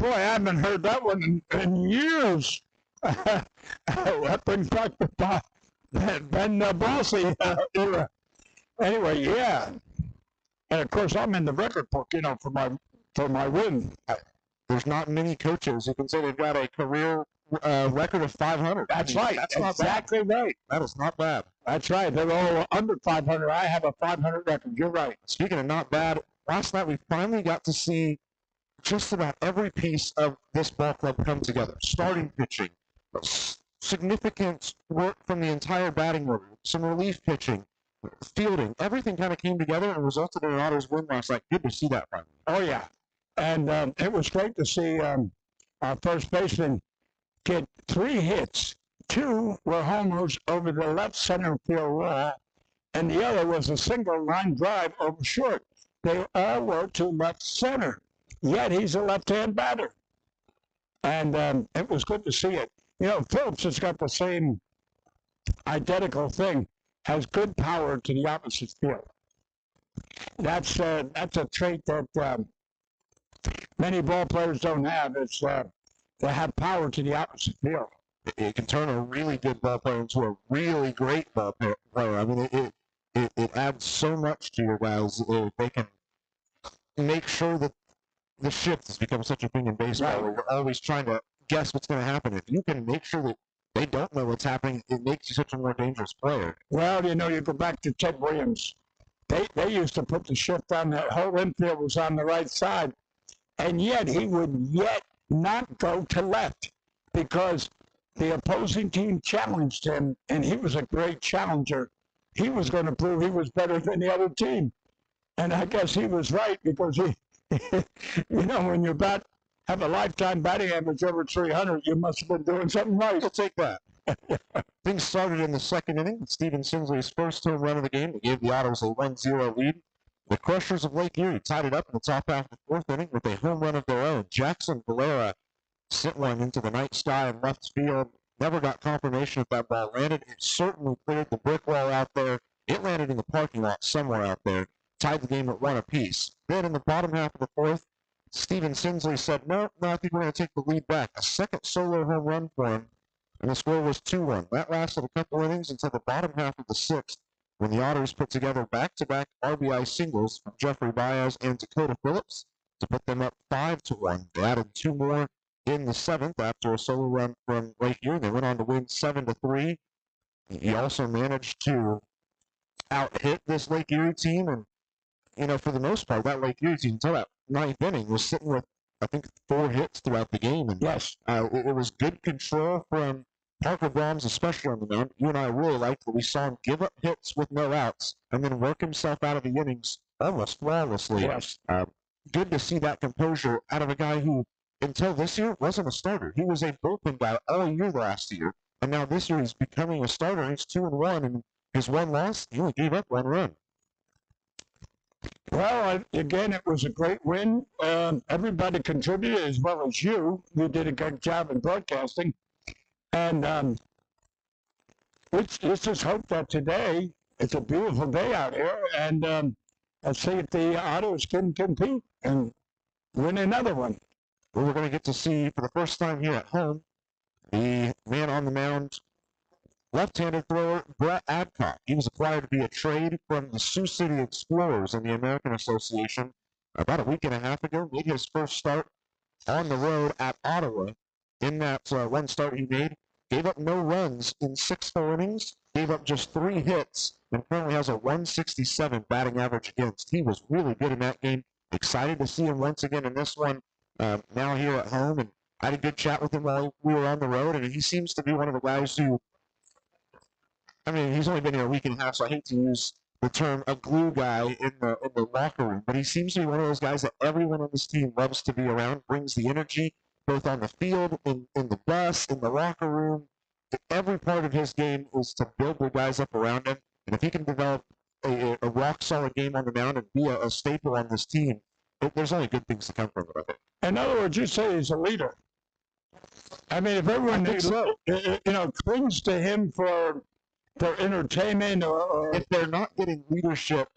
Boy, I haven't heard that one in years. That brings back the Ben Bossy era. Anyway, yeah. And of course, I'm in the record book, for my win. There's not many coaches who can say they've got a career record of 500. That's right. That's exactly right. That is not bad. That's right. They're all under 500. I have a 500 record. You're right. Speaking of not bad, last night we finally got to see just about every piece of this ball club come together. Starting pitching, significant work from the entire batting order, some relief pitching, fielding. Everything kind of came together and resulted in an Otters win last night. Good to see that finally. Oh, yeah. And it was great to see our first baseman get 3 hits. 2 were homers over the left center field wall, and the other was a single line drive over short. They all were to left center, yet he's a left-hand batter. And it was good to see it. Phillips has got the same identical thing, has good power to the opposite field. That's a trait that many ball players don't have. It's they have power to the opposite field. It can turn a really good ball player into a really great ball player. I mean, it adds so much to your guys if they can make sure that the shift has become such a thing in baseball. Right. Where you're always trying to guess what's going to happen. If you can make sure that they don't know what's happening, it makes you such a more dangerous player. Well, you go back to Ted Williams. They used to put the shift on that whole infield was on the right side, and yet he would not go to left because the opposing team challenged him, and he was a great challenger. He was going to prove he was better than the other team. And I guess he was right because he, when you have a lifetime batting average over 300, you must have been doing something right. We'll take that. Things started in the second inning. Stephen Sinsley's first home run of the game that gave the Otters a 1-0 lead. The Crushers of Lake Erie tied it up in the top half of the fourth inning with a home run of their own. Jackson Valera sent one into the night sky in left field. Never got confirmation if that ball landed. It certainly cleared the brick wall out there. It landed in the parking lot somewhere out there. Tied the game at 1 apiece. Then in the bottom half of the fourth, Stephen Sinsley said, no, I think we're going to take the lead back. A second solo home run for him, and the score was 2-1. That lasted a couple innings until the bottom half of the sixth, when the Otters put together back-to-back RBI singles from Jeffrey Baez and Dakota Phillips to put them up 5-1. They added 2 more in the seventh after a solo run from Lake Erie. They went on to win 7-3. He also managed to out-hit this Lake Erie team, and for the most part, that Lake Erie team until that ninth inning was sitting with, I think, 4 hits throughout the game. And yes, it was good control from Parker Brahms, especially on the mound. You and I really liked that we saw him give up hits with no outs and then work himself out of the innings almost flawlessly. Yes. Good to see that composure out of a guy who, until this year, wasn't a starter. He was a bullpen guy all year last year, and now this year he's becoming a starter. He's 2-1, and his one loss, he only gave up 1 run. Well, again, it was a great win. Everybody contributed as well as you. You did a good job in broadcasting. And let's just hope that today, it's a beautiful day out here, and let's see if the Otters can compete and win another one. Well, we're going to get to see, for the first time here at home, the man on the mound, left-handed thrower Brett Adcock. He was acquired via trade from the Sioux City Explorers in the American Association about a week and a half ago. Made his first start on the road at Ottawa. In that one start he made, gave up no runs in 6 full innings, gave up just 3 hits, and currently has a 167 batting average against. He was really good in that game. Excited to see him once again in this one now here at home. And I had a good chat with him while we were on the road, and he seems to be one of the guys who, he's only been here a week and a half, so I hate to use the term a glue guy in the locker room, but he seems to be one of those guys that everyone on this team loves to be around, brings the energy, both on the field, in the bus, in the locker room. Every part of his game is to build the guys up around him, and if he can develop a rock-solid game on the mound and be a staple on this team, there's only good things to come from it, I think. In other words, you say he's a leader. If everyone clings to him for their entertainment or if they're not getting leadership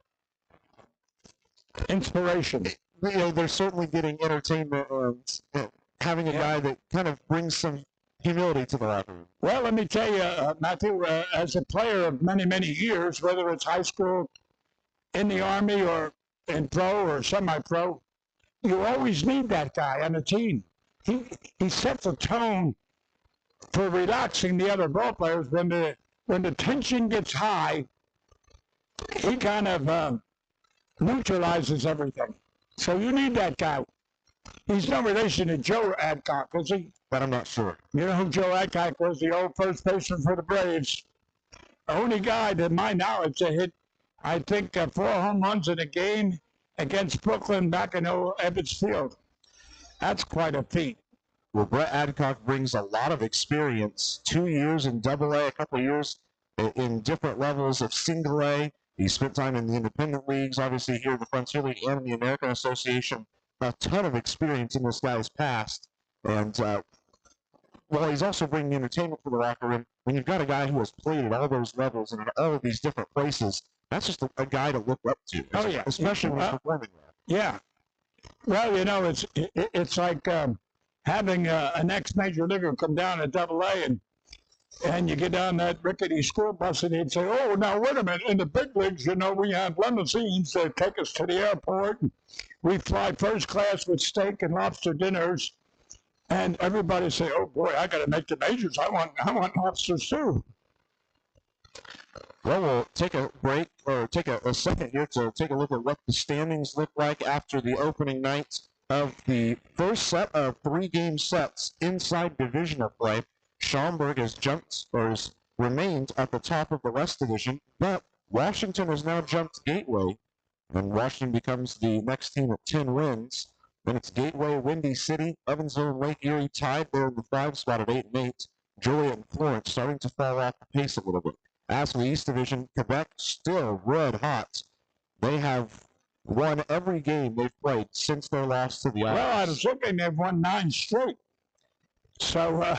inspiration, they're certainly getting entertainment and having a guy that kind of brings some humility to the locker room. Well, let me tell you, Matthew, as a player of many, many years, whether it's high school, in the Army, or in pro or semi-pro, you always need that guy on the team. He sets a tone for relaxing the other ball players when the tension gets high. He kind of neutralizes everything. So you need that guy. He's no relation to Joe Adcock, is he? But I'm not sure. You know who Joe Adcock was, the old first baseman for the Braves. The only guy, to my knowledge, that hit, I think, 4 home runs in a game against Brooklyn back in Evansville. That's quite a feat. Well, Brett Adcock brings a lot of experience. 2 years in Double-A, a couple of years in different levels of Single-A. He spent time in the independent leagues, obviously here in the Frontier League and in the American Association. A ton of experience in this guy's past. And, well, he's also bringing entertainment to the locker room. When you've got a guy who has played at all those levels and in all of these different places, that's just a guy to look up to. Oh, yeah. Especially when he's performing well. Yeah. Well, you know, it's like having an ex-major leaguer come down at Double-A and you get down that rickety school bus and he'd say, oh, now, wait a minute. In the big leagues, you know, we have limousines that take us to the airport. We fly first class with steak and lobster dinners. And everybody say, oh, boy, I got to make the majors. I want lobsters, too. Well, we'll take a break, or take a second here to take a look at what the standings look like after the opening night of the first set of 3-game sets inside divisional play. Schaumburg has remained at the top of the West Division, but Washington has now jumped Gateway, and Washington becomes the next team at 10 wins. Then it's Gateway, Windy City, Evansville, and Lake Erie tied there in the 5 spot at 8-8. Joliet and Florence starting to fall off the pace a little bit. As for the East Division, Quebec still red hot. They have won every game they've played since their loss to the Otters. Well, I was looking, they've won 9 straight. So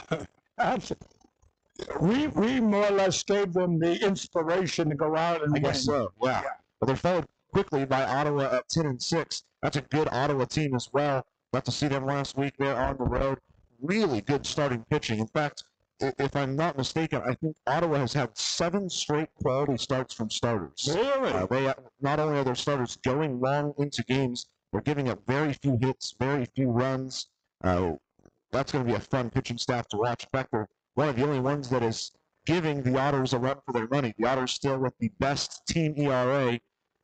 we more or less gave them the inspiration to go out and win. I guess so, yeah. But they're followed quickly by Ottawa at 10-6. That's a good Ottawa team as well. Got to see them last week there on the road. Really good starting pitching. In fact, if I'm not mistaken, I think Ottawa has had 7 straight quality starts from starters. Really? They not only are their starters going long into games, they're giving up very few hits, very few runs. That's going to be a fun pitching staff to watch. In fact, they're one of the only ones that is giving the Otters a run for their money. The Otters still with the best team ERA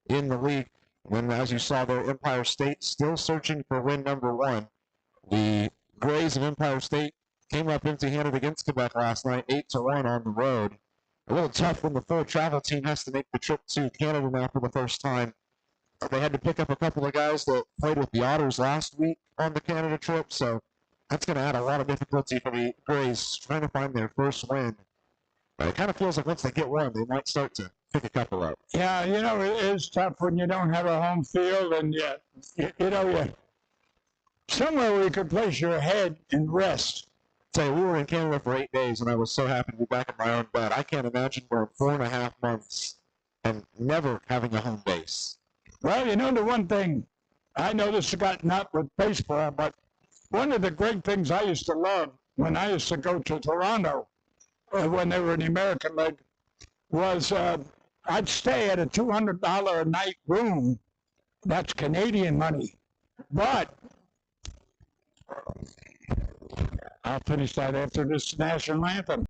in the league. When, as you saw there, Empire State still searching for win number 1. The Grays of Empire State came up empty-handed against Quebec last night, 8-1 on the road. A little tough when the full travel team has to make the trip to Canada now for the first time. They had to pick up a couple of guys that played with the Otters last week on the Canada trip, so that's going to add a lot of difficulty for the Grays trying to find their first win. But it kind of feels like once they get one, they might start to pick a couple up. Yeah, you know, it is tough when you don't have a home field and somewhere where you could place your head and rest. Say, we were in Canada for 8 days, and I was so happy to be back in my own bed. I can't imagine going 4.5 months and never having a home base. Well, you know, the one thing, I know this has got not with baseball, but one of the great things I used to love when I used to go to Toronto, when they were in the American League, was I'd stay at a $200 a night room. That's Canadian money. But I'll finish that after this national anthem.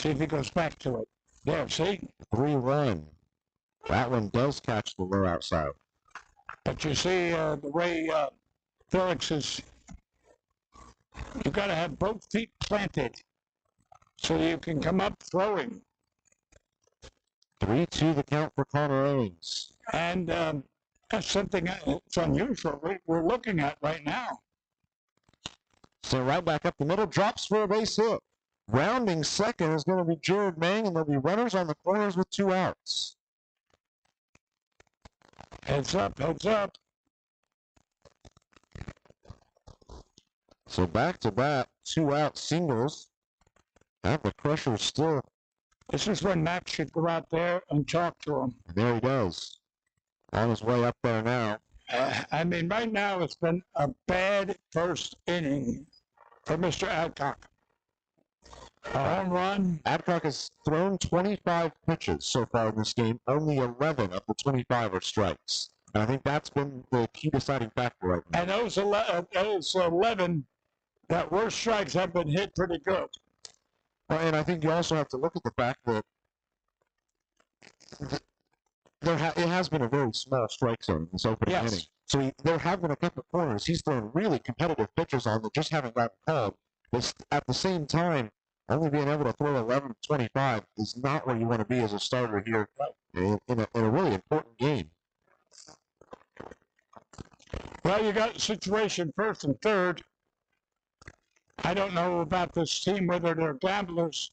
See if he goes back to it. There, see? 3-1. That one does catch the low outside. But you see the way Felix is, you got to have both feet planted so you can come up throwing. 3-2 the count for Connor Owings. And that's something that's unusual we're looking at right now. So right back up the middle, drops for a base hit. Rounding second is going to be Jared Mang, and there'll be runners on the corners with 2 outs. Heads up, heads up. So back-to-back 2-out singles. Have the Crushers still. This is when Max should go out there and talk to him. And there he does. On his way up there now. I mean, right now it's been a bad first inning for Mr. Adcock. A home run. Adcock has thrown 25 pitches so far in this game. Only 11 of the 25 are strikes. And I think that's been the key deciding factor right now. And those 11 that were strikes have been hit pretty good. Well, and I think you also have to look at the fact that it has been a very small strike zone in this opening inning. So there have been a couple of corners he's thrown really competitive pitches on that just haven't gotten called. But at the same time, only being able to throw 11 to 25 is not where you want to be as a starter here in a really important game. Well, you got a situation first and third. I don't know about this team, whether they're gamblers.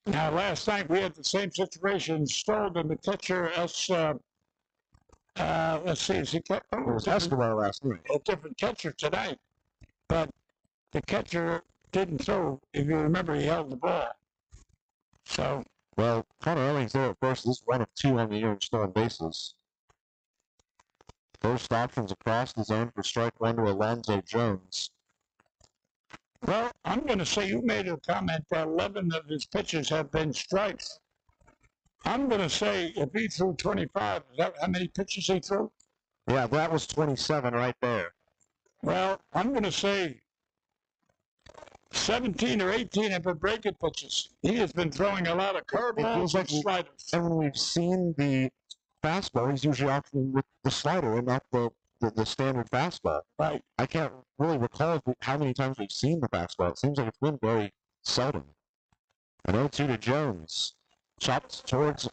Now, last night we had the same situation. Stolden, the catcher, let's see, is he It was Escobar last night. A different catcher tonight. But the catcher didn't throw. If you remember, he held the ball. So. Well, Connor Owings there at first is 1 of 2 on the year in stolen bases. First options across the zone for strike 1 to Lorenzo Jones. Well, I'm going to say you made a comment that 11 of his pitches have been strikes. I'm going to say if he threw 25, is that how many pitches he threw? Yeah, that was 27 right there. Well, I'm going to say 17 or 18 have been breaking pitches. He has been throwing a lot of curveballs and sliders. And when we've seen the fastball, he's usually opting with the slider and not the standard fastball. Right. I can't really recall how many times we've seen the fastball. It seems like it's been very seldom. An 0-2 to Jones. Chopped towards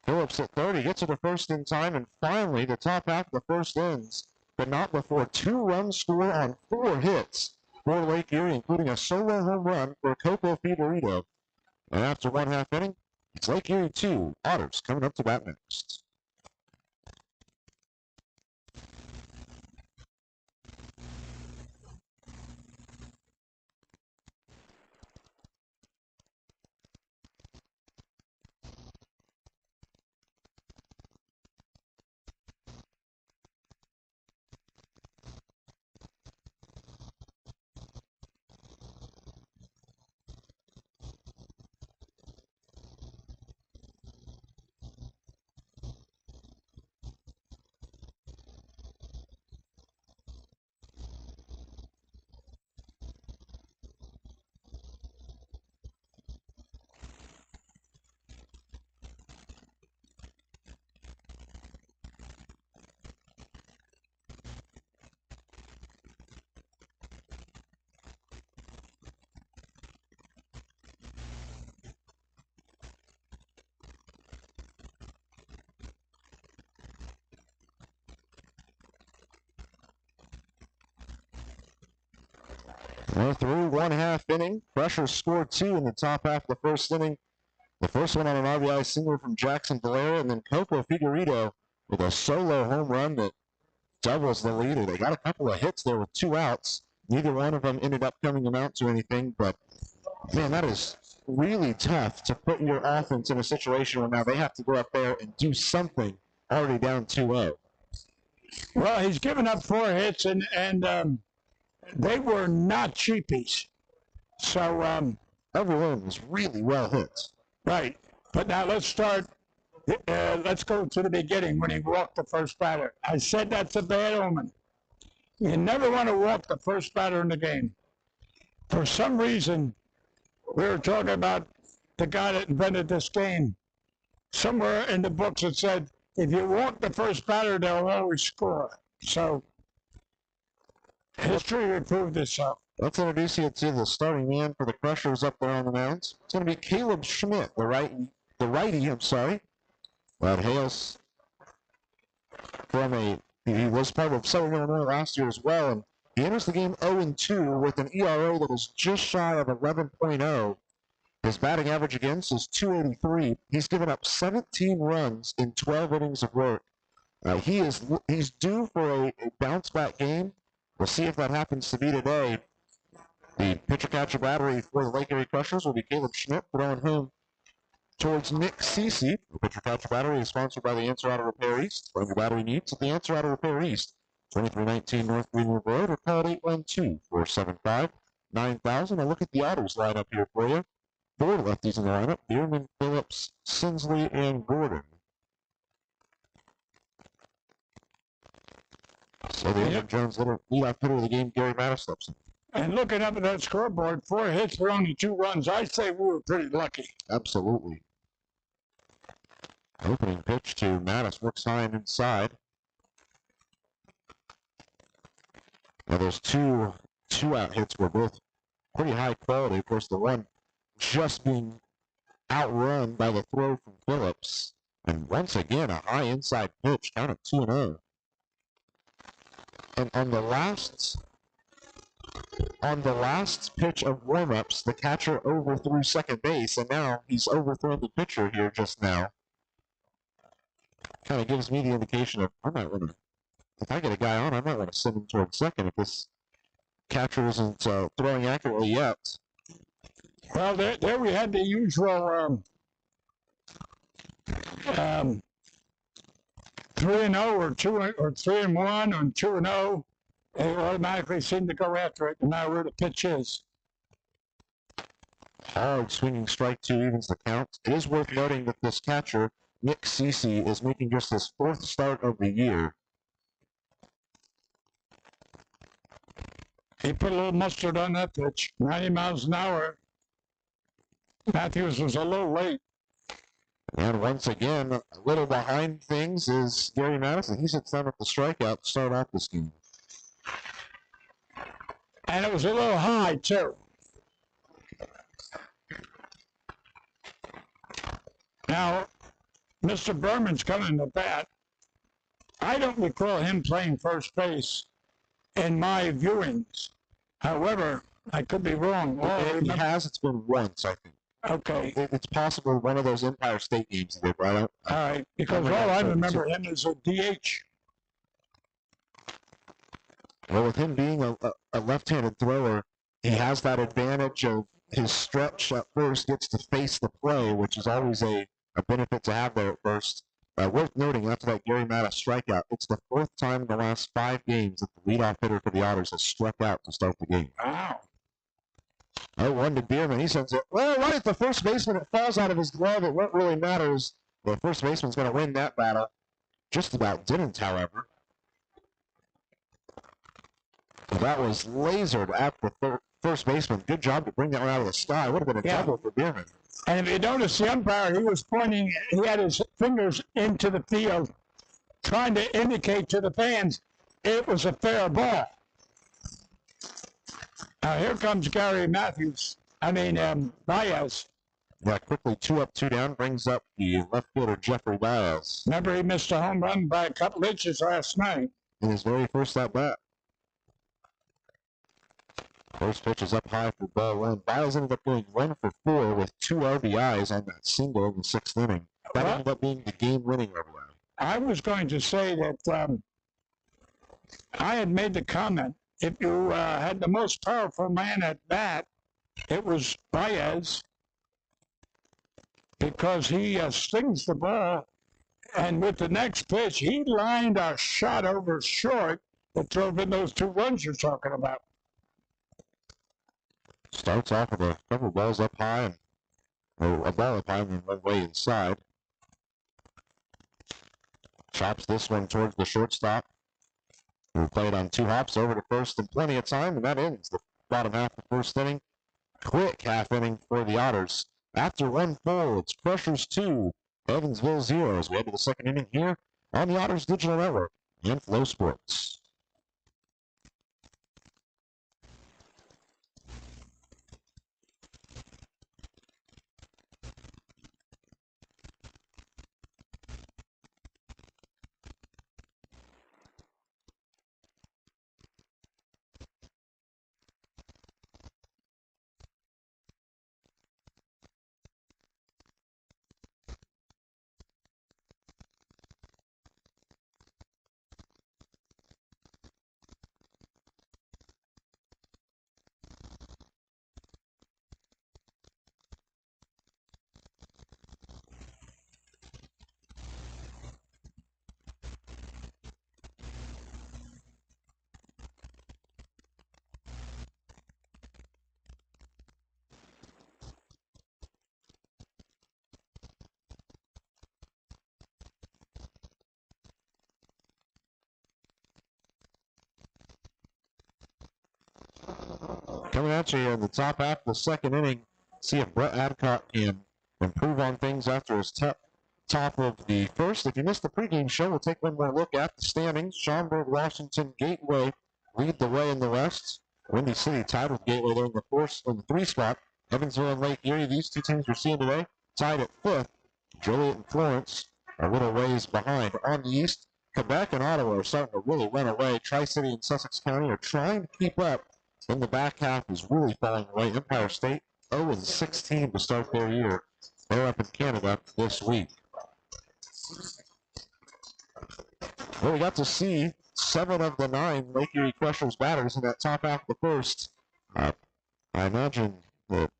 Phillips at third. He gets it to first in time, and finally the top half of the first ends, but not before 2 runs scored on 4 hits for Lake Erie, including a solo home run for Coco Figueredo. And after 1/2 inning, it's Lake Erie 2, Otters coming up to bat next. Well, through 1/2 inning, Crushers scored 2 in the top half of the first inning. The first one on an RBI single from Jackson Valera, and then Coco Figueredo with a solo home run that doubles the lead. They got a couple of hits there with 2 outs. Neither one of them ended up coming amount to anything, but man, that is really tough to put your offense in a situation where now they have to go up there and do something already down 2-0. Well, he's given up 4 hits, and they were not cheapies. So everyone was really well hit. Right. But now let's start. Let's go to the beginning when he walked the first batter. I said that's a bad omen. You never want to walk the first batter in the game. For some reason, we were talking about the guy that invented this game. Somewhere in the books it said, if you walk the first batter, they'll always score. So, history reproved itself. Let's introduce you to the starting man for the Crushers up there on the mound. It's going to be Caleb Schmidt, the righty, that hails from he was part of Southern Illinois last year as well, and he enters the game 0-2 with an ERA that is just shy of 11.0. His batting average against is .283. He's given up 17 runs in 12 innings of work. He's due for a bounce-back game. We'll see if that happens to be today. The pitcher-catcher battery for the Lake Erie Crushers will be Caleb Schmidt throwing home towards Mcnamee. The pitcher-catcher battery is sponsored by the Answer Auto Repair East. Find your battery needs at the Answer Auto Repair East, 2319 North Greenwood Road, or call it 812-475-9000. I'll look at the Otters lineup here for you. 4 lefties in the lineup: Bierman, Phillips, Sinsley, and Gordon. So the Lorenzo Jones leadoff hitter of the game, Gary Mattis. And looking up at that scoreboard, 4 hits for only 2 runs. I say we were pretty lucky. Absolutely. Opening pitch to Mattis, works high and inside. Now those two out hits were both pretty high quality. Of course, the one just being outrun by the throw from Phillips. And once again, a high inside pitch, count of 2-0. And on the last pitch of warm-ups, the catcher overthrew second base, and now he's overthrown the pitcher here just now. Kind of gives me the indication of, if I get a guy on, I might want to send him towards second if this catcher isn't throwing accurately yet. Well, there we had the usual 3-0 or 2 or 3-1 or 2-0. They automatically seem to go after it, no matter where the pitch is. Hard swinging strike 2 evens the count. It is worth noting that this catcher, Mcnamee, is making just his 4th start of the year. He put a little mustard on that pitch. 90 miles an hour. Matthews was a little late. And once again, a little behind things is Gary Madison. He sits down with the strikeout to start off this game. And it was a little high, too. Now, Mr. Berman's coming to bat. I don't recall him playing first base in my viewings. However, I could be wrong. He has. It's been once, I think. Okay. It's possible one of those Empire State games that they brought out. All right, because all I remember him is a DH. Well, with him being a left-handed thrower, he has that advantage of his stretch at first, gets to face the play, which is always a benefit to have there at first. Worth noting, after that Gary Mattis strikeout, it's the 4th time in the last 5 games that the leadoff hitter for the Otters has struck out to start the game. Wow. 0-1 to Bierman. He sends it right at the first baseman. It falls out of his glove. It won't really matter. The first baseman's going to win that battle. Just about didn't, however. That was lasered at the first baseman. Good job to bring that one out of the sky. Would have been a double for Bierman. And if you notice, the umpire, he was pointing, he had his fingers into the field, trying to indicate to the fans it was a fair ball. Now here comes Gary Baez. Yeah, quickly 2 up, 2 down, brings up the left fielder Jeffrey Baez. Remember, he missed a home run by a couple inches last night. In his very first at bat. First pitch is up high for ball 1. Baez ended up going 1 for 4 with 2 RBIs on that single in the 6th inning. That ended up being the game-winning RBI. I was going to say that I had made the comment, if you had the most powerful man at bat, it was Baez, because he stings the ball, and with the next pitch, he lined a shot over short that drove in those 2 runs you're talking about. Starts off with a couple balls up high, and a ball up high and one way inside. Chops this one towards the shortstop, who played on 2 hops over to first in plenty of time, and that ends the bottom half of the first inning. Quick half inning for the Otters. After one full, it's Crushers 2, Evansville 0 as we head to the second inning here on the Otters Digital Network and Flow Sports. Coming at you in the top half of the second inning, see if Brett Adcock can improve on things after his top of the first. If you missed the pregame show, we'll take one more look at the standings. Schaumburg, Washington, Gateway lead the way in the West. Windy City tied with Gateway there in the 3 spot. Evansville and Lake Erie, these two teams we're seeing today, tied at 5th. Joliet and Florence are a little ways behind. On the East, Quebec and Ottawa are starting to really run away. Tri-City and Sussex County are trying to keep up. In the back half is really falling away. Empire State 0-16 to start their year. They're up in Canada this week. Well, we got to see 7 of the 9 Lake Erie Crushers batters in that top half of the first. I imagine that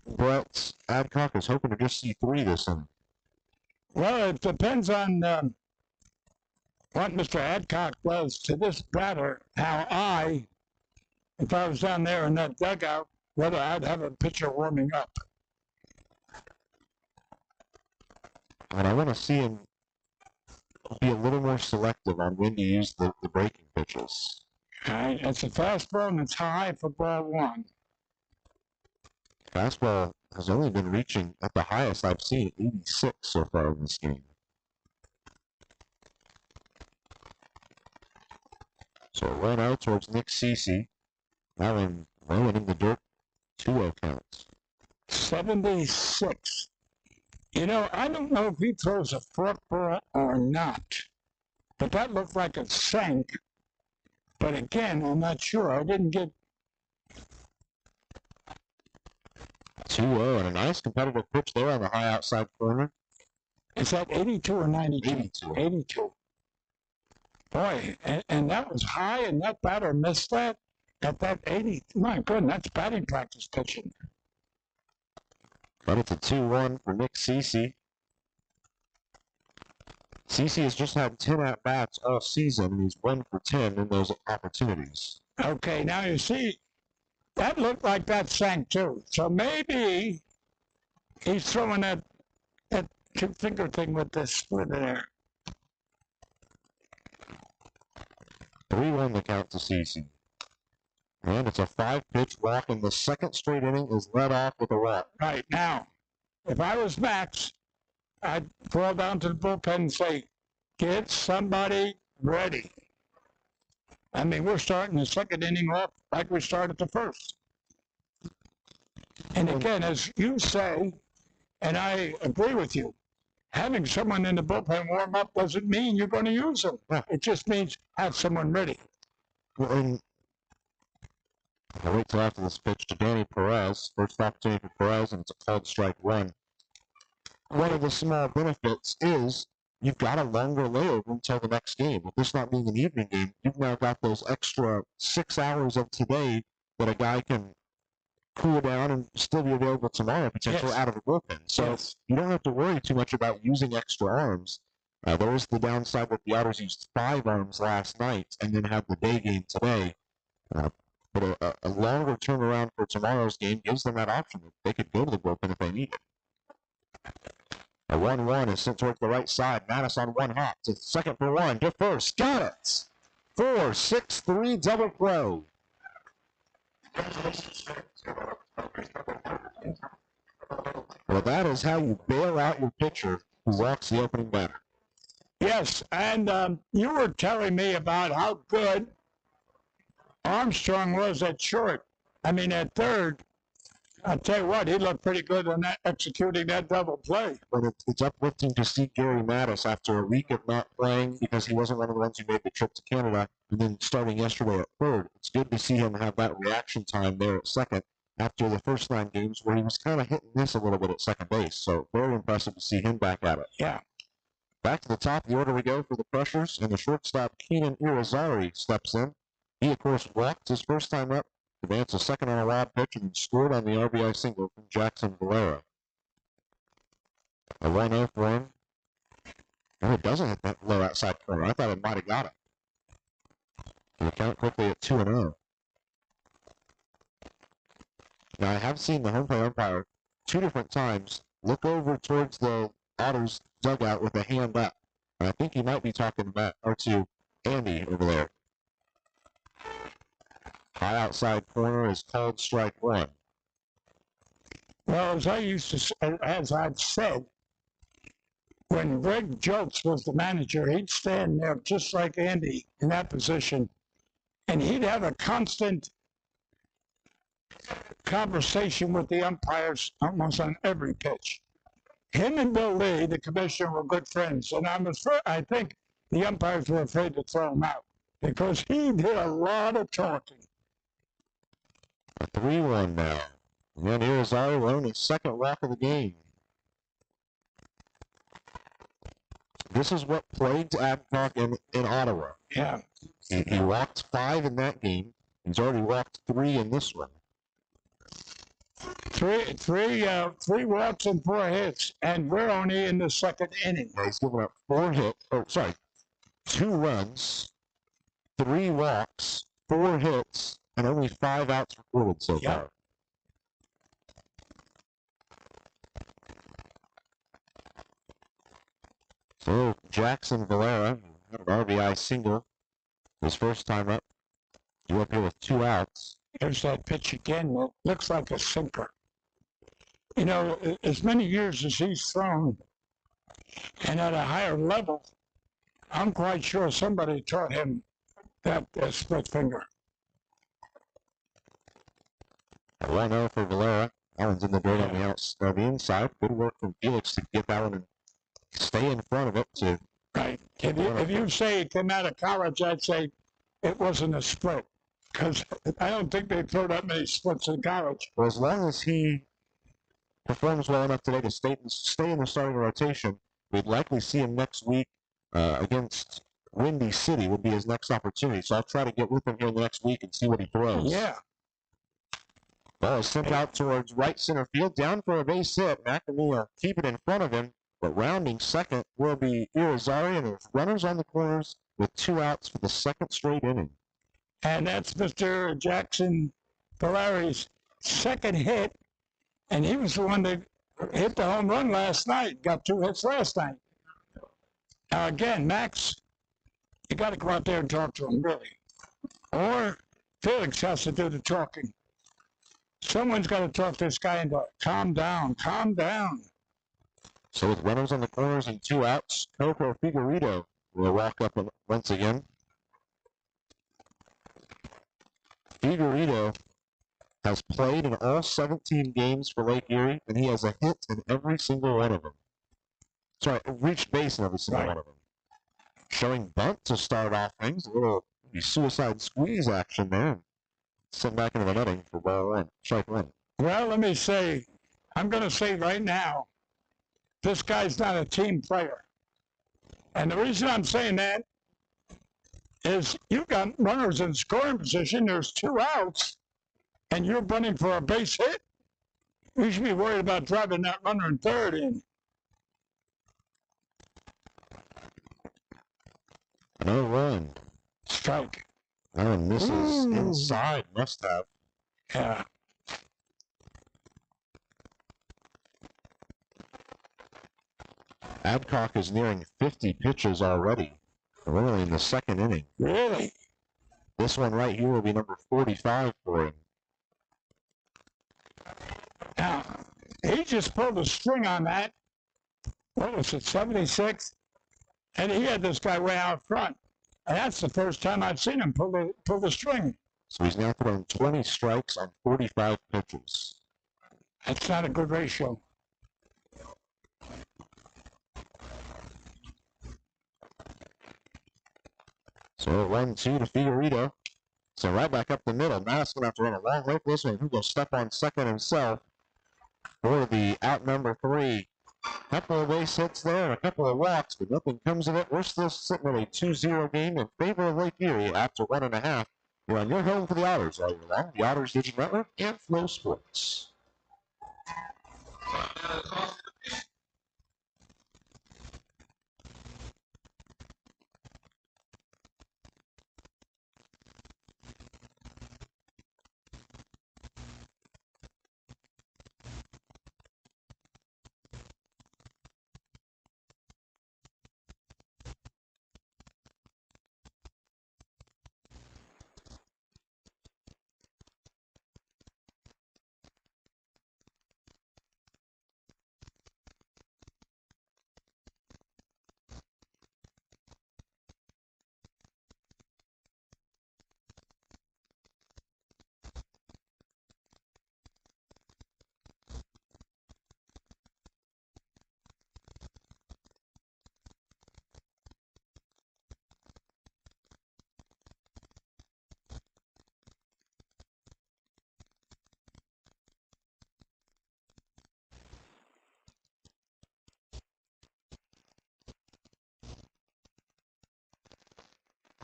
Brett Adcock is hoping to just see 3 this inning. Well, it depends on what Mr. Adcock does to this batter, how if I was down there in that dugout, whether I'd have a pitcher warming up. And I want to see him be a little more selective on when to use the breaking pitches. All right, it's a fastball and it's high for ball 1. Fastball has only been reaching at the highest I've seen, 86 so far in this game. So a run out towards Nick Cece. That one rolling in the dirt, 2-0 counts. 76. You know, I don't know if he throws a forkball or not, but that looked like it sank. But again, I'm not sure. I didn't get 2-0 and a nice competitive pitch there on the high outside corner. Is that 82 or 92? 82. 82. Boy, and that was high, and that batter missed that at that 80. My goodness, that's batting practice pitching. But it's a 2-1 for Nick Cece. Cece has just had 10 at-bats all season, and he's 1 for 10 in those opportunities. Okay, now you see, that looked like that sank too. So maybe he's throwing that two-finger thing with the split there. 3-1 the count to Cece. And it's a 5-pitch walk, and the second straight inning is led off with a walk. Right, now, if I was Max, I'd crawl down to the bullpen and say, get somebody ready. I mean, we're starting the second inning off like we started the first. And again, as you say, and I agree with you, having someone in the bullpen warm up doesn't mean you're going to use them. It just means have someone ready. Well, and I'll wait till after this pitch to Danny Perez. First opportunity for Perez, and it's a called strike 1. One of the small benefits is you've got a longer layover until the next game. With this not being an evening game, you've now got those extra 6 hours of today that a guy can cool down and still be available tomorrow, potentially out of the bullpen. So you don't have to worry too much about using extra arms. There is the downside that the Otters used 5 arms last night and then have the day game today. But a longer turnaround for tomorrow's game gives them that option. They could go to the bullpen if they need it. A 1-1 is sent towards the right side. Mattis on one hop to second for 1. To first. Got it. 4-6-3 double play. Well, that is how you bail out your pitcher who walks the opening batter. Yes, and you were telling me about how good Armstrong was at short. I mean, at third. I'll tell you what, he looked pretty good on that, executing that double play. But it's uplifting to see Gary Mattis after a week of not playing because he wasn't one of the ones who made the trip to Canada, and then starting yesterday at third. It's good to see him have that reaction time there at second after the first 9 games where he was kind of hit and miss a little bit at second base. So very impressive to see him back at it. Yeah. Back to the top of the order we go for the Crushers, and the shortstop Keenan Irizarry steps in. He, of course, walked his first time up, advanced a second on a wild pitch, and scored on the RBI single from Jackson Valera. A 1-0 for him. No, it doesn't hit that low outside corner. I thought it might have got it. And the count quickly at 2-0. Now, I have seen the home plate umpire 2 different times look over towards the Otters dugout with a hand up. And I think he might be talking about, or to Andy over there. High outside corner is called strike 1. Well, as I've said, when Greg Joltz was the manager, he'd stand there just like Andy in that position, and he'd have a constant conversation with the umpires almost on every pitch. Him and Bill Lee, the commissioner, were good friends, and I think the umpires were afraid to throw him out because he did a lot of talking. A 3-1 now. And then Irizarry won his second walk of the game. This is what plagued Adcock in Ottawa. Yeah. He walked 5 in that game. He's already walked 3 in this one. Three walks and 4 hits, and we're only in the second inning. He's given up 2 runs, 3 walks, 4 hits, and only 5 outs recorded so far. So Jackson Valera had an RBI single his first time up. He's up here with 2 outs. There's that pitch again that looks like a sinker. You know, as many years as he's thrown and at a higher level, I'm quite sure somebody taught him that split finger. A 1-0 for Valera. That one's in the dirt on the inside. Good work from Felix to get that one and stay in front of it. Right. If you say he came out of college, I'd say it wasn't a split. Because I don't think they throw that many splits in college. Well, as long as he performs well enough today to stay in the starting rotation, we'd likely see him next week against Windy City would be his next opportunity. So I'll try to get with him here the next week and see what he throws. Yeah. Ball is sent out towards right center field, down for a base hit. Mcnamee will keep it in front of him, but rounding second will be Irizarry, and there's runners on the corners with 2 outs for the second straight inning. And that's Mr. Jackson Valeri's second hit, and he was the one that hit the home run last night, got 2 hits last night. Now again, Max, you got to go out there and talk to him, really. Or Felix has to do the talking. Someone's got to talk this guy into calm down, calm down. So with runners on the corners and 2 outs, Coco Figueredo will walk up once again. Figueredo has played in all 17 games for Lake Erie, and he has a hit in every single one of them. Sorry, reached base in every single one of them. Showing bunt to start off things, a little suicide squeeze action there. Sent back into the netting for ball 1, strike 1. Well, let me say, I'm going to say right now, this guy's not a team player. And the reason I'm saying that is you've got runners in scoring position, there's 2 outs, and you're bunting for a base hit. You should be worried about driving that runner in third in. No run. Strike. That one misses inside, must have. Yeah. Adcock is nearing 50 pitches already. We're only in the second inning. Really? This one right here will be number 45 for him. He just pulled a string on that. What was it, 76? And he had this guy way out front. And that's the first time I've seen him pull the string. So he's now thrown 20 strikes on 45 pitches. That's not a good ratio. So 1-2 to Figueredo. So right back up the middle. Now it's going to have to run a long way for this one. He'll go step on second himself for the out number 3. Couple of base hits there and a couple of walks, but nothing comes of it. We're still sitting at a 2-0 game in favor of Lake Erie after 1.5. You're on your home for the Otters all year long. The Otters Digital Network and Flow Sports.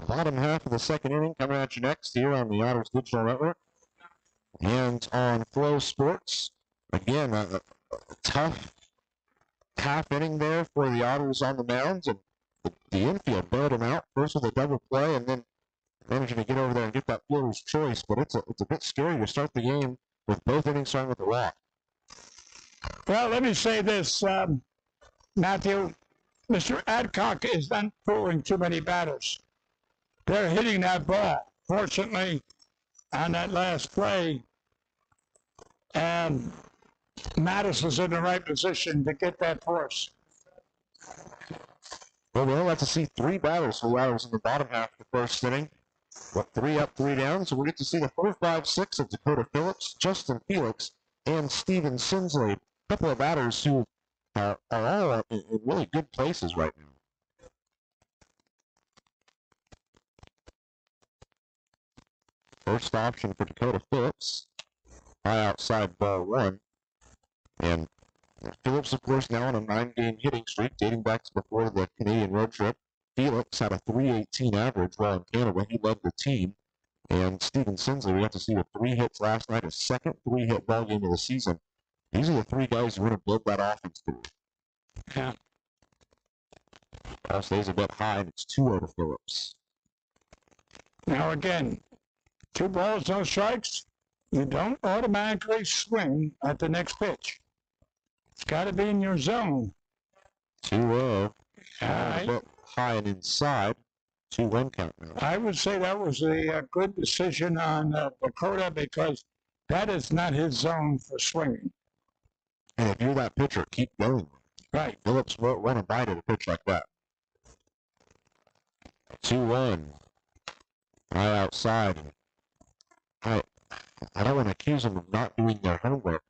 Bottom half of the second inning coming at you next here on the Otters Digital Network and on Flow Sports. Again, a tough half inning there for the Otters on the mounds, and the infield bailed them out first with a double play and then managing to get over there and get that fielder's choice. But it's a bit scary to start the game with both innings starting with a walk. Well, let me say this, Matthew. Mr. Adcock is not fooling too many batters. They're hitting that ball. Fortunately, on that last play, and Mattis was in the right position to get that force. Well, we'll have to see 3 batters for the Otters in the bottom half of the first inning. 3 up, 3 down. So we'll get to see the 4, 5, 6 of Dakota Phillips, Justin Felix, and Steven Sinsley. A couple of batters who are all in really good places right now. First option for Dakota Phillips. High outside ball 1. And Phillips, of course, now on a 9-game hitting streak dating back to before the Canadian road trip. Felix had a .318 average while in Canada. He led the team. And Steven Sinsley, we got to see with 3 hits last night, his second 3-hit ball game of the season. These are the 3 guys who want to build that offense through. Yeah. Ball stays a bit high, and it's 2-0 to Phillips. Now again, 2 balls, no strikes. You don't automatically swing at the next pitch. It's got to be in your zone. 2-0. A bit high and inside. 2-1 count now. I would say that was a good decision on Dakota because that is not his zone for swinging. And if you're that pitcher, keep going. Right. Phillips won't want to bite at a pitch like that. 2-1. High outside. I don't want to accuse them of not doing their homework,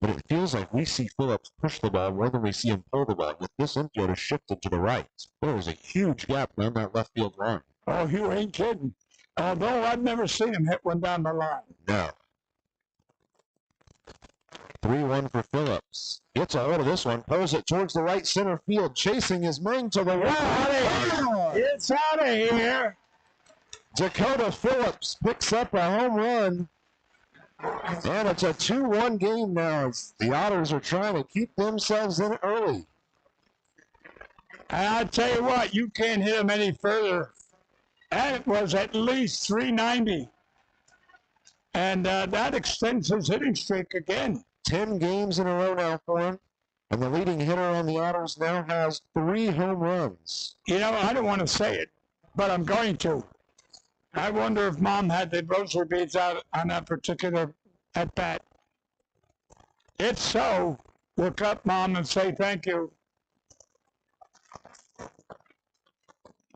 but it feels like we see Phillips push the ball more than we see him pull the ball. With this infield is shifted to the right. There is a huge gap down that left field line. Oh, you ain't kidding. Although I've never seen him hit one down the line. No. 3-1 for Phillips. Gets a hold of this one, pulls it towards the right center field, chasing his main to the right. It's out of here. Dakota Phillips picks up a home run. And it's a 2-1 game now as the Otters are trying to keep themselves in early. And I'll tell you what, you can't hit him any further. That was at least 390. And that extends his hitting streak again. 10 games in a row now for him. And the leading hitter on the Otters now has 3 home runs. You know, I don't want to say it, but I'm going to. I wonder if Mom had the rosary beads out on that particular at-bat. If so, look up, Mom, and say thank you.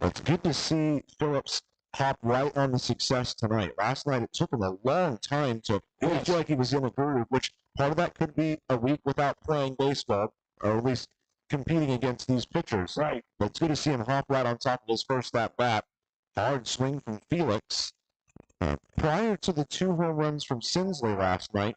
It's good to see Phillips hop right on the success tonight. Last night, it took him a long time to really feel like he was in a groove, which part of that could be a week without playing baseball, or at least competing against these pitchers. Right. But it's good to see him hop right on top of his first at-bat. Hard swing from Felix. Prior to the 2 home runs from Sinsley last night,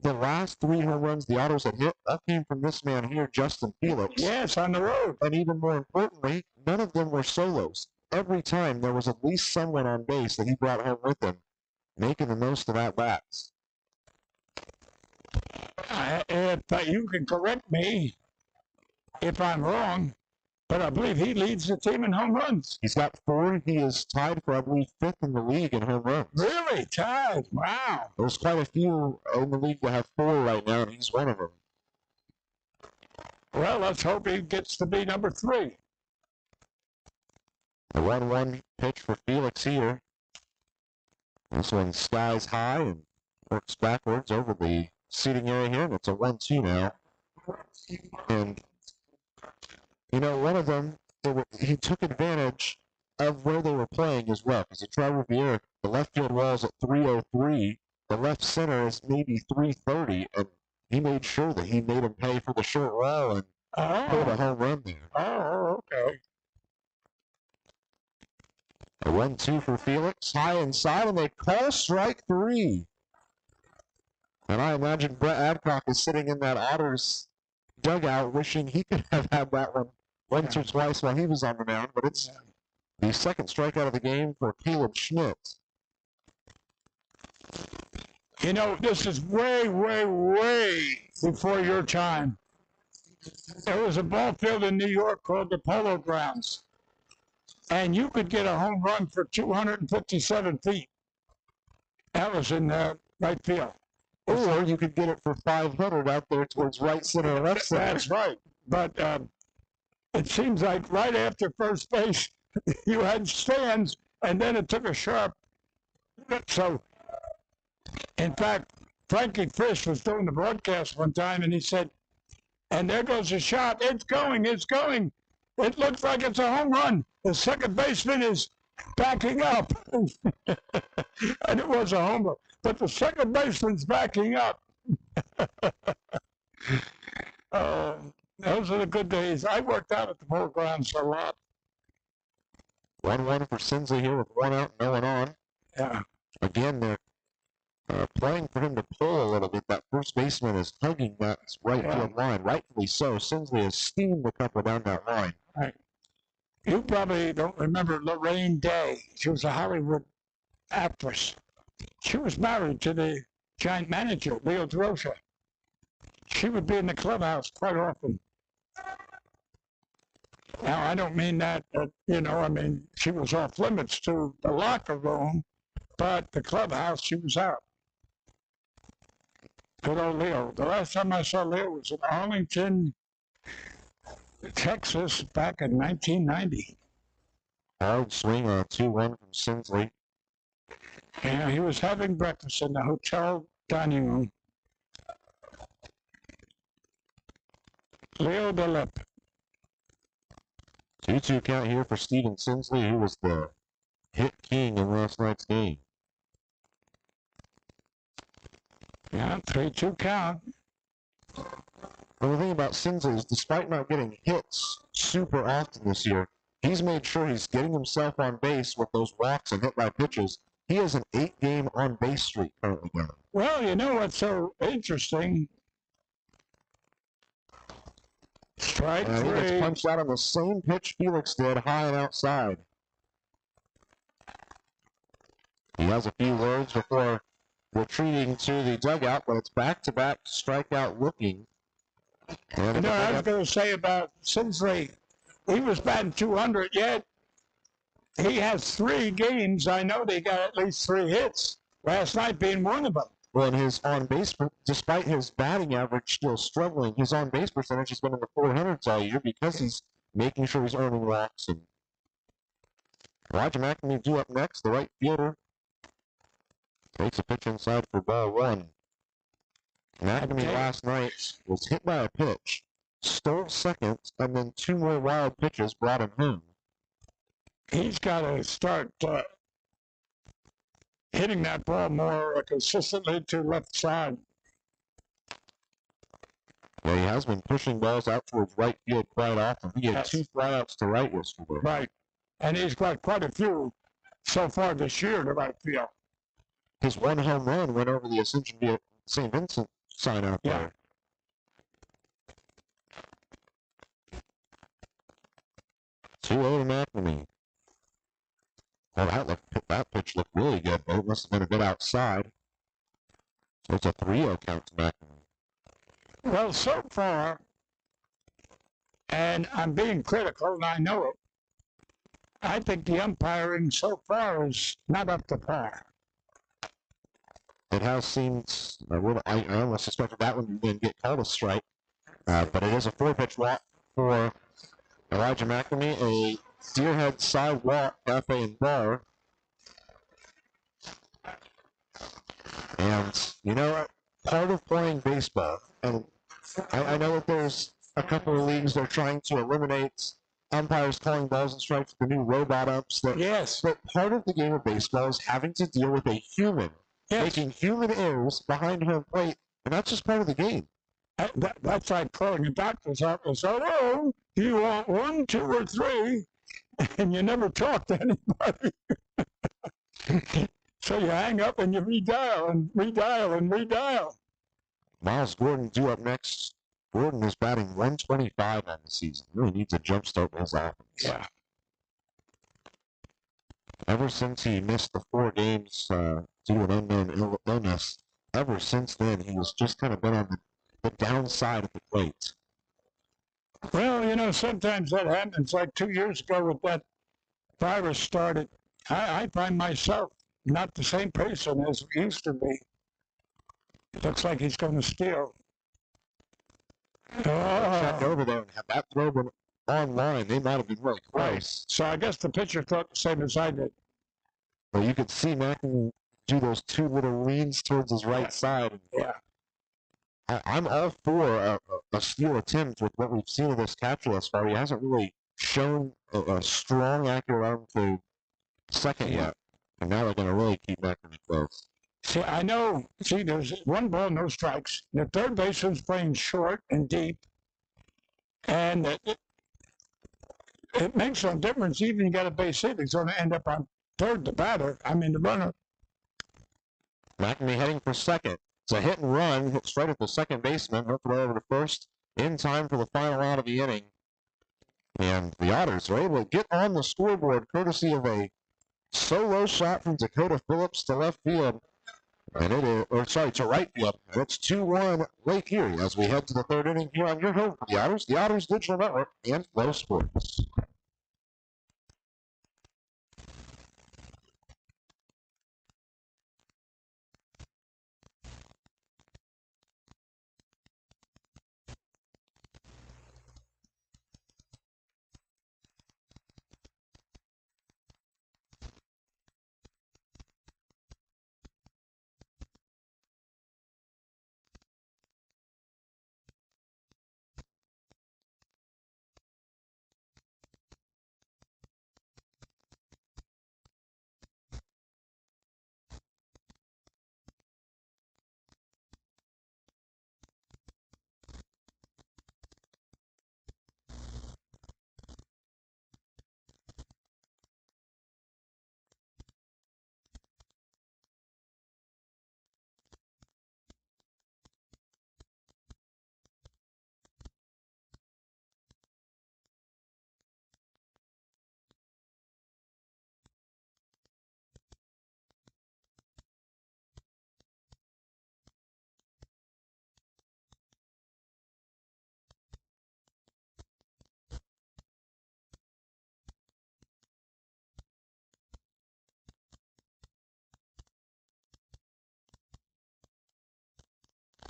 the last 3 home runs the Otters had hit, that came from this man here, Justin Felix. Yes, on the road. And even more importantly, none of them were solos. Every time there was at least someone on base that he brought home with him, making the most of at-bats. If you can correct me if I'm wrong, but I believe he leads the team in home runs. He's got 4. He is tied for, I believe, 5th in the league in home runs. Really? Tied? Wow. There's quite a few in the league that have 4 right now, and he's one of them. Well, let's hope he gets to be number 3. The 1-1 pitch for Felix here. This one skies high and works backwards over the seating area here, and it's a 1-2 now. And, you know, one of them, he took advantage of where they were playing as well, because at Tri-Riviera, the left field wall is at 303, the left center is maybe 330, and he made sure that he made him pay for the short wall and put a home run there. Oh, okay. A 1-2 for Felix, high inside, and they call strike 3. And I imagine Brett Adcock is sitting in that Otters dugout wishing he could have had that one once or twice while he was on the mound, but it's the second strikeout of the game for Caleb Schmidt. You know, this is way, way, way before your time. There was a ball field in New York called the Polo Grounds, and you could get a home run for 257 feet. That was in the right field. Or you could get it for 500 out there towards right center and left center. That's right. But it seems like right after first base, you had stands, and then it took a sharp. So, in fact, Frankie Fish was doing the broadcast one time, and he said, and there goes a shot. It's going. It's going. It looks like it's a home run. The second baseman is backing up. And it was a home run. But the second baseman's backing up. Those are the good days. I worked out at the Polo Grounds a lot. 1-1 for Sinsley here with 1 out, no one on. Yeah. Again, they're playing for him to pull a little bit. That first baseman is hugging that right field line. Rightfully so. Sinsley has steamed a couple down that line. Right. You probably don't remember Lorraine Day. She was a Hollywood actress. She was married to the giant manager, Leo DeRosa. She would be in the clubhouse quite often. Now, I don't mean that, I mean, she was off limits to the locker room, but the clubhouse, she was out. Good old Leo. The last time I saw Leo was in Arlington, Texas, back in 1990. Hard swing on a 2-1 from Sinsley. Yeah, he was having breakfast in the hotel dining room. Leo DeLip. 2-2 count here for Steven Sinsley, who was the hit king in last night's game. Yeah, 3-2 count. Well, the thing about Sinsley is, despite not getting hits super often this year, he's made sure he's getting himself on base with those walks and hit by pitches. He has an 8-game on-base streak currently going. Well, you know what's so interesting? Strike 3. He gets punched out on the same pitch Felix did, high and outside. He has a few words before retreating to the dugout, but it's back-to-back strikeout looking. And I was going to say about Sinsley, he was batting 200, yet he has 3 games. I know they got at least 3 hits, last night being one of them. Well, and his on-base, despite his batting average still struggling, his on-base percentage has been in the 400s all year because he's making sure he's earning walks. And Elijah Mcnamee due up next, the right fielder. Takes a pitch inside for ball 1. Mcnamee last night was hit by a pitch, stole second, and then 2 more wild pitches brought him home. He's got to start hitting that ball more consistently to left side. Well, he has been pushing balls out towards right field quite often. He had 2 flyouts to right yesterday. Right. And he's got quite a few so far this year to right field. His 1 home run went over the Ascension St. Vincent sign out there. 2-0 to Mcnamee. Well, that pitch looked really good, but it must have been a bit outside. So it's a 3-0 count to Mcnamee. Well, so far, and I'm being critical, and I know it, I think the umpiring so far is not up to par. It has seemed, I almost suspected that one didn't get called a strike, but it is a 4-pitch walk for Elijah Mcnamee, a Steerhead Sidewalk Cafe and Bar. And, you know what? Part of playing baseball, and I know that there's a couple of leagues that are trying to eliminate umpires calling balls and strikes with the new robot umps. Yes. But part of the game of baseball is having to deal with a human, making human errors behind home plate, and that's just part of the game. That's like calling a doctor's office. Hello, do you want 1, 2, or 3? And you never talk to anybody. So you hang up and you redial and redial and redial. Miles Gordon due up next. Gordon is batting 125 on the season. Really needs a jumpstart his offense. Yeah. Ever since he missed the 4 games due to an unknown illness, ever since then he has just kind of been on the downside of the plate. Well, you know, sometimes that happens. Like 2 years ago with that virus started, I find myself not the same person as we used to be. It looks like he's going to steal. Check over there and have that throw been online. They might have been really close. So I guess the pitcher thought the same as I did. Well, you could see Mcnamee do those 2 little leans towards his right side. Yeah. I'm all for a steal attempt with what we've seen of this catcher thus far. He hasn't really shown a strong, accurate arm to second yet. And now they're going to really keep Mcnamee close. See, I know, there's 1 ball, no strikes. The third baseman's playing short and deep. And it makes no difference. Even you got a base hit, he's going to end up on third, the runner. Mcnamee heading for second. It's a hit and run, hit straight at the second baseman, hooked it over to first in time for the final out of the inning. And the Otters are able to get on the scoreboard courtesy of a solo shot from Dakota Phillips to left field. And to right field. And it's 2-1 Lake Erie as we head to the 3rd inning here on your home for the Otters Digital Network, and Flow Sports.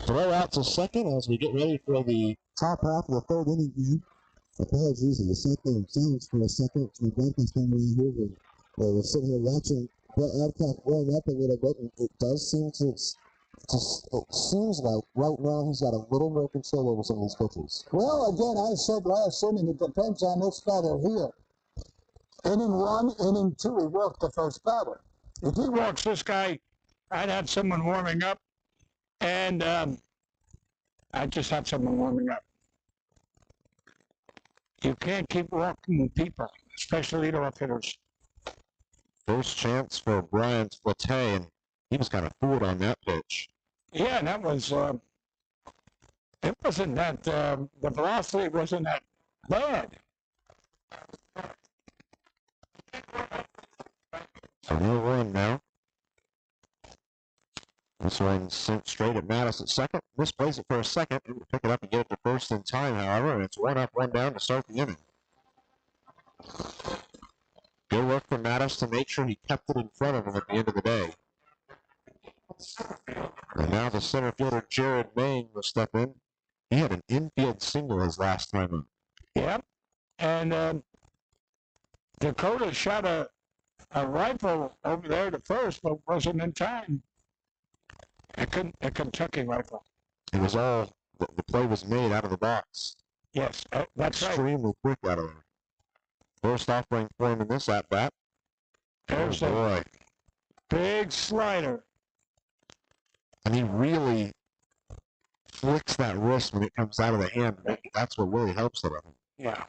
Throw out to second as we get ready for the top half of the 3rd inning here. Apologies, I sat there in silence for a second. My broadcast camera here. We're sitting here watching Adcock warm up a little bit, and it does seem to It seems like right now he's got a little more control over some of these pitches. Well, again, I said last inning, it depends on this batter here. Inning 1, inning 2, he walked the first batter. If he walks this guy, I'd have someone warming up, and I just have someone warming up. You can't keep walking people, especially leadoff hitters. First chance for Brian Flate, and he was kind of fooled on that pitch. Yeah, and that was, it wasn't that, the velocity wasn't that bad. So no run now. This one sent straight at Mattis at second. Misplays it for a second. Able to pick it up and get it to first in time, however, and it's 1 up, 1 down to start the inning. Good work for Mattis to make sure he kept it in front of him at the end of the day. And now the center fielder, Jared Mayne, will step in. He had an infield single his last time up. Yep. And Dakota shot a rifle over there to first, but wasn't in time. A Kentucky rifle. It was all, the play was made out of the box. Yes, that's right. Extremely quick out of there. First offering for him in this at-bat. There's a big slider. And he really flicks that wrist when it comes out of the hand. That's what really helps it. Yeah.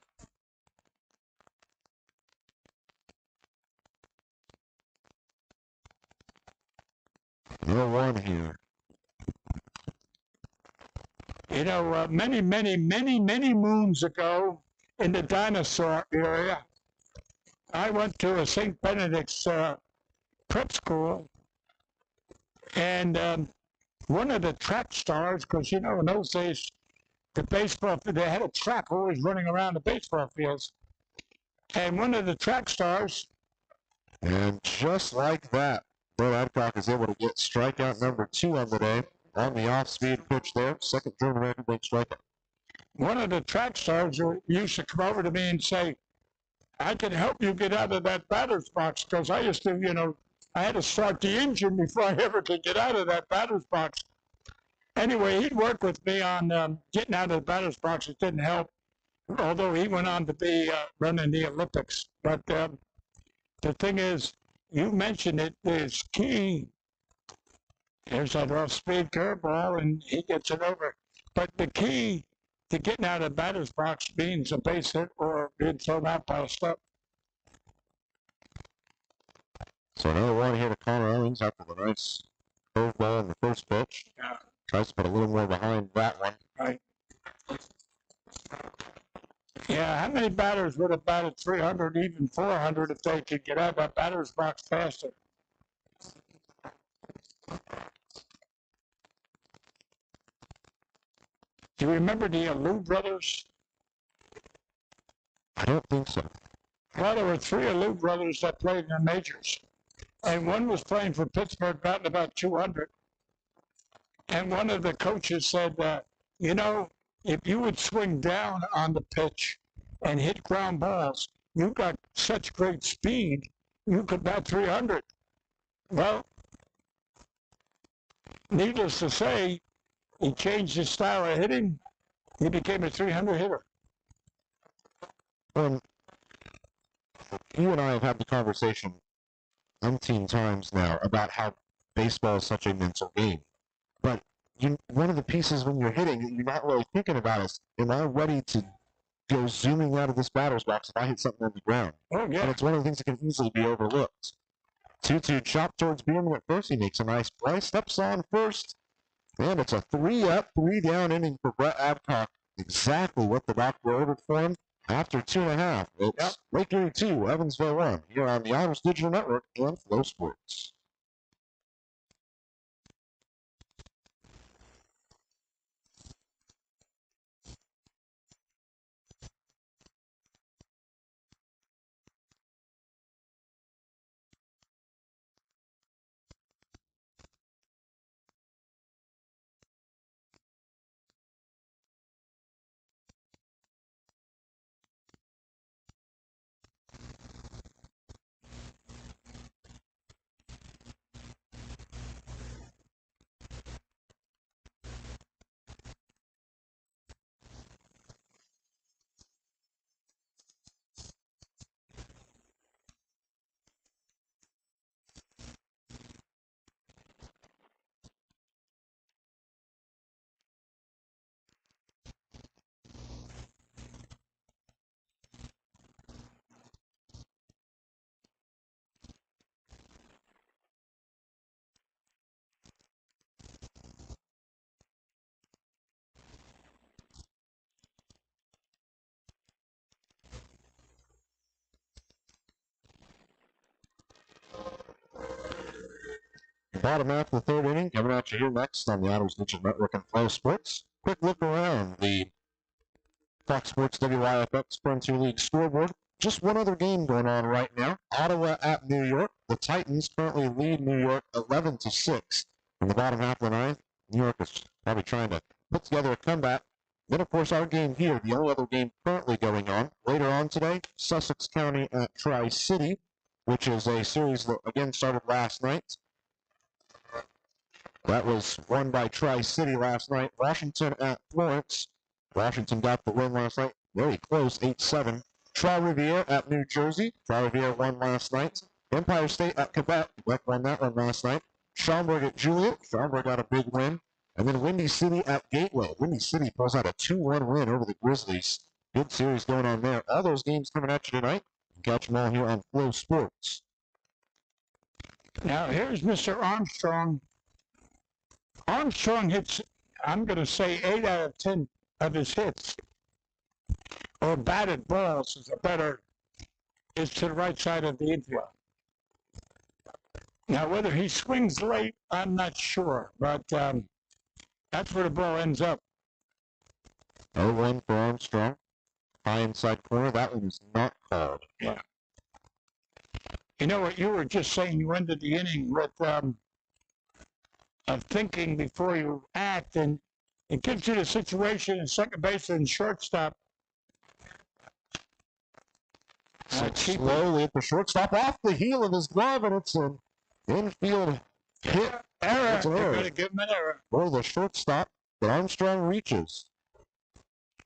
No one here. You know, many moons ago in the dinosaur area, I went to a St. Benedict's prep school, and one of the track stars, because, you know, in those days, the baseball, they had a track always running around the baseball fields. And one of the track stars. And just like that, Bill Adcock is able to get strikeout number 2 on the day on the off-speed pitch there. Second German American League strikeout. One of the track stars used to come over to me and say, I can help you get out of that batter's box, because I used to, you know, I had to start the engine before I ever could get out of that batter's box. Anyway, he'd work with me on getting out of the batter's box. It didn't help, although he went on to be running the Olympics. But the thing is, you mentioned it is key. There's that off-speed curveball, and he gets it over. But the key to getting out of the batter's box means a base hit or being thrown out by a step. So another one here to Connor Owens after the nice curveball in the first pitch. Yeah. Tries to put a little more behind that one. Right. Yeah, how many batters would have batted 300, even 400, if they could get out of that batter's box faster? Do you remember the Alou brothers? I don't think so. Well, there were 3 Alou brothers that played in the majors. And one was playing for Pittsburgh, batting about 200. And one of the coaches said, you know, if you would swing down on the pitch and hit ground balls, you got such great speed, you could bat 300. Well, needless to say, he changed his style of hitting. He became a 300 hitter. You and I have had the conversation umpteen times now about how baseball is such a mental game. But one of the pieces when you're hitting that you're not really thinking about is, am I ready to go zooming out of this batter's box if I hit something on the ground? Oh, yeah. And it's one of the things that can easily be overlooked. 2-2 chop towards Bierman at first. He makes a nice play, steps on first, and it's a 3-up, 3-down inning for Brett Adcock. Exactly what the doctor ordered for him. After 2.5, it's Lake Erie 2, Evansville 1, here on the Otters Digital Network and Flow Sports. Bottom half of the third inning, coming at you here next on the Otters Digital Network and Flow Sports. Quick look around the Fox Sports WYFX Frontier League scoreboard. Just one other game going on right now. Ottawa at New York. The Titans currently lead New York 11-6. In the bottom half of the ninth, New York is probably trying to put together a comeback. Then, of course, our game here, the only other game currently going on. Later on today, Sussex County at Tri-City, which is a series that, again, started last night. That was won by Tri-City last night. Washington at Florence. Washington got the win last night. Very close, 8-7. Trois-Rivières at New Jersey. Trois-Rivières won last night. Empire State at Quebec. Quebec won that one last night. Schaumburg at Joliet. Schaumburg got a big win. And then Windy City at Gateway. Windy City pulls out a 2-1 win over the Grizzlies. Good series going on there. All those games coming at you tonight. You can catch them all here on Flow Sports. Now, here's Mr. Armstrong. Armstrong hits, I'm going to say, 8 out of 10 of his hits, or batted balls is to the right side of the infield. Now, whether he swings late, I'm not sure, but that's where the ball ends up. 0-1 for Armstrong. High inside corner. That one was not called. Yeah. You know what you were just saying, you ended the inning with of thinking before you act, and it gives you the situation in second base and shortstop. Slowly at the shortstop, off the heel of his glove, and it's an infield hit. Error. They're going to give him an error. For the shortstop, but Armstrong reaches.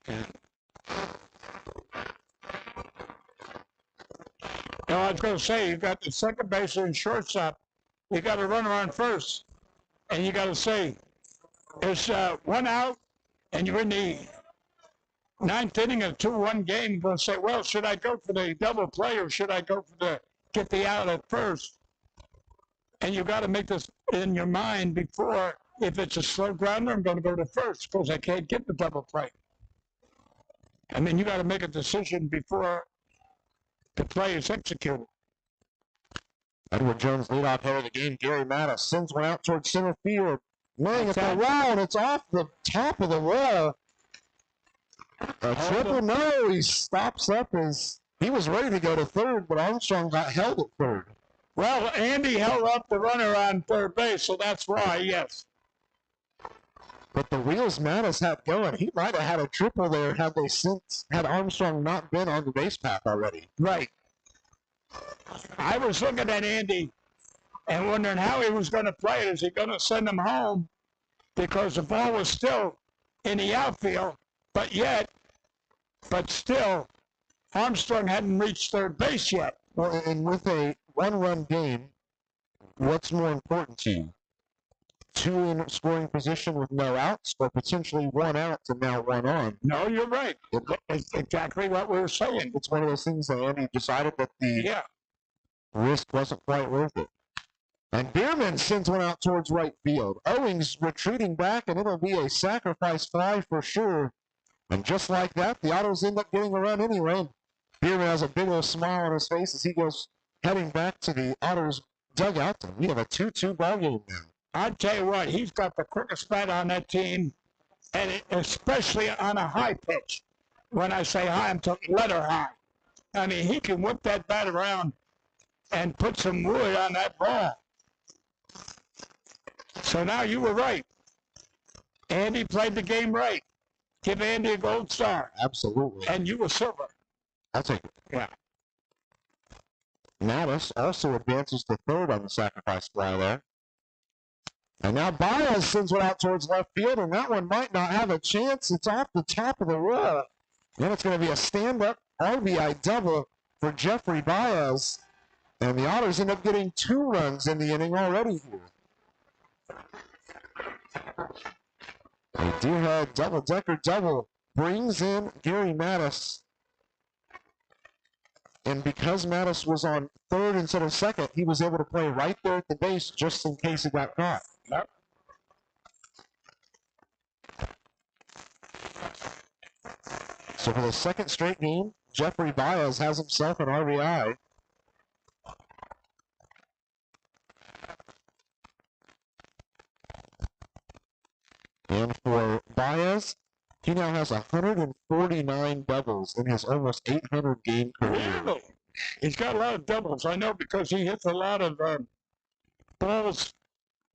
Yeah. Now, I was going to say, you got the second baseman and shortstop. You got a runner on first, and you got to say, there's one out, and you're in the ninth inning of a 2-1 game. You're going to say, well, should I go for the double play, or should I go for get the out at first? And you got to make this in your mind before, if it's a slow grounder, I'm going to go to first because I can't get the double play. I mean, you got to make a decision before the play is executed. Edward Jones, leadoff hitter of the game. Gary Mattis sends one out towards center field. Laying at the wall, and it's off the top of the wall. A triple, no, he stops up as he was ready to go to third, but Armstrong got held at third. Well, Andy held up the runner on third base, so that's why, yes. But the wheels Mattis had going, he might have had a triple there had Armstrong not been on the base path already. Right. I was looking at Andy and wondering how he was going to play it. Is he going to send him home? Because the ball was still in the outfield, but still, Armstrong hadn't reached third base yet. Well, and with a one-run game, what's more important to you? 2 in scoring position with no outs, or potentially 1 out and now 1 on? No, you're right. It's exactly what we were saying. It's one of those things that Andy decided that the risk wasn't quite worth it. And Bierman sends one out towards right field. Owings retreating back, and it'll be a sacrifice fly for sure. And just like that, the Otters end up getting a run anyway. Bierman has a big old smile on his face as he goes heading back to the Otters dugout. And we have a 2-2 ball game now. I tell you what, he's got the quickest bat on that team, and especially on a high pitch. When I say high, I'm talking letter high. I mean, he can whip that bat around and put some wood on that ball. So now you were right. Andy played the game right. Give Andy a gold star. Absolutely. And you were silver. I'll take it. Yeah. Mattis also advances to third on the sacrifice fly there. And now Baez sends one out towards left field, and that one might not have a chance. It's off the top of the wall. Then it's going to be a stand-up RBI double for Jeffrey Baez. And the Otters end up getting 2 runs in the inning already here. A Deerhead double-decker double brings in Gary Mattis. And because Mattis was on third instead of second, he was able to play right there at the base just in case he got caught. Yep. So for the second straight game, Jeffrey Baez has himself an RBI. And for Baez, he now has 149 doubles in his almost 800-game career. Really? He's got a lot of doubles. I know because he hits a lot of balls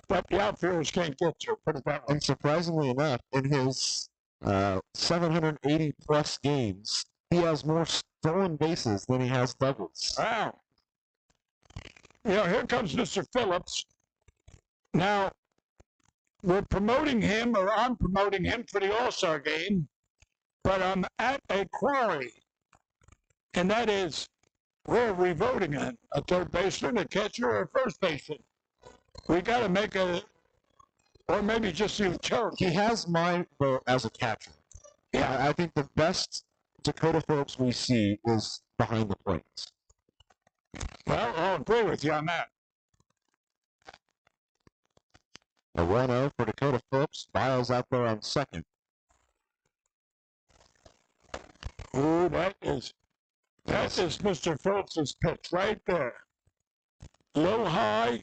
that the outfielders can't get to, put it that way. And surprisingly enough, in his 780-plus games, he has more stolen bases than he has doubles. Wow. You know, here comes Mr. Phillips. Now, we're promoting him, or I'm promoting him for the All-Star game, but I'm at a quarry, and that is, where are we voting on? A third baseman, a catcher, or a first baseman? We got to make a, or maybe just utility. He has my vote as a catcher. Yeah. I think the best Dakota Phillips we see is behind the plate. Well, I'll agree with you on that. A 1-0 for Dakota Phillips. Biles out there on second. Ooh, that is Mr. Phillips's pitch right there. Low high.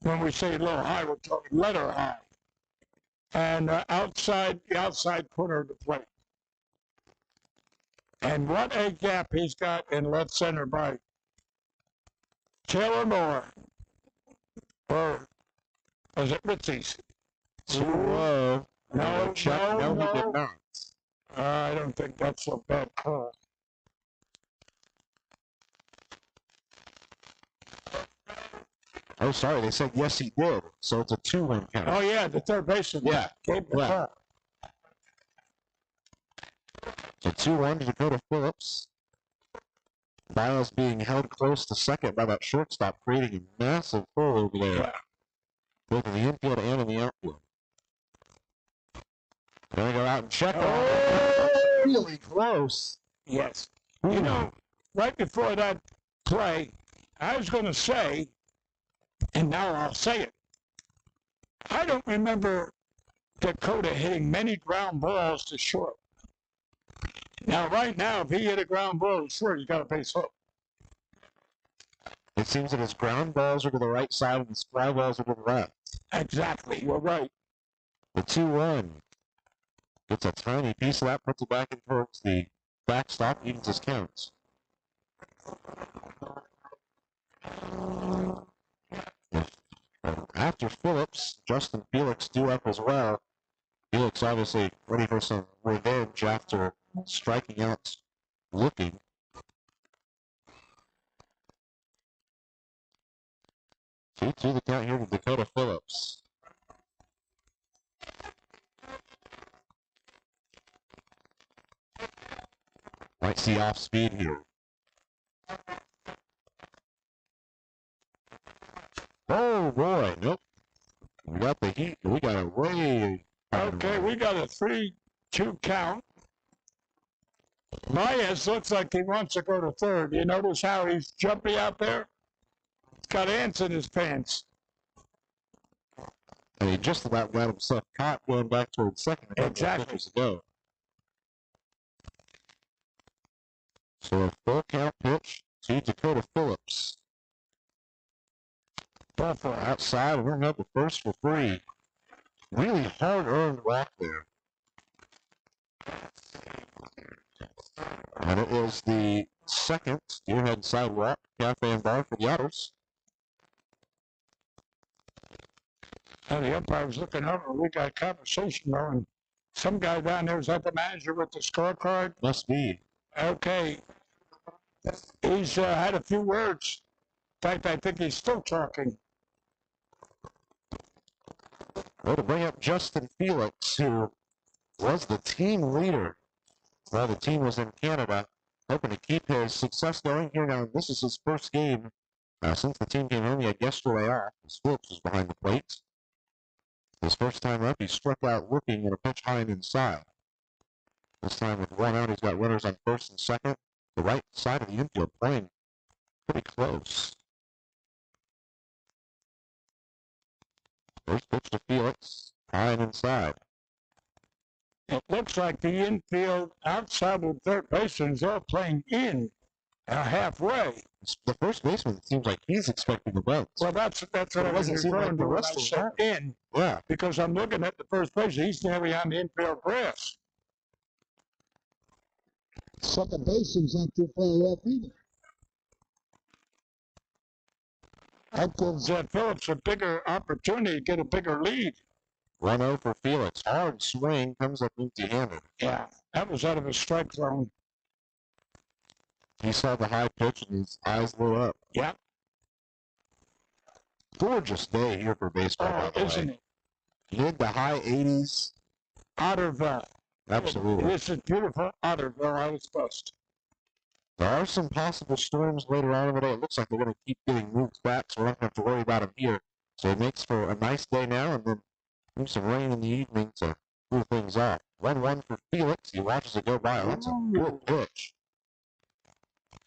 When we say low high, we're talking letter high. And the outside corner of the plate. And what a gap he's got in left center by Taylor Moore. Or is it Ritzy's? Too low. No, He did not. I don't think that's a bad call. Oh, sorry, they said yes, he did. So it's a 2-1 count. Oh, yeah, the third baseman. Yeah. Gave the call. So 2-1 to Dakota Phillips. Biles being held close to second by that shortstop, creating a massive hole over there. Yeah. Both in the infield and in the outfield. Gonna go out and check on Oh! Really close. Yes. You know, right before that play, I was going to say, and now I'll say it, I don't remember Dakota hitting many ground balls to short. Now, right now, if he hit a ground ball to short, he's got a base hit. It seems that his ground balls are to the right side and his fly balls are to the left. Exactly. You're right. The 2-1 gets a tiny piece of that, puts it back in towards the backstop, evens his counts. After Phillips, Justin Felix due up as well. Felix obviously ready for some revenge after striking out looking. Two the count here to Dakota Phillips. Might see off speed here. Oh boy, nope. We got the heat. We got it way. Okay, we got a 3-2 count. Baez looks like he wants to go to third. You notice how he's jumpy out there? He's got ants in his pants. And he just about got himself caught going back towards second. Exactly. Ago. So a full count pitch to Dakota Phillips. Buffalo. Outside, we're going to have the first for free. Really hard-earned walk there. And it is the second Steelhead Sidewalk Cafe and Bar for the Otters. And the umpire's looking over. We got a conversation going. Some guy down there, is that the manager with the scorecard? Must be. Okay. He's had a few words. In fact, I think he's still talking. Well, to bring up Justin Felix, who was the team leader while the team was in Canada, hoping to keep his success going here now. This is his first game since the team came home. He had yesterday off, as Phillips was behind the plate. His first time up, he struck out looking at a pitch high and inside. This time with one out, he's got runners on first and second. The right side of the infield playing pretty close. First pitch to Felix, high and inside. It looks like the infield outside of third baseman is all playing in halfway. the first baseman, it seems like he's expecting the runs. Well, that's what I was referring to when I said in. Yeah. Because I'm looking at the first base. He's nearly on the infield grass. Second baseman's not too far off either. That gives Phillips a bigger opportunity to get a bigger lead. 1-0 for Felix. Hard swing, comes up empty-handed. Yeah, that was out of his strike zone. He saw the high pitch and his eyes lit up. Yeah. Gorgeous day here for baseball, by the way. Isn't it? Mid to high 80s. Otterville. Absolutely. This is beautiful Otterville, I was supposed. There are some possible storms later on in the day. It looks like they're going to keep getting moved back, so we're not going to have to worry about them here. So it makes for a nice day now, and then some rain in the evening to cool things off. 1-1 for Felix. He watches it go by. That's a good pitch.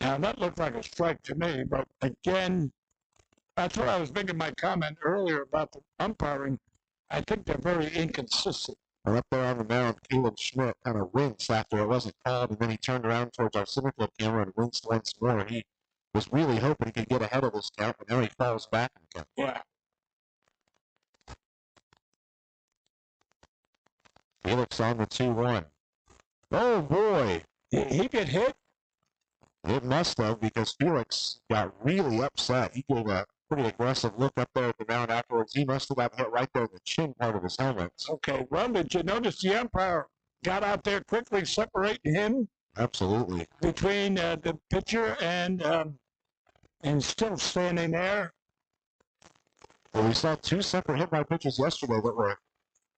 Now, that looked like a strike to me, but again, that's what I was making my comment earlier about the umpiring. I think they're very inconsistent. And up there on the mound, Caleb Schmidt kind of winced after it wasn't called, and then he turned around towards our center field camera and winced once more. He was really hoping he could get ahead of this count, but now he falls back again. Yeah. Felix on the 2-1. Oh, boy. He get hit? It must have, because Felix got really upset. He gave a pretty aggressive look up there at the mound afterwards. He must have got hit right there in the chin part of his helmet. Okay, well, did you notice the umpire got out there quickly separating him? Absolutely. Between the pitcher and still standing there? Well, we saw two separate hit by pitches yesterday that were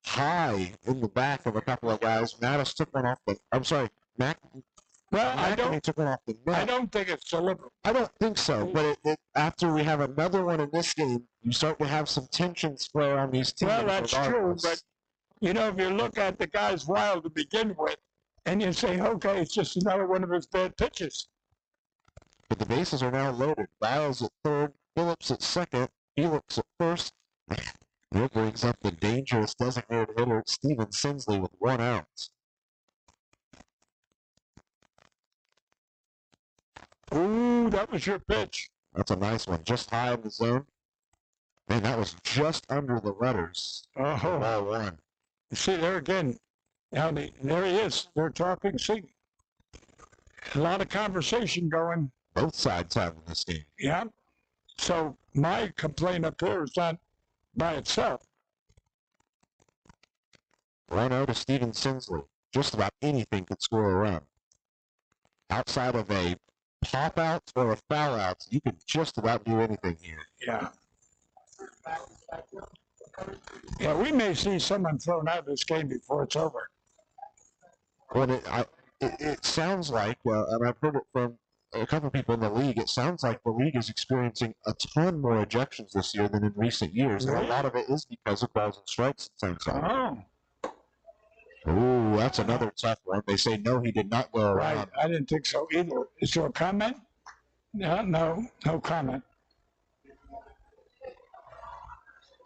high in the back of a couple of guys. Mattis took one off the... I'm sorry, Mcnamee took one off the net. I don't think it's deliberate. I don't think so, but after we have another one in this game, you start to have some tension square on these teams. Well, that's true, but, you know, if you look at the guy's wild to begin with, and you say, okay, it's just another one of his bad pitches. But the bases are now loaded. Biles at third, Phillips at second, Felix at first. That brings up the dangerous designated hitter, Steven Sinsley, with 1 out. Ooh, that was your pitch. That's a nice one. Just high in the zone. Man, that was just under the letters. Oh. Ball one. You see there again. Now there he is. They're talking. See, a lot of conversation going. Both sides having this game. Yeah. So my complaint up here is not by itself. 1-0 to Steven Sinsley. Just about anything could score a run. Outside of a pop out or a foul out, you could just about do anything here. Yeah. Yeah, we may see someone thrown out of this game before it's over. Well, it sounds like, and I've heard it from a couple of people in the league, it sounds like the league is experiencing a ton more ejections this year than in recent years, and a lot of it is because of balls and strikes sometimes. Ooh, that's another tough one. They say, no, he did not go around. Right. I didn't think so either. Is there a comment? No comment.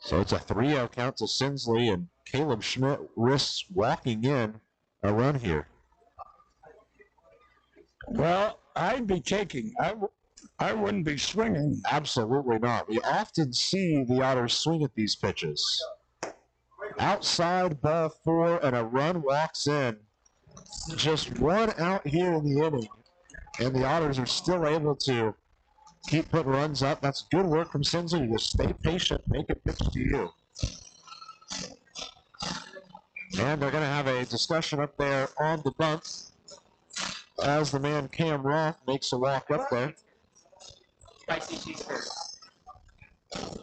So it's a 3-0 count to Sinsley, and Caleb Schmidt risks walking in a run here. Well, I'd be taking. I wouldn't be swinging. Absolutely not. We often see the Otters swing at these pitches. Outside, ball 4, and a run walks in. Just 1 out here in the inning, and the Otters are still able to keep putting runs up. That's good work from Sinsley. Just stay patient, make it pitch to you. And they're going to have a discussion up there on the bunk as the man Cam Roth makes a walk up there. Spicy cheeseburger.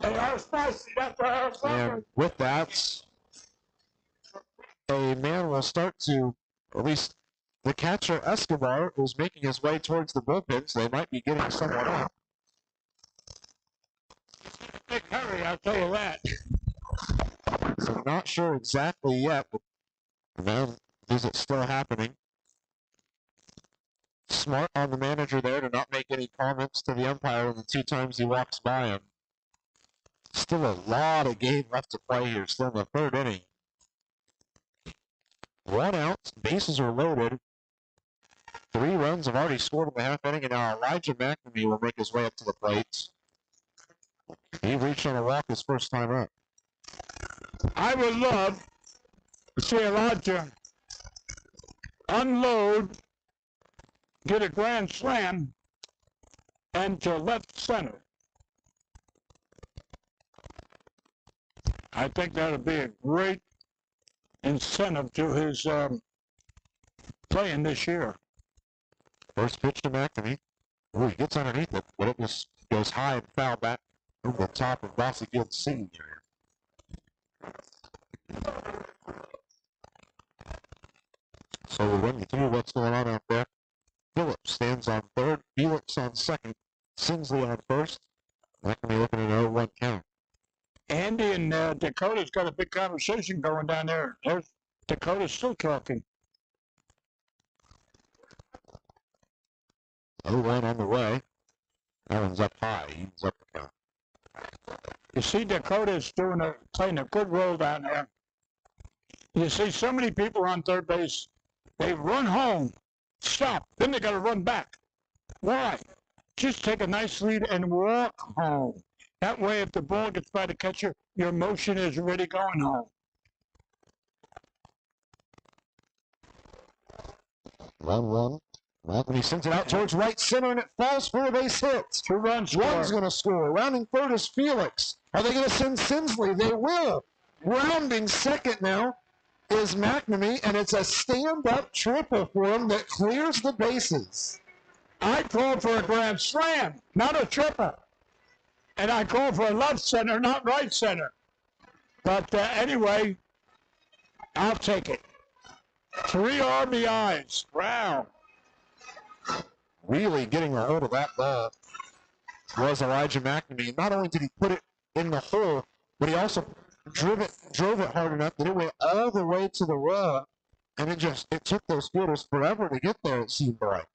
They are spicy. That's what I was And saying. with that, a man will start to, at least the catcher Escobar is making his way towards the bullpen, so they might be getting someone out. Big hurry, I'll tell you that. So not sure exactly yet, but the man visit still happening. Smart on the manager there to not make any comments to the umpire the 2 times he walks by him. Still a lot of game left to play here, still in the 3rd inning. 1 out, bases are loaded. 3 runs have already scored in the half inning, and now Elijah Mcnamee will make his way up to the plate. He reached on a walk his first time up. I would love to see Elijah unload, get a grand slam, and to left center. I think that would be a great incentive to his playing this year. First pitch to Mcnamee. Oh, he gets underneath it, but it just goes high and foul back over the top of Bossy Field's seating area. So we'll run you through what's going on out there. Phillips stands on third, Felix on second, Sinsley on first. Mcnamee looking at an 0-1 count. Andy and Dakota's got a big conversation going down there. Dakota's still talking. 0-1 on the way. That one's up high. He's up the count. You see, Dakota's playing a good role down there. You see so many people on third base, they run home, stop, then they got to run back. Why? Just take a nice lead and walk home. That way, if the ball gets by the catcher, your motion is already going home. 1-1. Mcnamee sends it out towards right center, and it falls for a base hit. 2 runs. One's going to score. Rounding third is Felix. Are they going to send Sinsley? They will. Rounding second now is Mcnamee, and it's a stand-up triple for him that clears the bases. I called for a grand slam, not a triple. And I called for a left center, not right center. But anyway, I'll take it. 3 RBIs. Wow. Really getting a hold of that ball was Elijah Mcnamee. Not only did he put it in the hole, but he also drove it hard enough that it went all the way to the run, and it took those fielders forever to get there, it seemed like.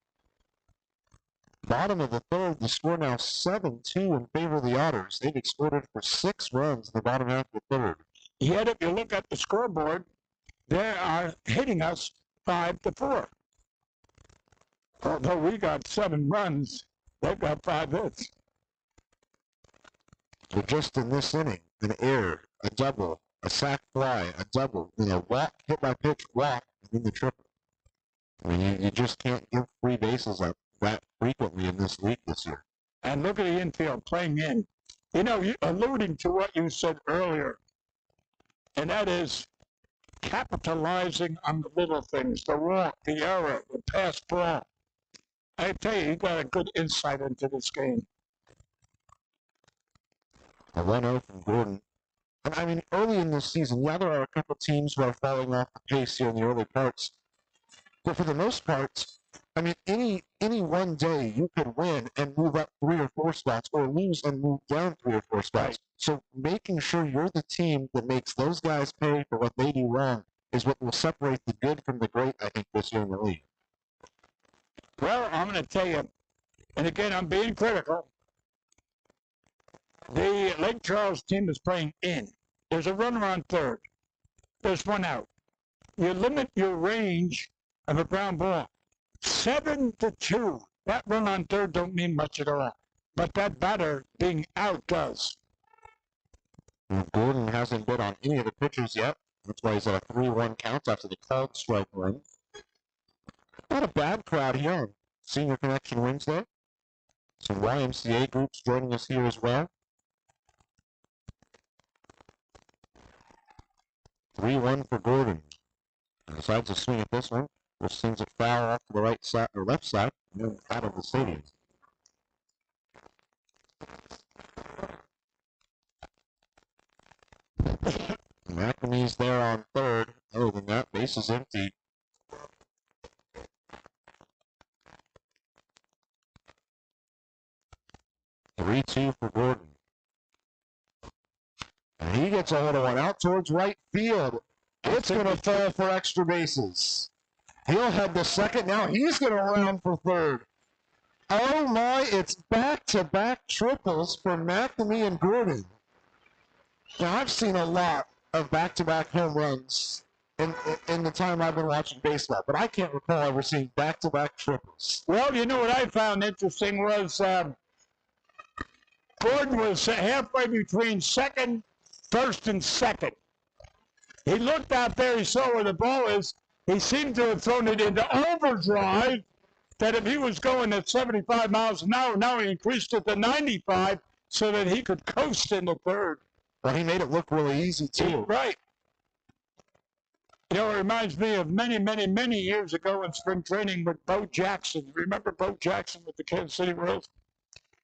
Bottom of the third, the score now 7-2 in favor of the Otters. They've exploded for 6 runs in the bottom half of the third. Yet if you look at the scoreboard, they are hitting us 5-4. Although we got 7 runs, they've got 5 hits. But just in this inning, an error, a double, a sac fly, a double, then a walk, hit by pitch, walk, and then the triple. I mean, you just can't give free bases up that frequently in this league this year. And look at the infield playing in. You know, alluding to what you said earlier, and that is capitalizing on the little things, the walk, the error, the pass ball. I tell you, you got a good insight into this game. A 1-0 from Gordon. And I mean, early in this season, yeah, there are a couple teams who are falling off the pace here in the early parts. But for the most part, I mean, any one day you could win and move up 3 or 4 spots, or lose and move down 3 or 4 spots. Right. So making sure you're the team that makes those guys pay for what they do wrong is what will separate the good from the great, I think, this year in the league. Well, I'm going to tell you, and again, I'm being critical. The Lake Charles team is playing in. There's a runner on third. There's 1 out. You limit your range of a ground ball. 7-2. That run on third don't mean much at all. But that batter being out does. Gordon hasn't been on any of the pitchers yet. That's why he's at a 3-1 count after the called strike run. Not a bad crowd here on Senior Connection Wednesday. Some YMCA groups joining us here as well. 3-1 for Gordon. He decides to swing at this one, which sends it foul off to the right side or left side, and then out of the stadium. Mcnamee's there on third. Other than that, base is empty. (3-2) for Gordon. And he gets a hold of one out towards right field. It's going to fall for extra bases. He'll head to second. Now he's going to round for third. Oh my, it's back-to-back triples for Mcnamee and Gordon. Now I've seen a lot of back-to-back home runs in the time I've been watching baseball, but I can't recall ever seeing back-to-back triples. Well, you know what I found interesting was Gordon was halfway between first and second. He looked out there, he saw where the ball is. He seemed to have thrown it into overdrive, that if he was going at 75 miles an hour, now he increased it to 95 so that he could coast in the third. But he made it look really easy, too. Right. You know, it reminds me of many, many, many years ago in spring training with Bo Jackson. Remember Bo Jackson with the Kansas City Royals?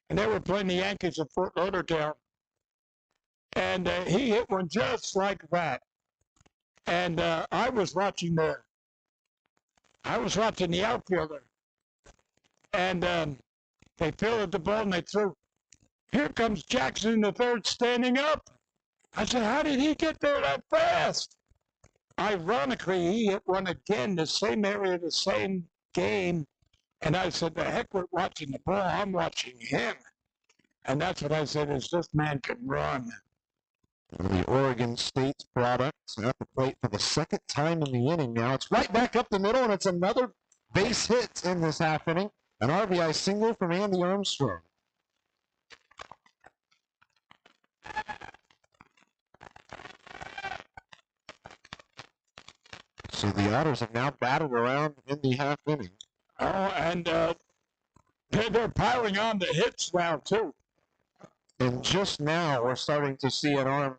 And they were playing the Yankees at Fort Lauderdale. And he hit one just like that. And I was watching the outfielder. And they fielded the ball and they threw. Here comes Jackson in the third standing up. I said, how did he get there that fast? Ironically, he hit one again, the same area, the same game. And I said, the heck with watching the ball, I'm watching him. And that's what I said, is this man can run. The Oregon State product at the plate for the second time in the inning now. It's right back up the middle, and it's another base hit in this half inning. An RBI single from Andy Armstrong. So the Otters have now batted around in the half inning. Oh, and they're piling on the hits now, too. And just now, we're starting to see an arm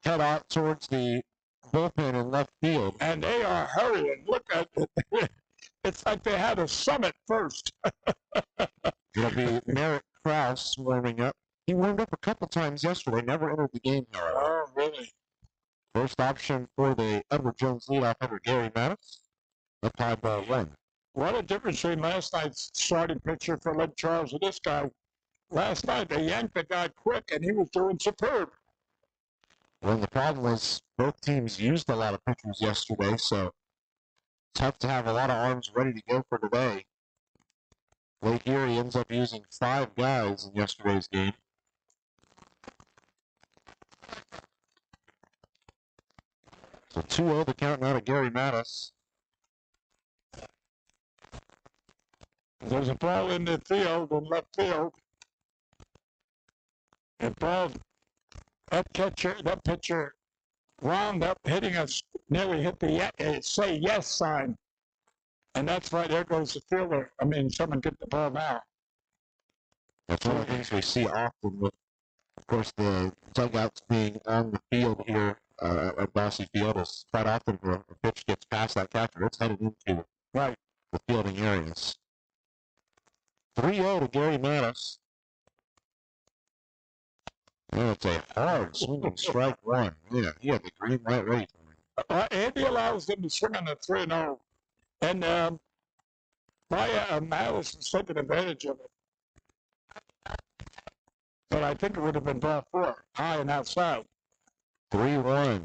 head out towards the bullpen in left field. And they are hurrying. Look at it. It's like they had a summit first. It'll be Merritt Krause warming up. He warmed up a couple times yesterday, never entered the game, however. Oh, really? First option for the Edward Jones leadoff hitter, Gary Mattis. Up high ball one. What a difference between last night's starting pitcher for Lake Charles and this guy. Last night, they yanked the guy quick, and he was doing superb. Well, the problem was both teams used a lot of pitchers yesterday, so tough to have a lot of arms ready to go for today. Lake Erie ends up using 5 guys in yesterday's game. So 2-0 the count now to Gary Mattis. There's a ball in the field, in left field. And ball, that pitcher wound up hitting us, nearly hit the say yes sign. And that's right, there goes the fielder. I mean, someone get the ball now. That's one of the things we see often with, of course, the dugouts being on the field here at Bossy Field is quite often when a pitch gets past that catcher, it's headed into Right. the fielding areas. 3-0 to Gary Mattis. And it's a hard swinging strike one. Yeah, he had the green light ready for him. Andy allows them to swing on the 3-0. And Mattis was taking advantage of it. But I think it would have been ball 4, high and outside. 3-1.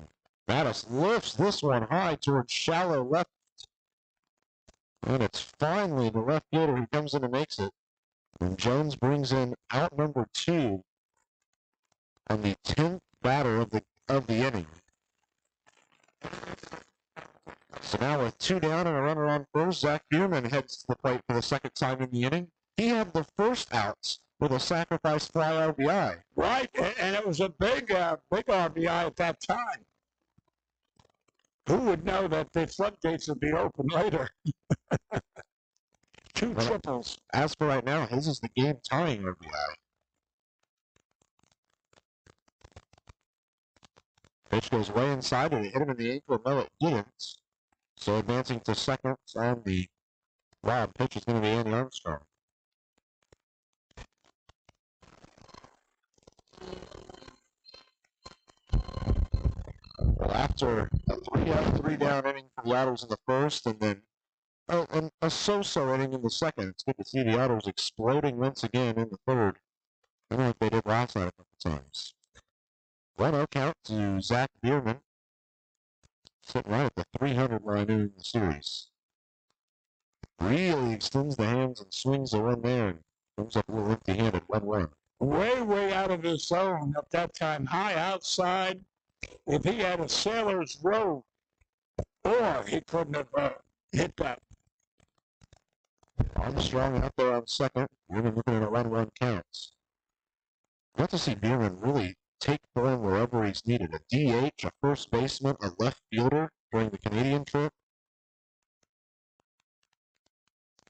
Mattis lifts this one high towards shallow left. And it's finally the left fielder who comes in and makes it. And Jones brings in out number 2 on the 10th batter of the inning. So now with 2 down and a runner on first, Zach Bierman heads to the plate for the second time in the inning. He had the first outs with a sacrifice fly RBI. Right, and it was a big RBI at that time. Who would know that the floodgates would be open later? 2 triples. As for right now, his is the game-tying RBI. Pitch goes way inside, and it hit him in the ankle. No, it didn't. So advancing to second on the wild pitch is going to be Andy Armstrong. Well, after a 3-out, 3-down inning for the Otters in the first, and then a so-so inning in the second, it's good to see the Otters exploding once again in the third. I don't know if they did last night a couple times. 1-0 count to Zach Bierman. Sitting right at the 300 line in the series. Really extends the hands and swings the one there and comes up a little empty-handed, 1-1. Way out of his zone at that time. High outside. If he had a sailor's row or he couldn't have hit that. Armstrong out there on second. Bierman looking at a 1-1 counts. Got to see Bierman really take form wherever he's needed. A DH, a first baseman, a left fielder during the Canadian trip.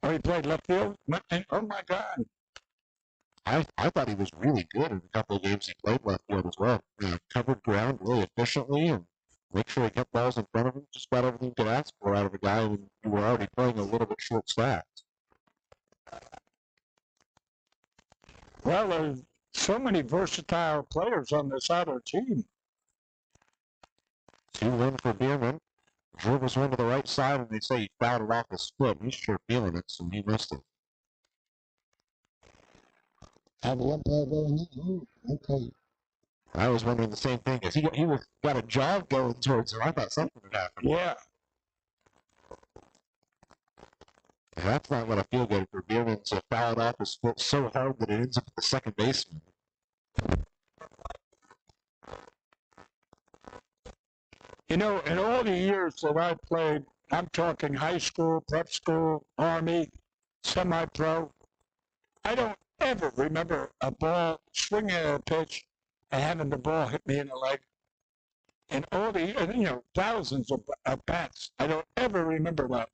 Oh, he played left field? Oh, my God. I thought he was really good in a couple of games he played left field as well. Covered ground really efficiently and make sure he kept balls in front of him. Just about everything you could ask for out of a guy when you were already playing a little bit short-staffed. Well, there's so many versatile players on this Otter team. 2-1 for Bierman. Dribbles one to the right side, and they say he fouled it off his foot. He's sure feeling it, so he missed it. Have one play going. Okay. I was wondering the same thing. He got a jog going towards him. I thought something had happened. Yeah. That's not going to feel good for Bierman to foul it off his foot so hard that it ends up at the second baseman. You know, in all the years that I played, I'm talking high school, prep school, Army, semi-pro, I don't ever remember a ball swinging at a pitch and having the ball hit me in the leg. In all the, thousands of bats, I don't ever remember that.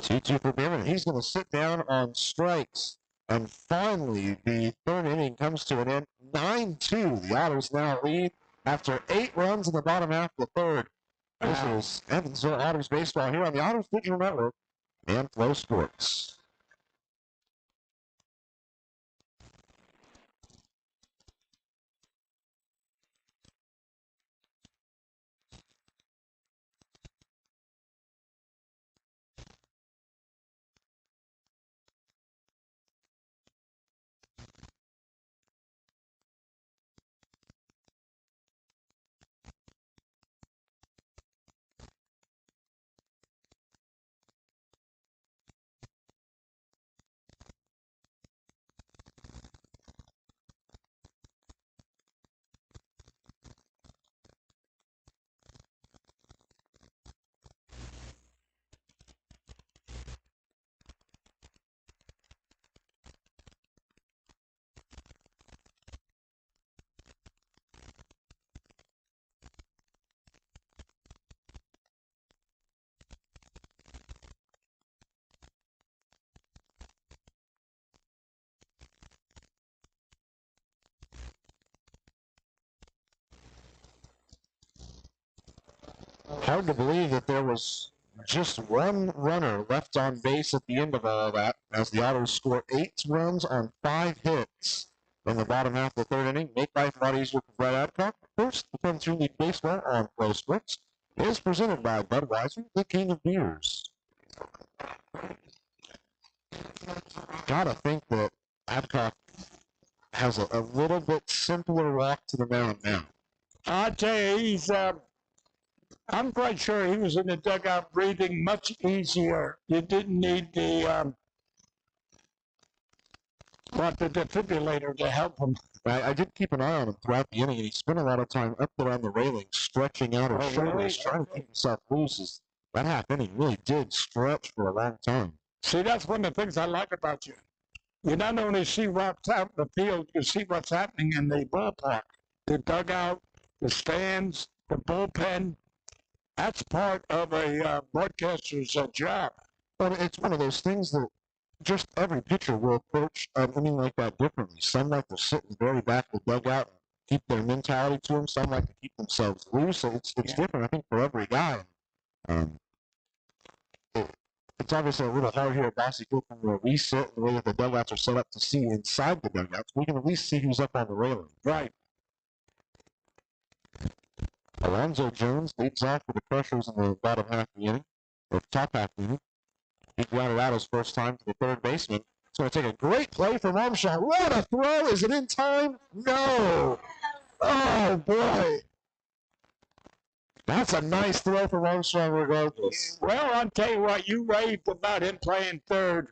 2-2 for Bierman. He's going to sit down on strikes. And finally, the third inning comes to an end. 9-2. The Otters now lead after 8 runs in the bottom half of the third. This is Evansville Otters baseball here on the Otters Digital Network and Flow Sports. Hard to believe that there was just one runner left on base at the end of all that, as the Otters score 8 runs on 5 hits in the bottom half of the third inning. Make life a lot easier for Brett Adcock. First, the Country League Baseball on Flow Sports is presented by Budweiser, the king of beers. Gotta think that Adcock has a little bit simpler walk to the mound now. I tell you, I'm quite sure he was in the dugout breathing much easier. You didn't need the defibrillator to help him. I did keep an eye on him throughout the inning, and he spent a lot of time up there on the railing, stretching out his shoulders, trying to keep himself loose. That half inning really did stretch for a long time. See, that's one of the things I like about you. You not only see what's out in the field, you see what's happening in the ballpark. The dugout, the stands, the bullpen. That's part of a broadcaster's job. But it's one of those things that just every pitcher will approach an inning like that differently. Some like to sit in the very back of the dugout and keep their mentality to them. Some like to keep themselves loose. So it's different, I think, for every guy. It's obviously a little hard here at Bossy Field from where we sit, the way that the dugouts are set up to see inside the dugouts. We can at least see who's up on the railing. Right. Lorenzo Jones leads off with the pressures in the bottom half of the inning, or top half of the inning. He grounded out his first time to the third baseman. It's going to take a great play from Armstrong. What a throw! Is it in time? No! Oh, boy! That's a nice throw from Armstrong regardless. Well, I'll tell you what, you raved about him playing third.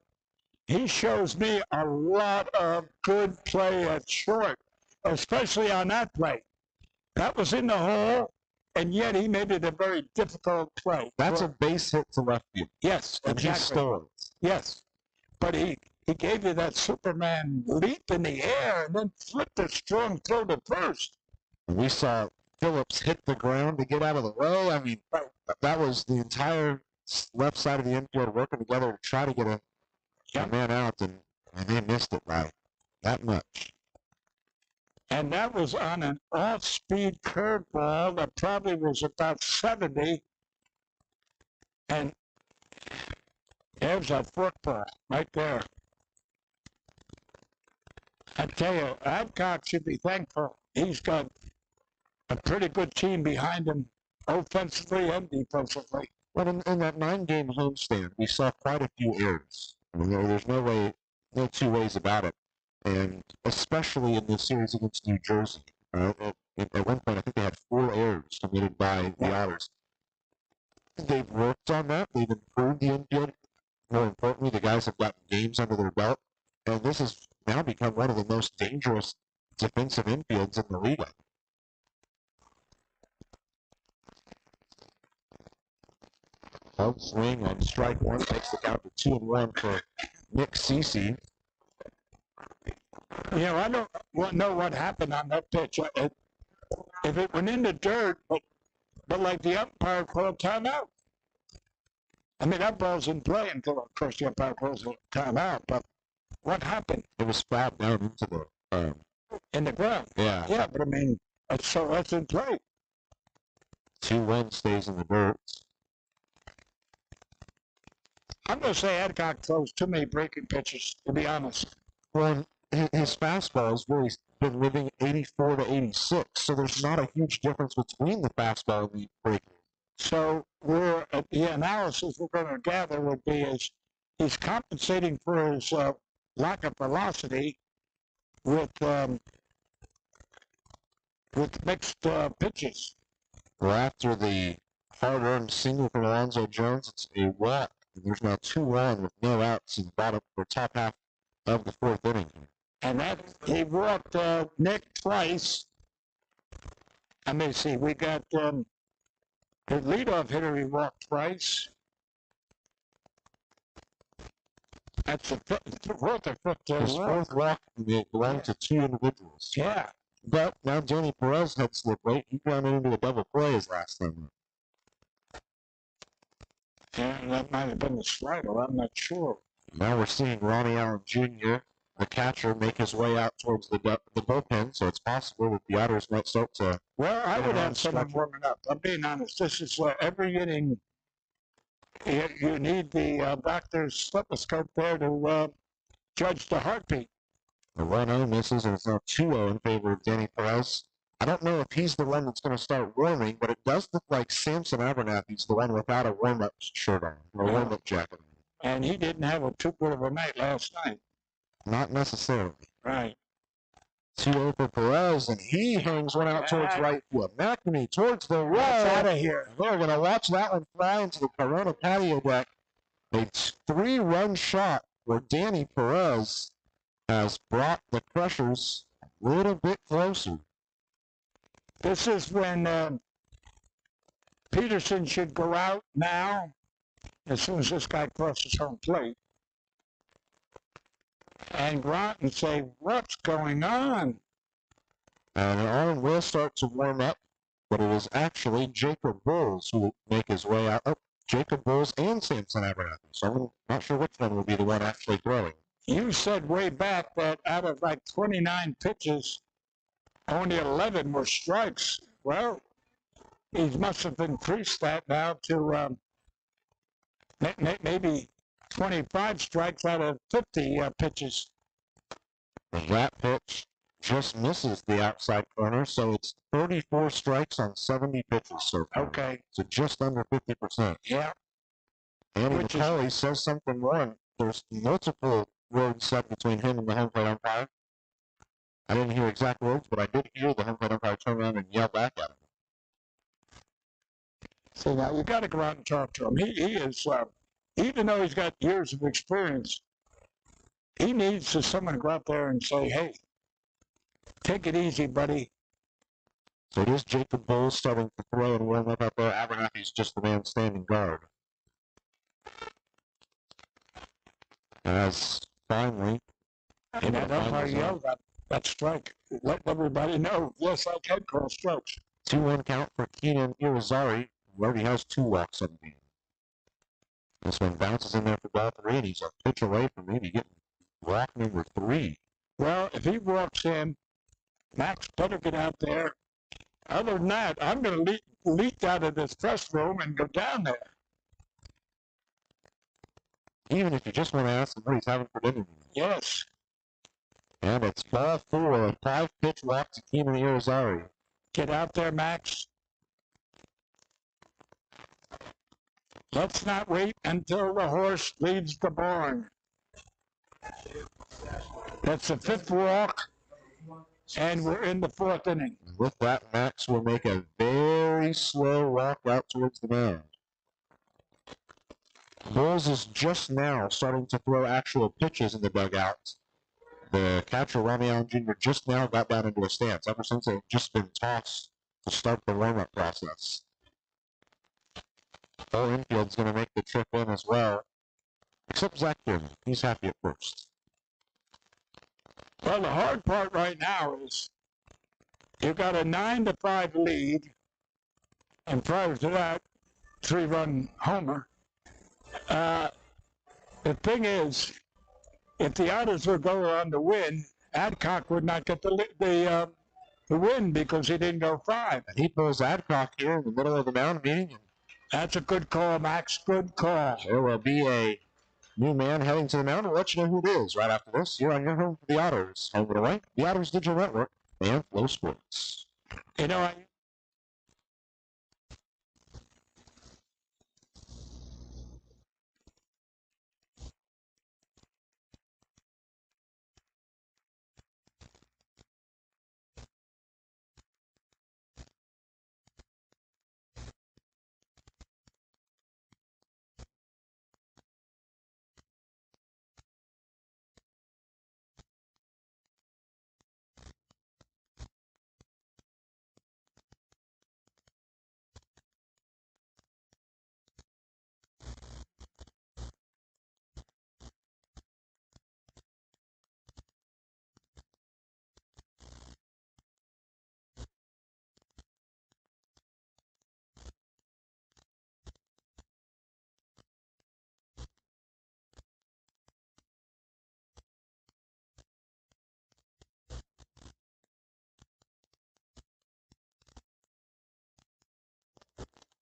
He shows me a lot of good play at short, especially on that play. That was in the hole, and yet he made it a very difficult play. That's a base hit to left field. Yes, And he exactly. stole it. Yes, but he gave you that Superman leap in the air and then flipped a strong throw to first. And we saw Phillips hit the ground to get out of the way. I mean, that was the entire left side of the infield working together to try to get a man out, and they missed it by that much. And that was on an off-speed curveball that probably was about 70. And there's a football right there. I tell you, Adcock should be thankful. He's got a pretty good team behind him, offensively and defensively. Well, in that 9-game homestand, we saw quite a few errors. I mean, there's no two ways about it. And especially in the series against New Jersey. At one point, I think they had 4 errors committed by the Otters. They've worked on that. They've improved the infield. More importantly, the guys have gotten games under their belt. And this has now become one of the most dangerous defensive infields in the league. Swing on strike one takes the count to 2-1 for Mcnamee. You know, I don't know what happened on that pitch. If it went in the dirt, but like the umpire called timeout. I mean, that ball's in play until, of course, the umpire calls a timeout. But what happened? It was fouled down into the in the ground. Yeah. Yeah, but I mean, that's in play. 2-1 stays in the dirt. I'm going to say Adcock throws too many breaking pitches, to be honest. Well, his fastball has really been living 84 to 86, so there's not a huge difference between the fastball and the breaking. So the analysis we're going to gather would be is he's compensating for his lack of velocity with mixed pitches. Well, after the hard-earned single from Lorenzo Jones, it's a walk. There's now 2-1 with no outs in the bottom or top half of the 4th inning. And that he walked Nick twice. Let me see. We got the leadoff hitter. He walked twice. That's the fourth or fifth. His fourth walk belonged to 2 individuals. Yeah. But now Danny Perez had slipped late. He grounded into a double play his last time. Yeah, that might have been the slider. I'm not sure. Now we're seeing Ronnie Allen Jr., the catcher, make his way out towards the bullpen, so it's possible that the Otters might start to... Well, I would have someone warming up. I'm being honest. This is every inning. You need the doctor's stethoscope there to judge the heartbeat. The 1-0 misses, and it's now 2-0 in favor of Danny Perez. I don't know if he's the one that's going to start warming, but it does look like Samson Abernathy's the one without a warm-up shirt on, or a warm-up jacket. And he didn't have too good of a night last night. Not necessarily. Right. 2-0 for Perez, and he hangs one out towards right field. Mcnamee towards the right. Out of here. They're going to watch that one fly into the Corona patio deck. A 3-run shot where Danny Perez has brought the Crushers a little bit closer. This is when Peterson should go out now, as soon as this guy crosses home plate, and go out and say, what's going on? And Arlen will start to warm up, but it is actually Jacob Bowles who will make his way out. Oh, Jacob Bowles and Samson Abernathy. So I'm not sure which one will be the one actually throwing. You said way back that out of like 29 pitches, only 11 were strikes. Well, he must have increased that now to maybe 25 strikes out of 50 pitches. That pitch just misses the outside corner, so it's 34 strikes on 70 pitches so far. Okay. So just under 50%. Yeah. Andy McCauley says something more. There's multiple words said between him and the home plate umpire. I didn't hear exact words, but I did hear the home plate umpire turn around and yell back at him. So now you got to go out and talk to him. He is, even though he's got years of experience, he needs someone to go out there and say, hey, take it easy, buddy. So it is Jacob Bowles starting to throw and warm up out there. Abernathy's just the man standing guard. As finally, And that umpire yelled that strike. Let everybody know, yes, I can call strikes. 2-1 count for Keenan Irizarry, who already has 2 walks on the game. This one bounces in there for ball 3, and he's a pitch away from maybe getting walk number 3. Well, if he walks in, Max better get out there. Other than that, I'm going to leak out of this press room and go down there. Even if you just want to ask him what he's having for dinner. Yes. And it's ball 4, a 5-pitch walk to Keenan Irizarry. Get out there, Max. Let's not wait until the horse leaves the barn. That's the 5th walk, and we're in the 4th inning. With that, Max will make a very slow walk out towards the mound. Bowles is just now starting to throw actual pitches in the dugout. The catcher, Ronnie Allen Jr., just now got down into a stance. Ever since they've just been tossed to start the warm-up process. Full infield's going to make the trip in as well. Except Zach Gordon. He's happy at first. Well, the hard part right now is you've got a 9-5 lead, and prior to that, 3-run homer. The thing is, if the Otters were going on to win, Adcock would not get the win because he didn't go 5. And he pulls Adcock here in the middle of the mound meeting. That's a good call, Max. Good call. There will be a new man heading to the mound. We'll let you know who it is right after this. You're on your home for the Otters. Home and away, the Otters Digital Network and Flow Sports. You know,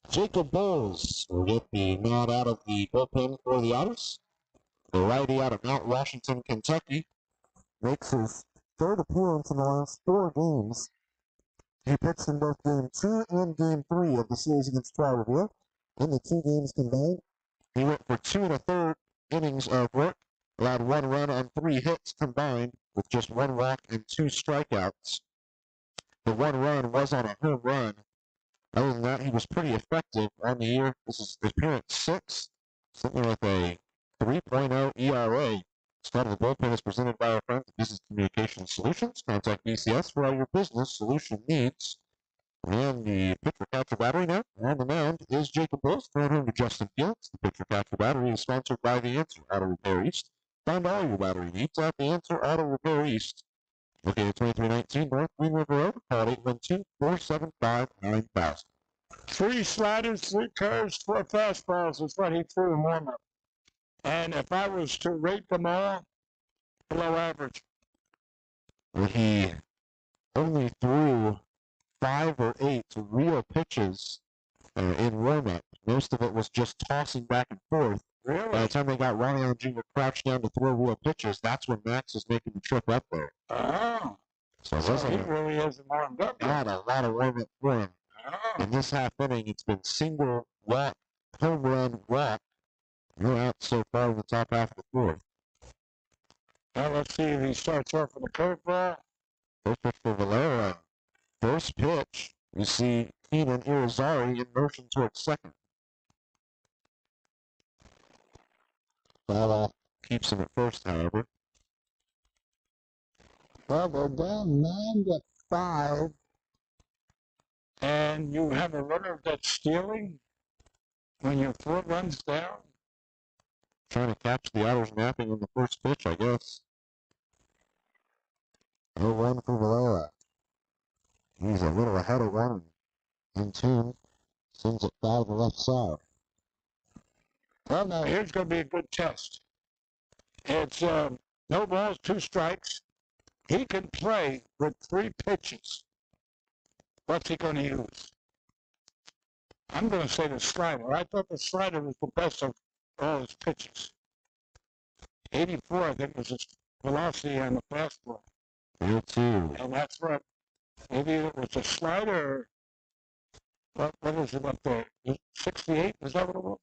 Jacob Bowles will get the nod out of the bullpen for the Otters. The righty out of Mount Washington, Kentucky, makes his 3rd appearance in the last 4 games. He pitched in both Game 2 and Game 3 of the series against Tri-Revere. In the 2 games combined, he went for 2 1/3 innings of work, allowed 1 run on 3 hits combined, with just 1 walk and 2 strikeouts. The 1 run was on a home run. Other than that, he was pretty effective on the year. This is appearance 6, sitting with a 3.0 ERA. Start of the bullpen is presented by our friends at Business Communication Solutions. Contact BCS for all your business solution needs. And the pitcher catcher battery now on the mound is Jacob Bowles, thrown home to Justin Felix. The pitcher catcher battery is sponsored by The Answer Auto Repair East. Find all your battery needs at The Answer Auto Repair East. Located 2319 North Green River Road. Call 812-475-9000. 3 sliders, 3 curves, 4 fastballs is what he threw in warm-up. And if I was to rate them all, below average. Well, he only threw 5 or 8 real pitches in warm-up. Most of it was just tossing back and forth. Really? By the time they got Ronnie Allen Jr. crouched down to throw real pitches, that's when Max was making the trip up there. Oh. So He really hasn't warmed up yet. Not a lot of warm-up for him. Oh. In this half inning, it's been single walk, home run, walk. No outs so far in the top half of the 4th. Now let's see if he starts off with a curveball. First pitch for Valera. First pitch, you see Keenan Irizarry in motion towards second. Foul keeps him at first, however. Well, we're down 9-5 and you have a runner that's stealing when your 4 runs down. Trying to catch the Otters napping in the first pitch, I guess. 0-1 for Valera. He's a little ahead of one. In tune. Sends it foul to the left side. Well, now here's going to be a good test. It's no balls, 2 strikes. He can play with 3 pitches. What's he going to use? I'm going to say the slider. I thought the slider was the best of all his pitches. 84, I think, was his velocity on the fastball. 0-2. And that's what, maybe it was a slider. What is it up there? 68? Is that what it was?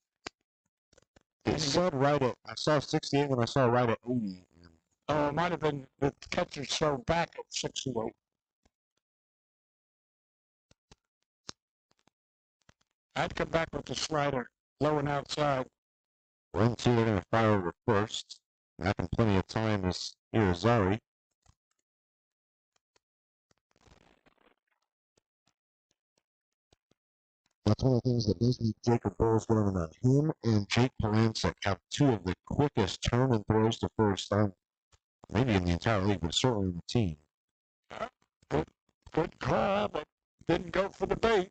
It said right at, I saw 68 and I saw right at 80. Oh, it might have been the catcher throw back at 68. I'd come back with the slider, low and outside. 1-2, they're going to fire over first. Having plenty of time is Irizarry. That's one of the things that does make Jacob Bowles running on him and Jake Polancek have 2 of the quickest turn and throws to first on maybe in the entire league, but certainly in the team. Good call, but didn't go for the bait.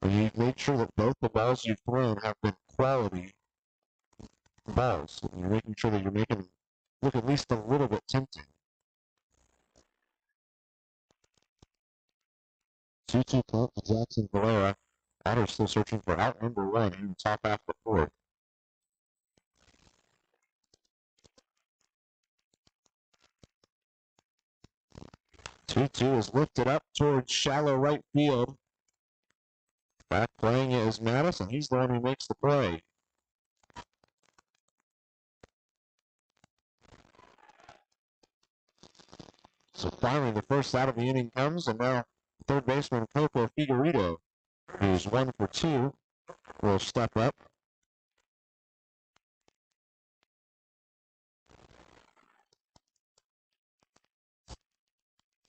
And you've made sure that both the balls you've thrown have been quality balls. You're making sure that you're making them look at least a little bit tempting. 2-2 count to Jackson Valera. Otters still searching for out number 1 in the top half of the 4th. Two is lifted up towards shallow right field. Back playing it is Madison. He's the one who makes the play. So finally the first out of the inning comes, and now third baseman Coco Figueredo, who's 1 for 2, will step up.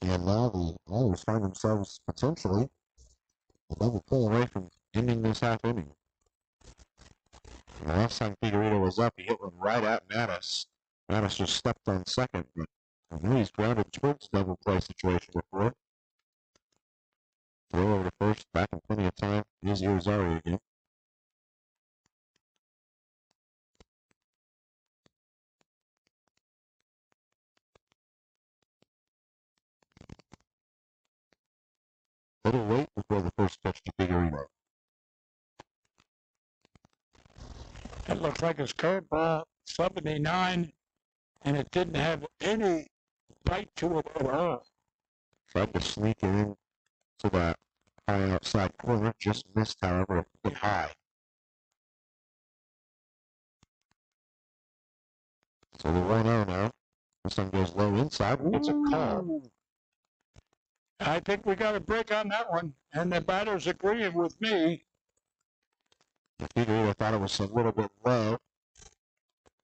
And now the Otters find themselves potentially a double play away from ending this half inning. And the last time Figueredo was up, he hit one right at Mattis. Mattis just stepped on second, but I know he's grounded towards double play situation before. Throw over to first, back in plenty of time. Here's Irizarry again. Little late before the first pitch to Figueredo. It looks like his curveball, 79, and it didn't have any bite to it at all. Tried to sneak it in to that high outside corner. Just missed, however, a foot high. So the 1-0 now. This one goes low inside and gets a call. I think we got a break on that one, and the batter's agreeing with me. Figueredo thought it was a little bit low.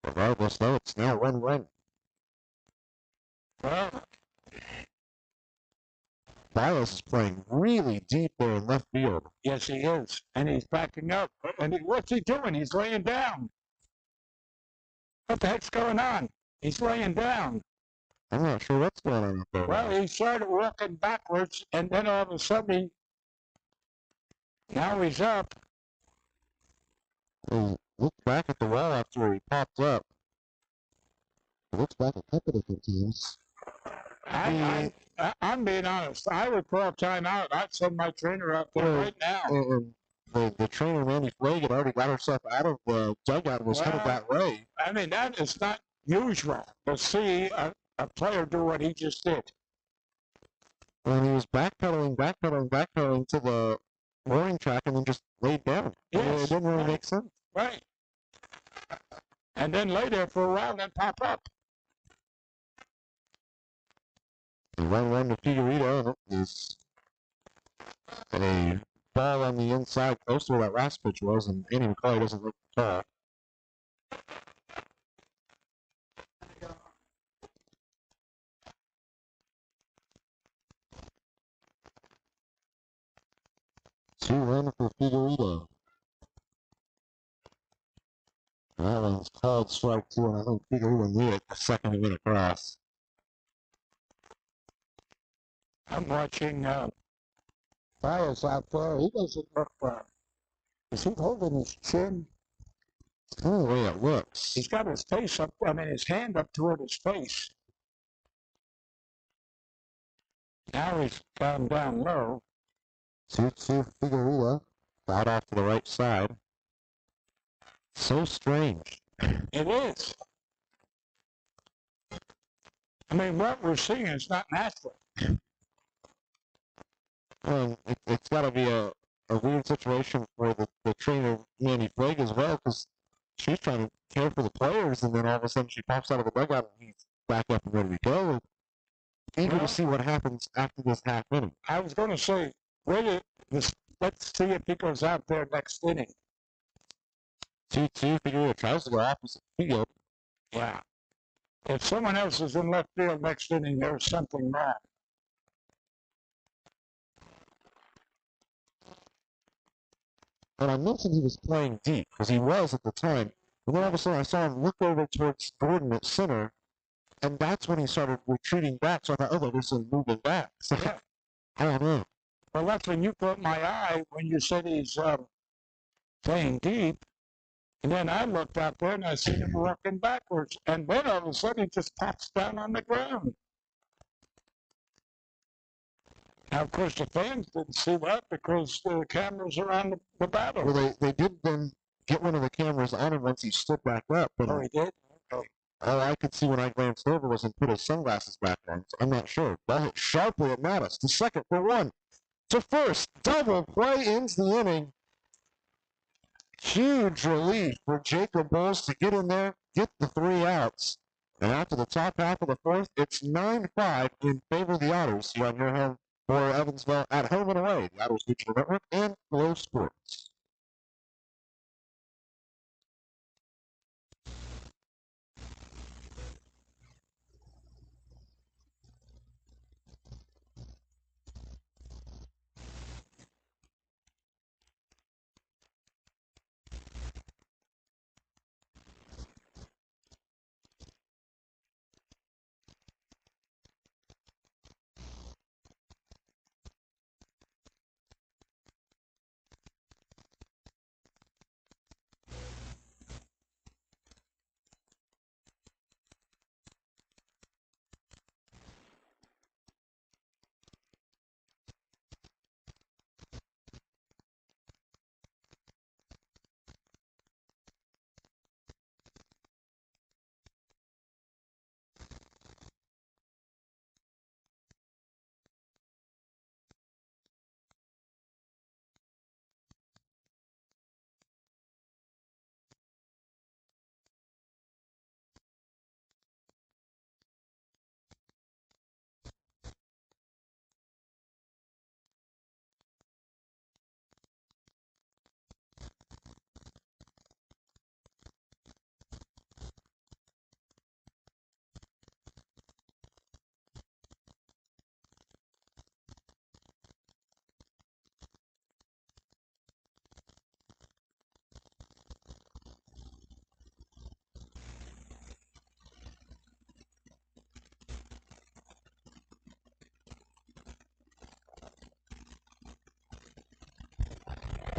Regardless, though, it's now 1-1. Well, Biles is playing really deep there in left field. yes, he is, and he's backing up. And what's he doing? He's laying down. What the heck's going on? He's laying down. I'm not sure what's going on up there. Well, he started walking backwards, and then all of a sudden, now he's up. He looked back at the wall after he popped up. He looks back a couple different times. I'm being honest. I would call timeout. I'd send my trainer out there right now. The trainer, Randy Flake, had already got herself out of the dugout and was headed that way. I mean, that is not usual to see a player do what he just did. And he was backpedaling to the warning track and then just laid down. Yes, it didn't really make sense. Right. And then lay there for a while and then pop up. The 1-1 to Figueredo is a ball on the inside close to where that last pitch was, and Andy McCauley doesn't look tall. 2-1 for Figueroa. That one's called strike two, and I think Figueroa knew it the second he went across. I'm watching Fires out there. He doesn't look is he holding his chin? Oh, the way it looks. He's got his face up, his hand up toward his face. Now he's gone down low. 2-2 Figueroa. Out off to the right side. So strange. It is. I mean, what we're seeing is not natural. Well, it's got to be a weird situation for the trainer, Manny Flake, as well, because she's trying to care for the players, and then all of a sudden she pops out of the dugout and he's back up and ready to go. Eager to see what happens after this half inning. I was going to say, let's see if he goes out there next inning. 2-2, Figueroa tries to go opposite field. Yeah. If someone else is in left field next inning, there's something wrong. And I mentioned he was playing deep, because he was at the time. And then all of a sudden I saw him look over towards Gordon at center, and that's when he started retreating back. So I thought, oh, this is moving back. So, Yeah. I don't know. Well, that's when you caught my eye when you said he's playing deep. And then I looked out there and I seen him working backwards. And then all of a sudden he just pops down on the ground. Now, of course, the fans didn't see that because the cameras are on the battle. Well, they did then get one of the cameras on him once he stood back up. But Oh, he did? Okay. all I could see when I glanced over was him put his sunglasses back on. So I'm not sure. Ball hit sharply at Mattis. To second for one. To first. Double play ends the inning. Huge relief for Jacob Bowles to get in there, get the 3 outs. And after the top half of the fourth, it's 9-5 in favor of the Otters here on your home for Evansville at home and away. The Otters Digital Network and Flow Sports.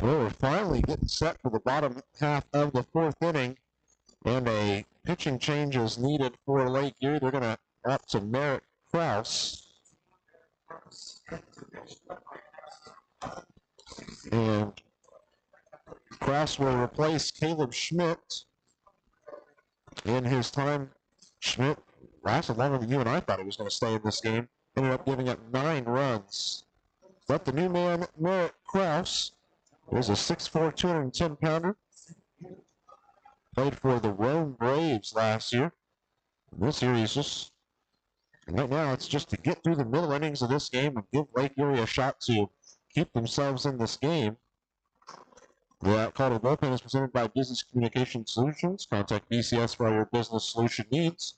Well, we're finally getting set for the bottom half of the fourth inning, and a pitching change is needed for Lake Erie. They're going to up to Merritt Krause. And Krause will replace Caleb Schmidt. In his time, Schmidt lasted longer than you and I thought he was going to stay in this game. Ended up giving up 9 runs. But the new man, Merritt Krause, is a 6'4", 210-pounder. Played for the Rome Braves last year. And this year he's just, right now it's just to get through the middle innings of this game and give Lake Erie a shot to keep themselves in this game. The Colorado Bullpen is presented by Business Communication Solutions. Contact BCS for all your business solution needs.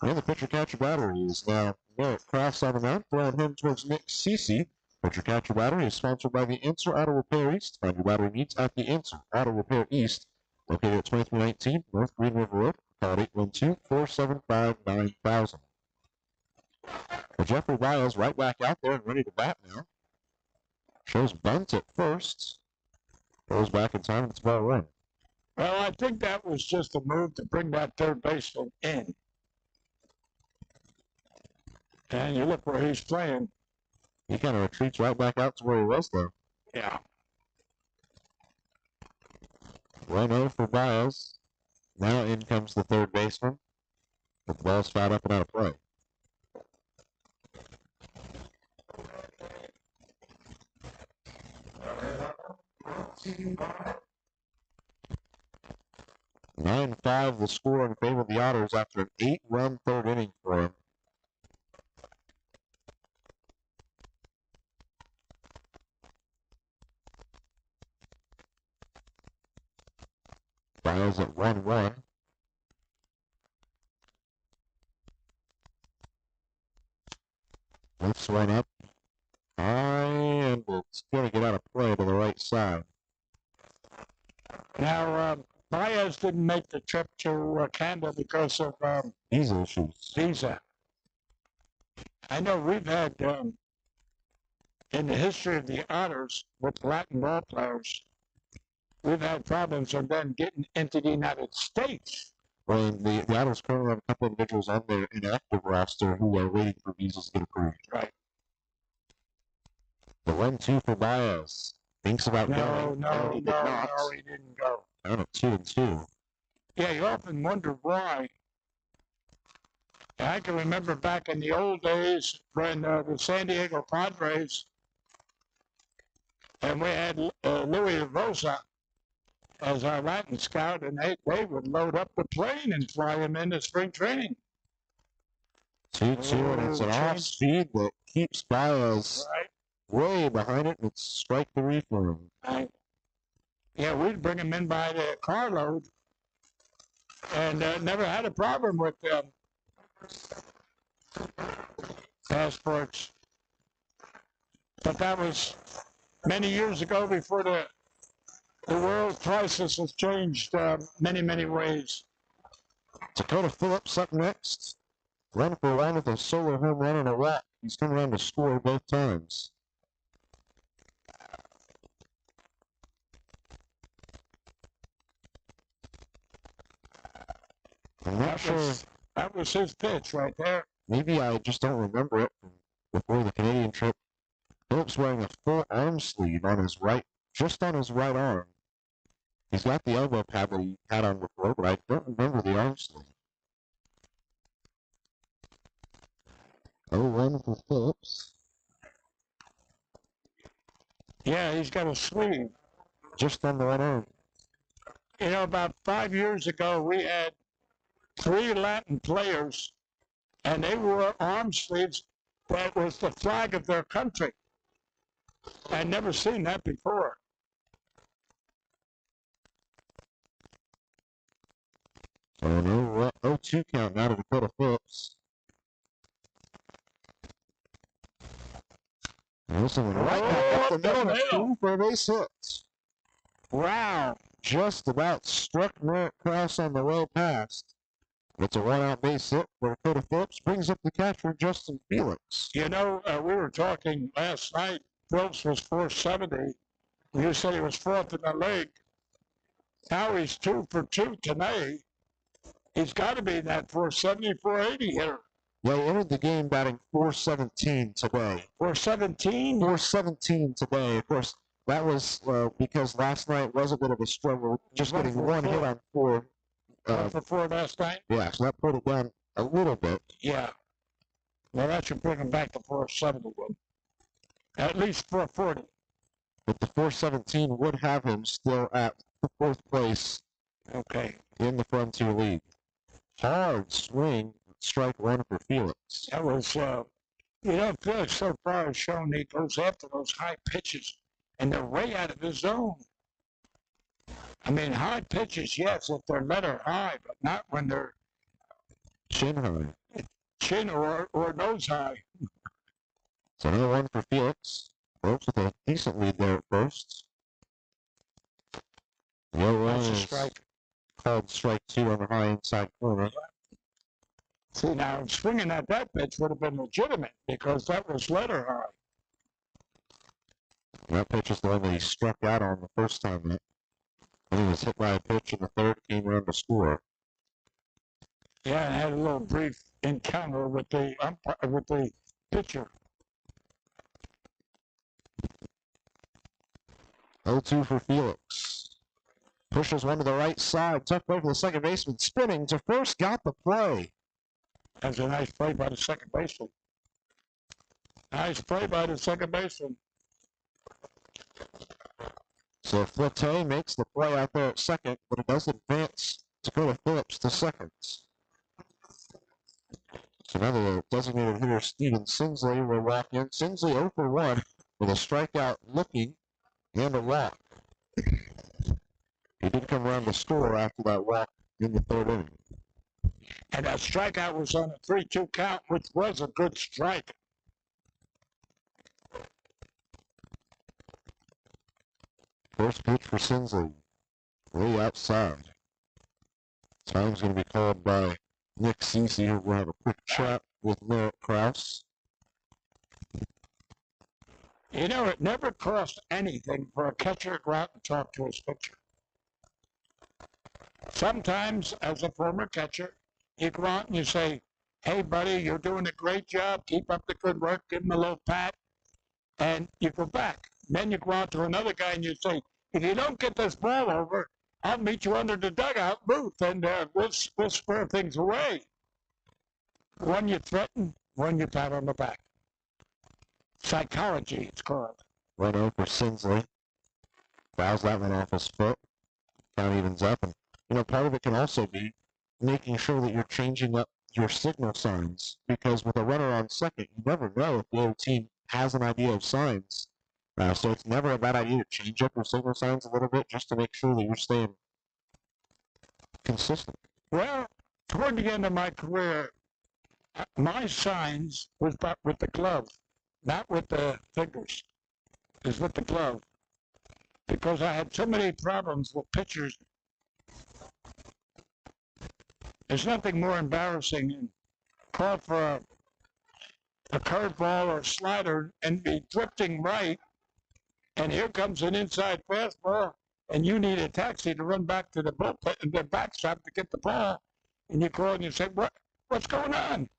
And the pitcher catcher battery is now Merritt Krause on the mound, throwing him towards Nick Cece. Put Your Catcher Battery is sponsored by the Answer Auto Repair East. Find your battery needs at the Answer Auto Repair East, located at 2319 North Green River Road. Call 812-475-9000. Well, Jeffrey Biles right back out there and ready to bat now. Shows bunt at first. Goes back in time, and it's ball one. Well, I think that was just a move to bring that third baseman in. And you look where he's playing. He kind of retreats right back out to where he was, though. Yeah. 1-0 for Biles. Now in comes the third baseman. But the ball's fouled up and out of play. Nine 5 the score in favor of the Otters after an 8-run third inning for him. Biles at 1-1. Lifts one up high, and it's going to get out of play to the right side. Now, Baez didn't make the trip to Campbell because of Visa issues. visa. I know we've had, in the history of the Otters with Latin ball players, we've had problems with them getting into the United States. Well, the Otters currently have a couple of individuals on their inactive roster who are waiting for visas to get approved. Right. The 1-2 for Baez. Thinks about No, going. no, He did no, not. no, he didn't go. Down at 2-2. Yeah, you often wonder why. I can remember back in the old days when the San Diego Padres, and we had Louis Rosa as our Latin scout, and they would load up the plane and fly him into spring training. 2-2, and it's an off speed that keeps Baez Right. way behind it, and it's strike three for him. Right. Yeah, we'd bring him in by the carload, and never had a problem with passports. But that was many years ago, before the world crisis has changed many, many ways. Dakota Phillips up next. Run for one with a solo home run and a walk. He's come around to score both times. I'm not sure. That was his pitch right there. Maybe I just don't remember it from before the Canadian trip. Phillips wearing a full arm sleeve on his right, just on his right arm. He's got the elbow pad that he had on before, but I don't remember the arm sleeve. 0-1 for Phillips. Yeah, he's got a sleeve. Just on the right arm. You know, about 5 years ago, we had 3 Latin players, and they wore arm sleeves that was the flag of their country. I'd never seen that before. So no 0-2 count now to Dakota Phillips. There's someone right back up the middle for a base hit. Wow. Just about struck Merritt Cross on the way past. It's a one-out base hit for Dakota Phillips. Brings up the catcher, Justin Felix. You know, we were talking last night. Phillips was 470. You said he was fourth in the league. Now he's 2 for 2 tonight. He's got to be that 470, 480 hitter. Yeah, he entered the game batting 417 today. 417? 417 today. Of course, that was because last night was a bit of a struggle, just getting one hit on 4. 1 for 4 last night? Yeah, so that put it down a little bit. Yeah. Well, that should bring him back to 470 then. At least 440. But the 417 would have him still at 4th place Okay. in the Frontier League. Hard swing, strike one for Felix. That was, you know, Felix so far has shown he goes after those high pitches, and they're way out of his zone. I mean, high pitches, yes, if they're letter high, but not when they're Chin high. chin or nose high. So another one for Felix. Phillips with a decent lead there at first. The 0-1 That's a is strike. called strike 2 on the high inside corner. See, now swinging at that pitch would have been legitimate because that was letter high. That pitch is the one that he struck out on the first time up. When he was hit by a pitch in the third, came around to score. Yeah, and had a little brief encounter with the pitcher. 0-2 for Felix. Pushes one to the right side. Tough play for the second baseman. Spinning to first. Got the play. That's a nice play by the second baseman. Nice play by the second baseman. So Flotte makes the play out there at second, but it does advance Dakota Phillips to second. So now the designated hitter, Steven Sinsley, will walk in. Sinsley 0 for 1 with a strikeout looking and a walk. He did come around to score after that walk in the third inning. And that strikeout was on a 3-2 count, which was a good strike. First pitch for Sinsley, way outside. Time's going to be called by Nick Cece, who will have a quick chat with Merritt Krause. You know, it never costs anything for a catcher to go out and talk to his pitcher. Sometimes, as a former catcher, you go out and you say, hey, buddy, you're doing a great job. Keep up the good work. Give him a little pat. And you go back. Then you go out to another guy and you say, if you don't get this ball over, I'll meet you under the dugout booth and we'll square things away. One you threaten, one you pat on the back. Psychology, it's called. 1-0 for Sinsley. Fouls that one off his foot. Count evens up. And, you know, part of it can also be making sure that you're changing up your signal signs. Because with a runner on second, you never know if the other team has an idea of signs. So it's never a bad idea to change up your signal signs a little bit just to make sure that you're staying consistent. Well, toward the end of my career, my signs was with the glove, not with the fingers. It was with the glove. Because I had so many problems with pitchers. There's nothing more embarrassing than call for a curveball or a slider and be drifting right, and here comes an inside fastball, and you need a taxi to run back to the bullpen, the backstop to get the ball, and you call and you say, what's going on?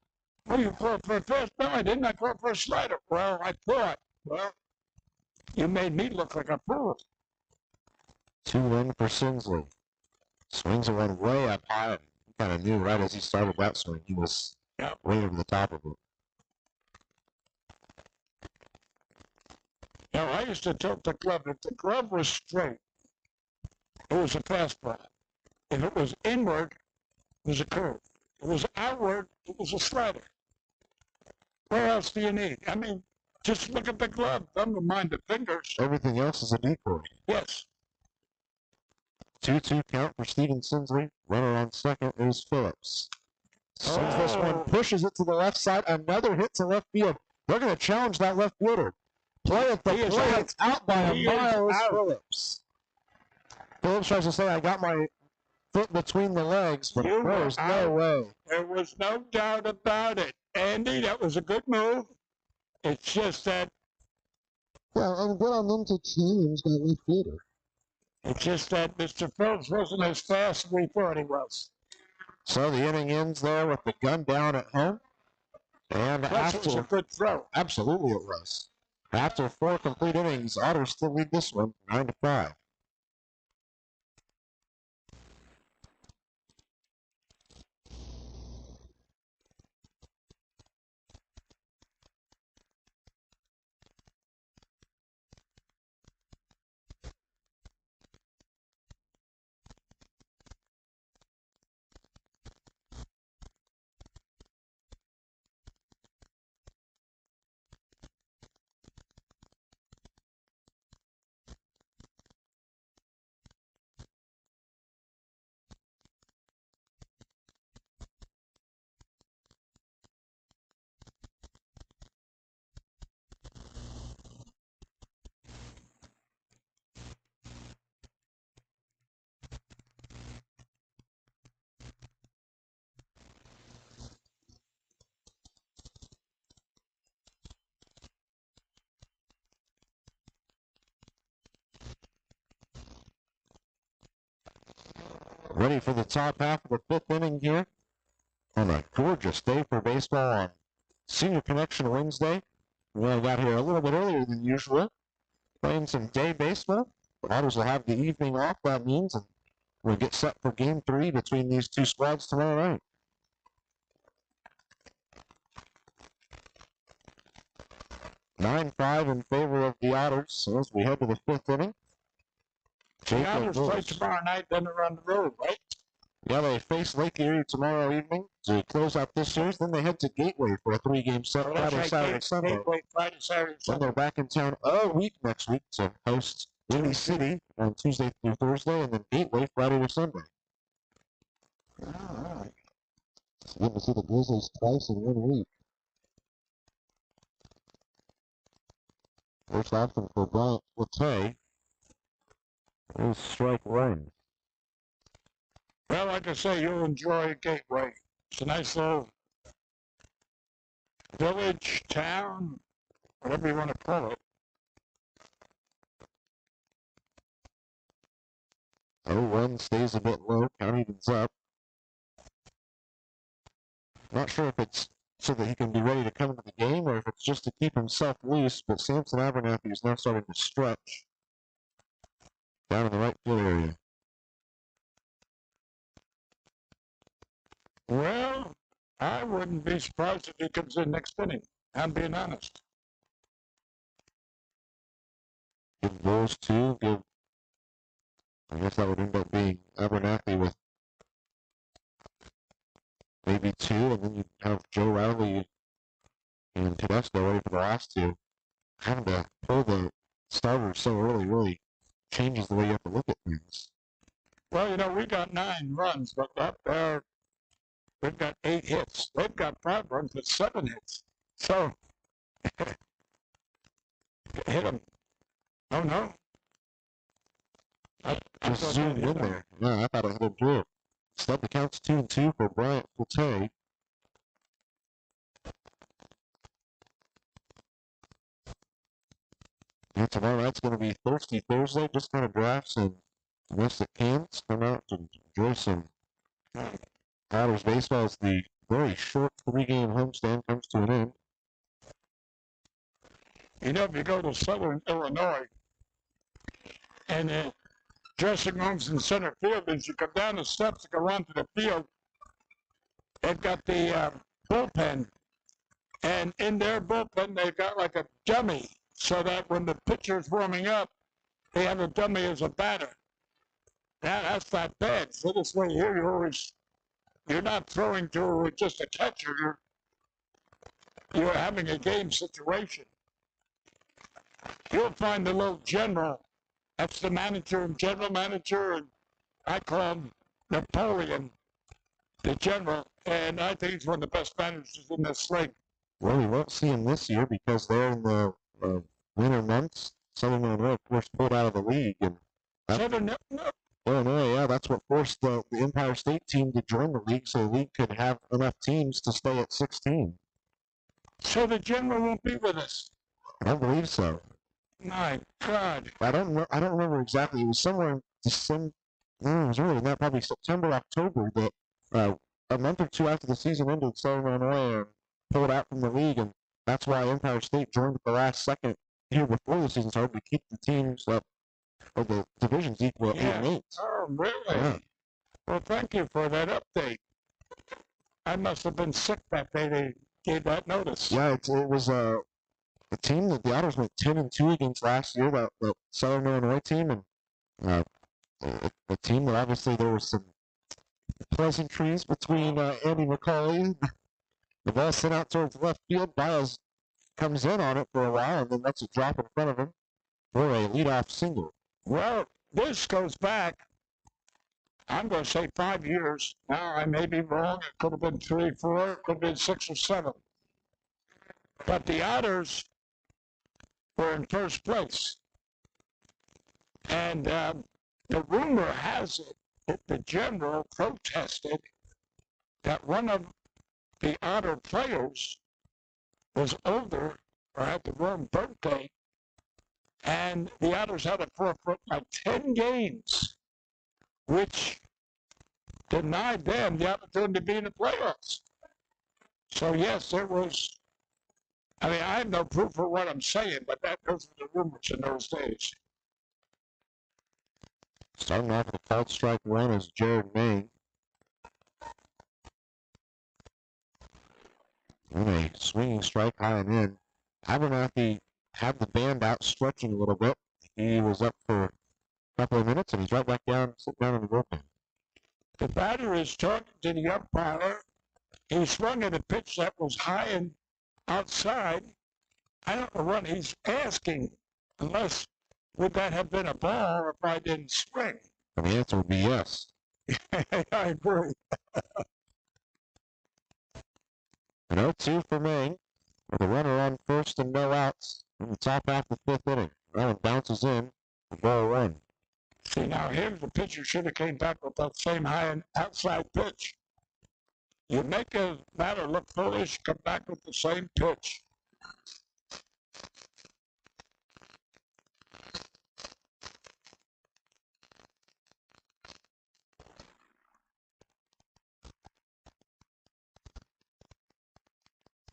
Well, you called for a fastball. No, I didn't. I called for a slider. Well, I thought. Well, you made me look like a fool. 2-1 for Sinsley. Swings it one way up high. He kind of knew right as he started that swing, he was way over the top of it. Now, I used to tilt the glove. If the glove was straight, it was a fastball. If it was inward, it was a curve. If it was outward, it was a slider. What else do you need? I mean, just look at the glove. Don't mind the fingers. Everything else is a decoy. Yes. 2-2 count for Steven Sinsley. Runner on second is Phillips. Sends this one, pushes it to the left side. Another hit to left field. They're going to challenge that left fielder. Play at the plate. It's out by a mile is Phillips. Phillips tries to say, I got my foot between the legs, but there's no way. There was no doubt about it. Andy, that was a good move. It's just that. Yeah, and good on them to challenge that left fielder. It's just that Mr. Phillips wasn't as fast as we thought he was. So the inning ends there with the gun down at home. And Plus, it was a good throw. Absolutely it was. After 4 complete innings, Otters still lead this one 9-5. Ready for the top half of the fifth inning here on a gorgeous day for baseball on Senior Connection Wednesday. We got here a little bit earlier than usual, playing some day baseball. The Otters will have the evening off, that means, and we'll get set for Game 3 between these two squads tomorrow night. 9-5 in favor of the Otters. So as we head to the fifth inning, The Otters play tomorrow night, then they're on the road, right? Yeah, they face Lake Erie tomorrow evening to close out this series. Then they head to Gateway for a 3-game set Friday, Saturday, Sunday. Gateway, Friday, Saturday, Then Sunday. they're back in town a week next week to host Windy City on Tuesday through Thursday, and then Gateway Friday to Sunday. All right. So you get to see the Grizzlies twice in 1 week. First option for Bryant Latte is strike one. Well, like I say, you'll enjoy Gateway. It's a nice little village, town, whatever you want to call it. 0-1 stays a bit low, count evens up. Not sure if it's so that he can be ready to come into the game or if it's just to keep himself loose, but Samson Abernathy is now starting to stretch down in the right field area. Well, I wouldn't be surprised if he comes in next inning. I'm being honest. Give those two, I guess that would end up being Abernathy with maybe 2, and then you have Joe Riley and Tedesco ready for the last 2. Having to pull the starters so early really changes the way you have to look at things. Well, you know, we got 9 runs, but up there, we've got 8 hits. They've got 5 runs with 7 hits. So, hit them. Oh, no. I Just zoomed in there. Yeah, I thought I hit him too. Instead, the count's 2-2 for Bryant Latte. And tomorrow night's going to be Thirsty Thursday. Just kind of drafts and domestic cans. Come out to enjoy some Otters baseball as the very short 3-game homestand comes to an end. You know, if you go to southern Illinois and dressing rooms in center field, as you come down the steps to go onto the field, they've got the bullpen. And in their bullpen, they've got like a dummy so that when the pitcher's warming up, they have a dummy as a batter. Now, that's not bad. So this way here, you're not throwing to just a catcher. You're having a game situation. You'll find the little general. That's the manager and general manager, and I call him Napoleon, the general. And I think he's one of the best managers in this league. Well, we won't see him this year because they're in the winter months. Southern Illinois, of course, pulled out of the league. And Southern Illinois, yeah, that's what forced the Empire State team to join the league so the league could have enough teams to stay at 16. So the general won't be with us. I don't believe so. My God. I don't remember exactly. It was somewhere in December. It was earlier than that, probably September, October, that a month or 2 after the season ended, Southern Illinois pulled out from the league, and that's why Empire State joined at the last second here before the season started to keep the teams up, or the divisions equal at 8 and 8. Oh, really? Yeah. Well, thank you for that update. I must have been sick that day they gave that notice. Yeah, it was a team that the Otters went 10-2 against last year, the Southern Illinois team, and a team that obviously there was some pleasantries between Andy McCauley. The ball sent out towards left field. Biles comes in on it for a while and then lets it drop in front of him for a leadoff single. Well, this goes back, I'm going to say 5 years. Now, I may be wrong. It could have been 3, 4. It could have been 6 or 7. But the Otters were in first place. And the rumor has it that the general protested that one of the Otter players was older or had the wrong birthday, and the Otters had to forfeit like 10 games, which denied them the opportunity to be in the playoffs. So, yes, it was. I mean, I have no proof for what I'm saying, but those were the rumors in those days. Starting off with a called strike one is Jared May. And a swinging strike high and in. Abernathy had the band out stretching a little bit. He was up for a couple of minutes, and he's right back down, sitting down in the bullpen. The batter is talking to the umpire. He swung at a pitch that was high and outside. I don't know what he's asking, unless would that have been a ball if I didn't swing? And the answer would be yes. I agree. An 0-2 for Maine, with a runner on first and no outs in the top half of the fifth inning. That one bounces in for ball one. See, now here the pitcher should have came back with that same high and outside pitch. You make a batter look foolish, come back with the same pitch.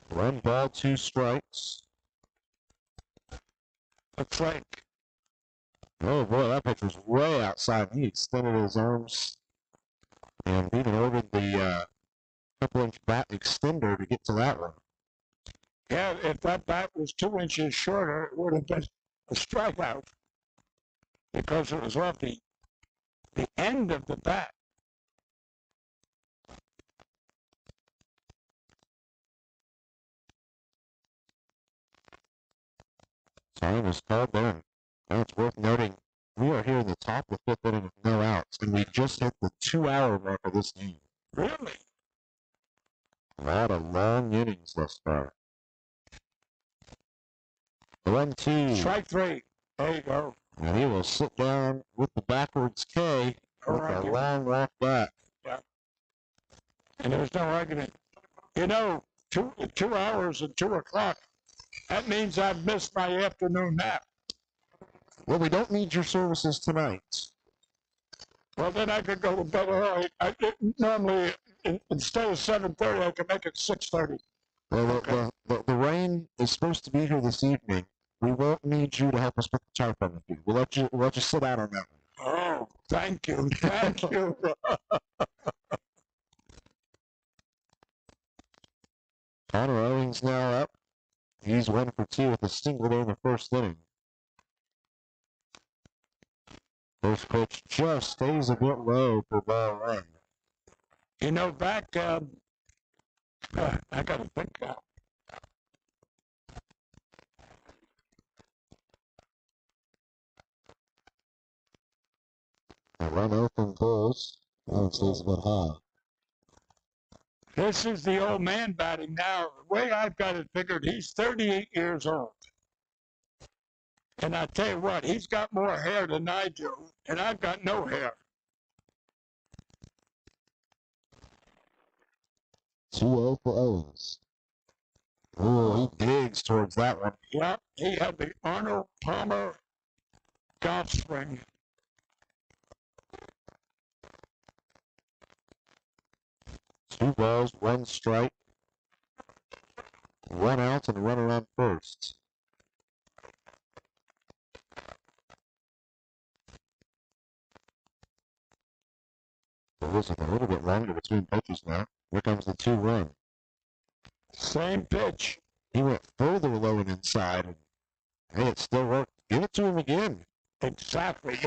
One ball, two strikes. Looks like. Oh boy, that pitch was way outside. He extended his arms and even ordered the couple-inch bat extender to get to that one. Yeah, if that bat was 2 inches shorter, it would have been a strikeout because it was off the end of the bat. Time is called down. Now it's worth noting we are here in the top of the fifth inning with no outs, and we just hit the 2-hour mark of this game. Really? A lot of long innings thus far. 1-2. Strike three. There you go. And he will sit down with the backwards K with a long walk back. Yeah. And there's no argument. You know, 2 hours and 2 o'clock, that means I've missed my afternoon nap. Well, we don't need your services tonight. Well, then I could go to bed early. Normally, instead of 7:30, I could make it 6:30. Well, the rain is supposed to be here this evening. We won't need you to help us put the tarp on the field. We'll let you sit out on that one. Oh, thank you. Thank you. Connor Owings now up. He's 1 for 2 with a single there in the first inning. First pitch just stays a bit low for ball one. You know, back, I got to think now. A run open goes. Now it stays a bit high. This is the old man batting now. The way I've got it figured, he's 38 years old. And I tell you what, he's got more hair than I do, and I've got no hair. 2-0 for Owens. Oh, he digs towards that one. Yep, he had the Arnold Palmer golf swing. Two balls, one strike. 1 out and a runner on first. It was a little bit longer between pitches now. Here comes the 2-1. Same pitch. He went further low and inside, and hey, it still worked. Give it to him again. Exactly.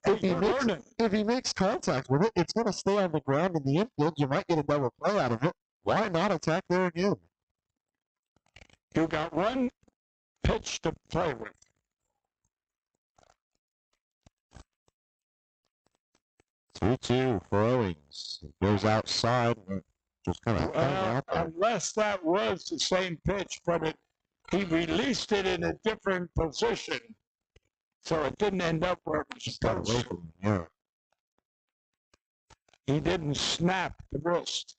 If he makes contact with it, it's going to stay on the ground in the infield. You might get a double play out of it. Why not attack there again? You got one pitch to play with. Two for Owings. It goes outside and just kind of out there. Unless that was the same pitch, but he released it in a different position, so it didn't end up where it was supposed to. Yeah. He didn't snap the wrist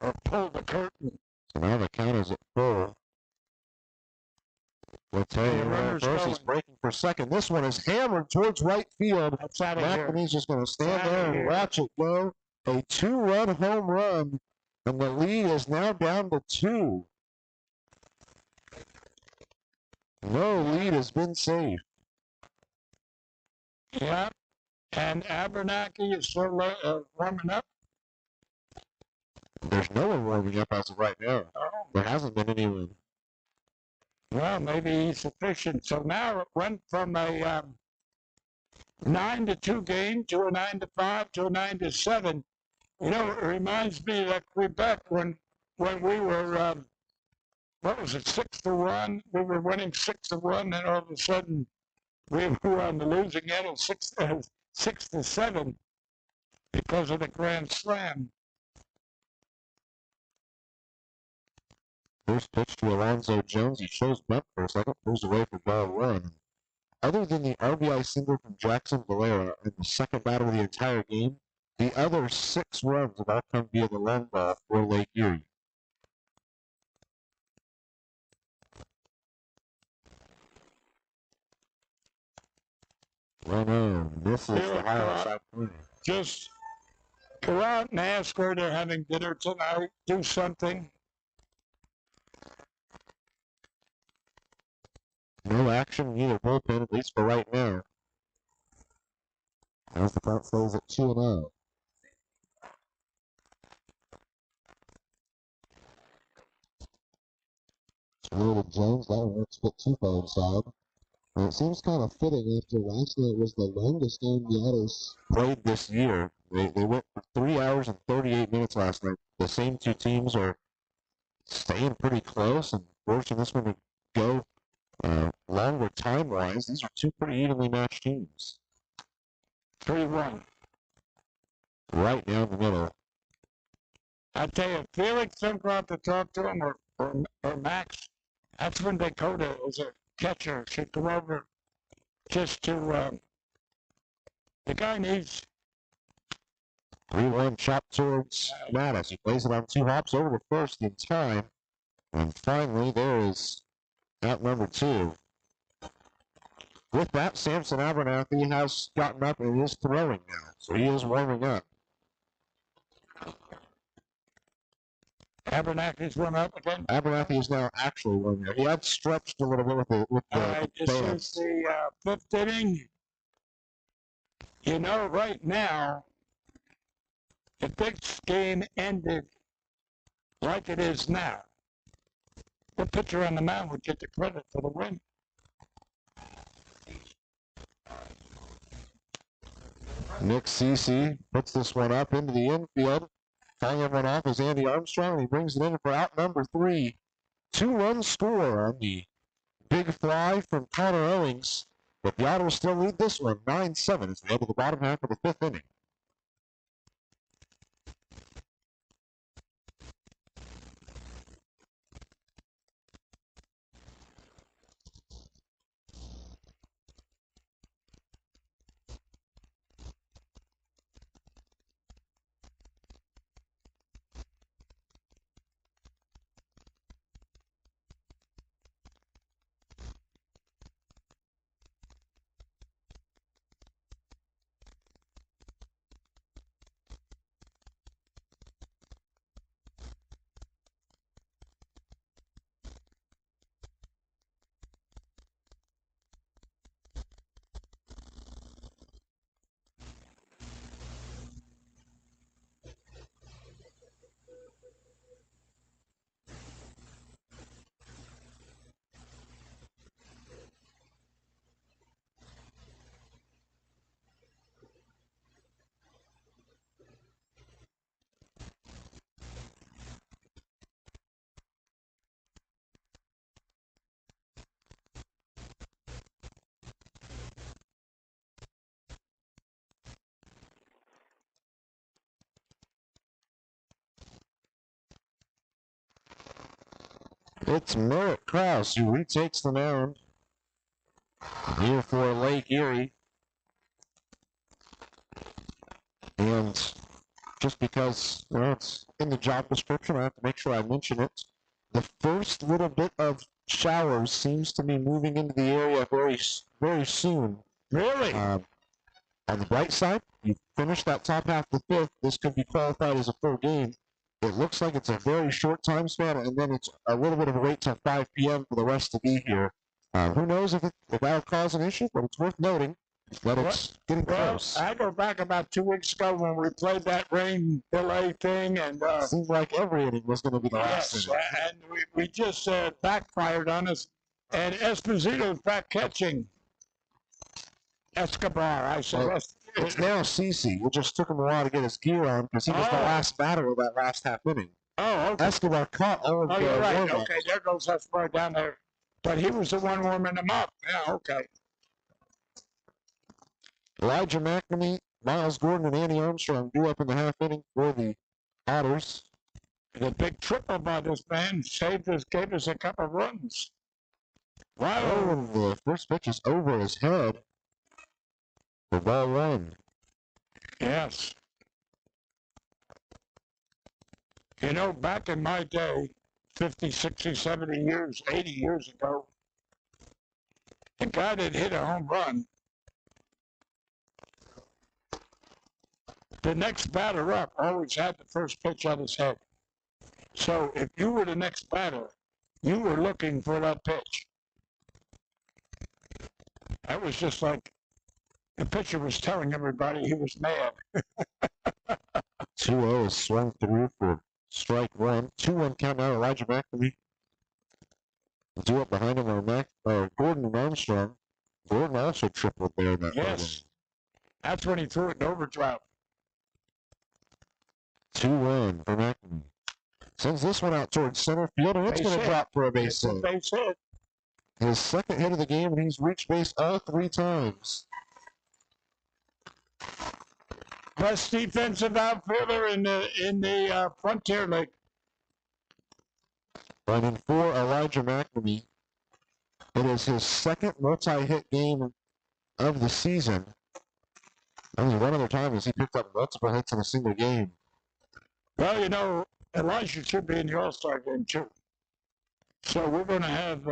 or pull the curtain. So now the count is at 4. Let's first. He's breaking for second. This one is hammered towards right field. That's out of here. McNamee's just going to stand there and watch it go. a 2-run home run, and the lead is now down to 2. No lead has been saved. Yeah, and Abernathy is still warming up. There's no one warming up as of right now. Oh, There hasn't been anyone. well, maybe he's sufficient. So now it went from a 9-2 game to a 9-5 to a 9-7. You know, it reminds me of Quebec when we were what was it, 6-1? We were winning 6-1, and all of a sudden we were on the losing end of 6-7 because of the Grand Slam. First pitch to Lorenzo Jones. He shows bunt for a second, moves away for ball 1. Other than the RBI single from Jackson Valera in the second batter of the entire game, the other 6 runs have all come via the long ball for Lake Erie. Run misses the high side corner. Just go out and ask where they're having dinner tonight. Do something. No action in either bullpen, at least for right now. As the count stays at 2-0. Throw to Jones. That one looks a bit too far inside. And it seems kind of fitting after last night was the longest game the Otters played this year. They went for 3 hours and 38 minutes last night. The same two teams are staying pretty close and forcing this one to go longer time-wise. These are two pretty evenly matched teams. 3-1. Right down the middle. I tell you, Felix don't go out to talk to him or Max. That's when Dakota, as a catcher, should come over just to. The guy needs. 3-1 chop towards Mattis. He plays it on 2 hops over to first in time. And finally, there is out number 2. With that, Samson Abernathy has gotten up and is throwing now. So he is warming up. Abernathy's one up again. Abernathy is now actually warming up. He had stretched a little bit with the All right, this is the 5th inning. You know, right now, if this game ended like it is now, the pitcher on the mound would get the credit for the win. Nick Cece puts this one up into the infield. Calling one off is Andy Armstrong, and he brings it in for out number 3. 2-run score on the big fly from Connor Owings. But the Otters still lead this one 9-7 as we head to the bottom half of the 5th inning. It's Merritt Krause who retakes the mound here for Lake Erie. And just because it's in the job description, I have to make sure I mention it. The first little bit of showers seems to be moving into the area very, very soon. Really? On the bright side, you finish that top half of the fifth. This could be qualified as a full game. It looks like it's a very short time span, and then it's a little bit of a wait till 5 p.m. for the rest to be here. Who knows if that'll cause an issue, but it's worth noting that it's getting close. I go back about 2 weeks ago when we played that rain delay thing, and seemed like every inning was going to be the last inning. And we just backfired on us. And Esposito's back catching. Escobar, I said. Well, it's now CC. It just took him a while to get his gear on because he was the last batter of that last half inning. Oh, okay. Escobar caught all of the you're right. warm-ups. Okay, there goes Escobar down there. But he was the one warming them up. Yeah, okay. Elijah Mcnamee, Miles Gordon, and Andy Armstrong drew up in the half inning for the Otters. The big triple by this man gave us a couple runs. Wow. Oh, the first pitch is over his head. For ball one. Yes. You know, back in my day, 50, 60, 70 years, 80 years ago, the guy that hit a home run, the next batter up always had the first pitch on his head. So if you were the next batter, you were looking for that pitch. That was just like the pitcher was telling everybody he was mad. 2-0 is swung through for strike one. 2-1 count now. Elijah Mcnamee. Two up behind him are Gordon and Armstrong. Gordon also tripled there in that. Yes. That's when he threw it in overdrive. 2-1 for Mcnamee. Sends this one out towards center field, and it's going to drop for a base hit. Base hit. His second hit of the game, and he's reached base all 3 times. Best defensive outfielder in the Frontier League. Running for Elijah Mcnamee. It is his second multi-hit game of the season. Only one other time has he picked up multiple hits in a single game. Well, you know, Elijah should be in the All-Star game, too. So we're going to have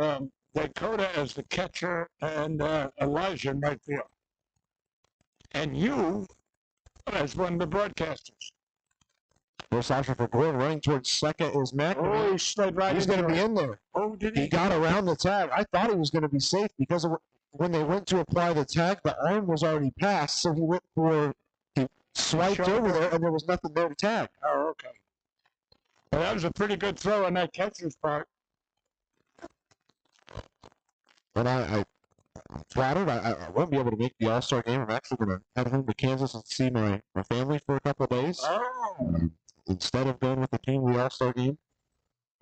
Dakota as the catcher and Elijah in right field. And you as one of the broadcasters. First option for Gordon running towards second is Mcnamee. Oh, he slid right He's in going to there. be in there. Oh, did he? He got around the tag. I thought he was going to be safe because when they went to apply the tag, the arm was already passed, so he swiped over there, and there was nothing there to tag. Oh, okay. Well, that was a pretty good throw on that catcher's part. And I'm flattered. I won't be able to make the All-Star game. I'm actually going to head home to Kansas and see my family for a couple of days. Oh. Instead of going with the team to the All-Star game,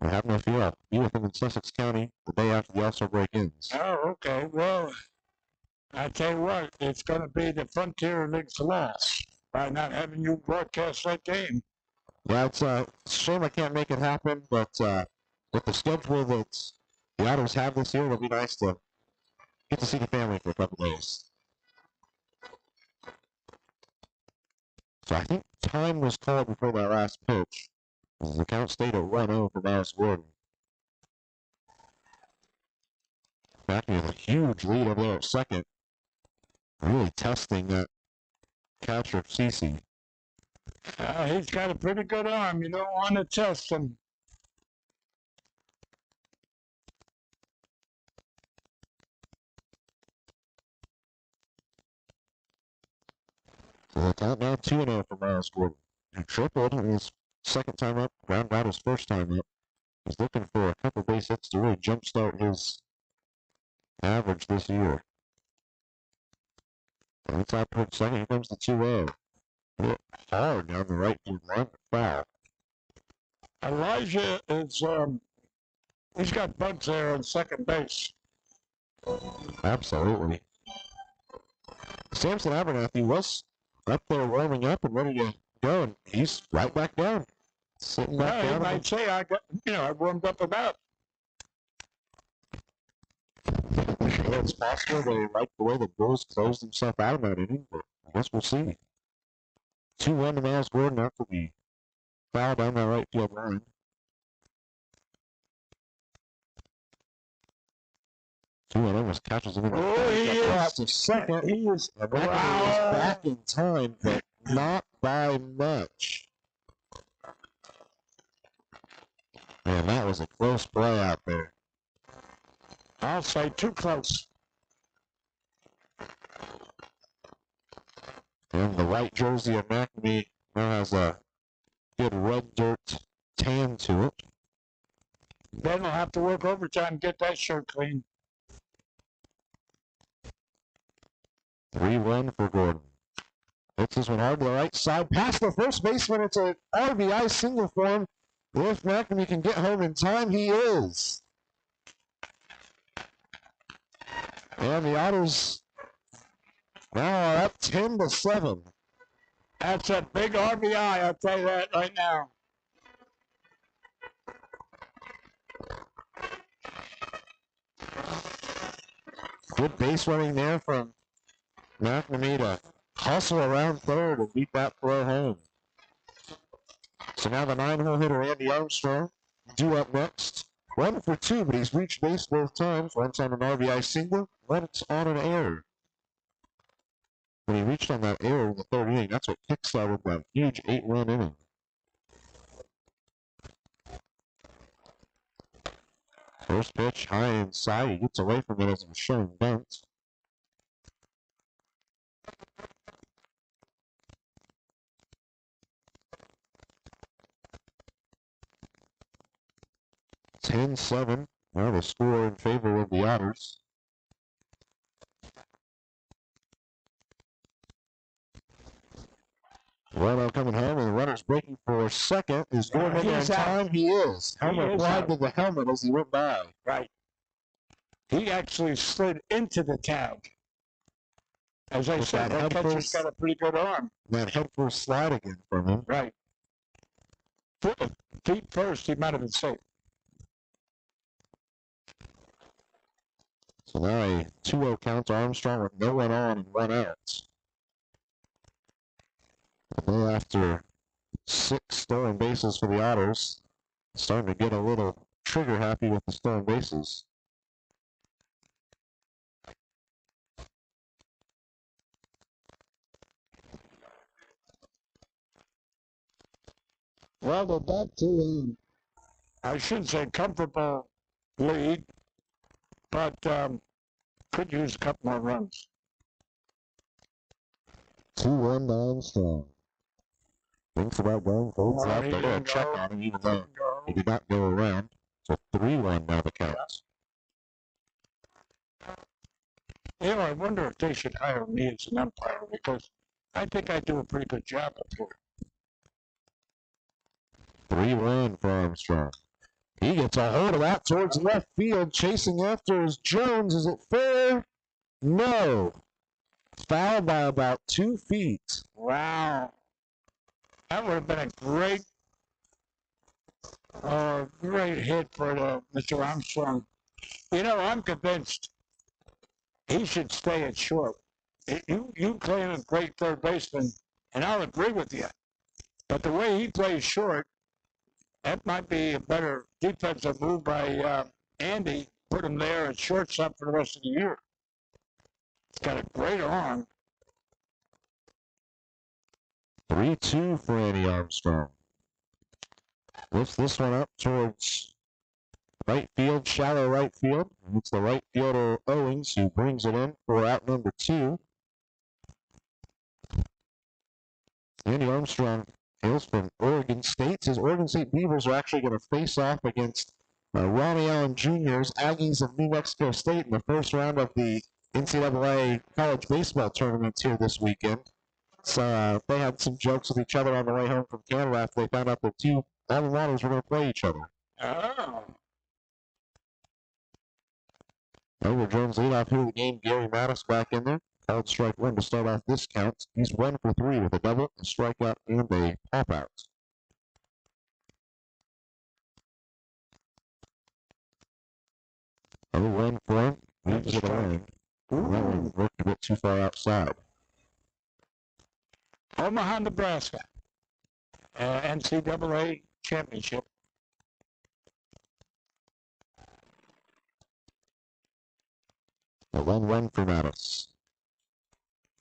I have no fear. I'll be with them in Sussex County the day after the All-Star break ends. Oh, okay. Well, I tell you what, it's going to be the Frontier League's loss by not having you broadcast that game. Yeah, it's a shame I can't make it happen, but with the schedule that the Otters have this year, it'll be nice to get to see the family for a couple days. So I think time was called before that last pitch. The count stayed at 1-0 for Miles Gordon. Back with a huge lead over there at second. Really testing that catcher, CC. He's got a pretty good arm. You don't want to test him. So the count now 2-0 for Miles Gordon. He tripled in his second time up, ground out his first time up. He's looking for a couple base hits to really jumpstart his average this year. Inside towards second, here comes the 2-0. Hit hard down the right field line, foul. Elijah is, he's got bugs there on second base. Absolutely. Samson Abernathy was up there warming up and ready to go, and he's right back down. Sitting back down. You might say I warmed up about. Well, it's possible they like the way the Bulls closed themselves out of that inning, but I guess we'll see. 2-1 to Miles Gordon after the foul down that right field line. 2-1 almost catches him in the Oh, he is. to second. He is. And Mcnamee is back in time, but not by much. Man, that was a close play out there. I'll say too close. And the white jersey of Mcnamee now has a good red dirt tan to it. Then we'll have to work overtime to get that shirt clean. 3-1 for Gordon. Hits this one hard to the right side. Past the first baseman. It's an RBI single for him. If Mcnamee can get home in time, he is. And the Otters now are up 10-7. That's a big RBI, I'll tell you that right now. Good base running there from Mcnamee to hustle around third and beat that throw home. So now the 9-hole hitter, Andy Armstrong, due up next. 1 for 2, but he's reached base both times. Once on an RBI single, once on an error. When he reached on that error in the third inning, that's what kickstarted that huge 8-run inning. First pitch, high inside. He gets away from it as a showing bunt. (10-7). Now the score in favor of the Otters. Runner coming home, and the runner's breaking for second. Is going in there in time. He is. Helmet applied to the helmet as he went by. Right. He actually slid into the tag. As I said, that catcher's got a pretty good arm. That head first slide again from him. Right. Feet first, he might have been safe. So now a 2-0 count to Armstrong with no one on and 1 out. Well, after 6 stolen bases for the Otters, starting to get a little trigger happy with the stolen bases. Well, they're back to, I shouldn't say comfortable lead, but could use a couple more runs. 2-1 to Armstrong. Thinks about going folds up. They're going to check on him, even though he did not go around. So 3-1 now the count. You know, I wonder if they should hire me as an umpire, because I think I do a pretty good job up here. 3-1 for Armstrong. He gets a hold of that towards left field. Chasing after is Jones. Is it fair? No. Fouled by about 2 feet. Wow. That would have been a great hit for Mr. Armstrong. You know, I'm convinced he should stay at short. You claim a great third baseman, and I'll agree with you. But the way he plays short, that might be a better defensive move by Andy. Put him there at shortstop for the rest of the year. He's got a great arm. 3-2 for Andy Armstrong. Lifts this one up towards right field, shallow right field. It's the right fielder Owings who brings it in for out number 2. Andy Armstrong hails from Oregon State. His Oregon State Beavers are actually going to face off against Ronnie Allen Jr.'s Aggies of New Mexico State in the first round of the NCAA college baseball tournament here this weekend. So they had some jokes with each other on the way home from Canada after they found out that 2 alma maters were going to play each other. Oh. Over Jones leadoff here of the game. Gary Mattis back in there. Called strike 1 to start off this count. He's 1 for 3 with a double, a strikeout, and a pop-out. Oh, 1 for him. Leaves it alone. That one worked a bit too far outside. Omaha, Nebraska. NCAA championship. A 1-1 for Mattis.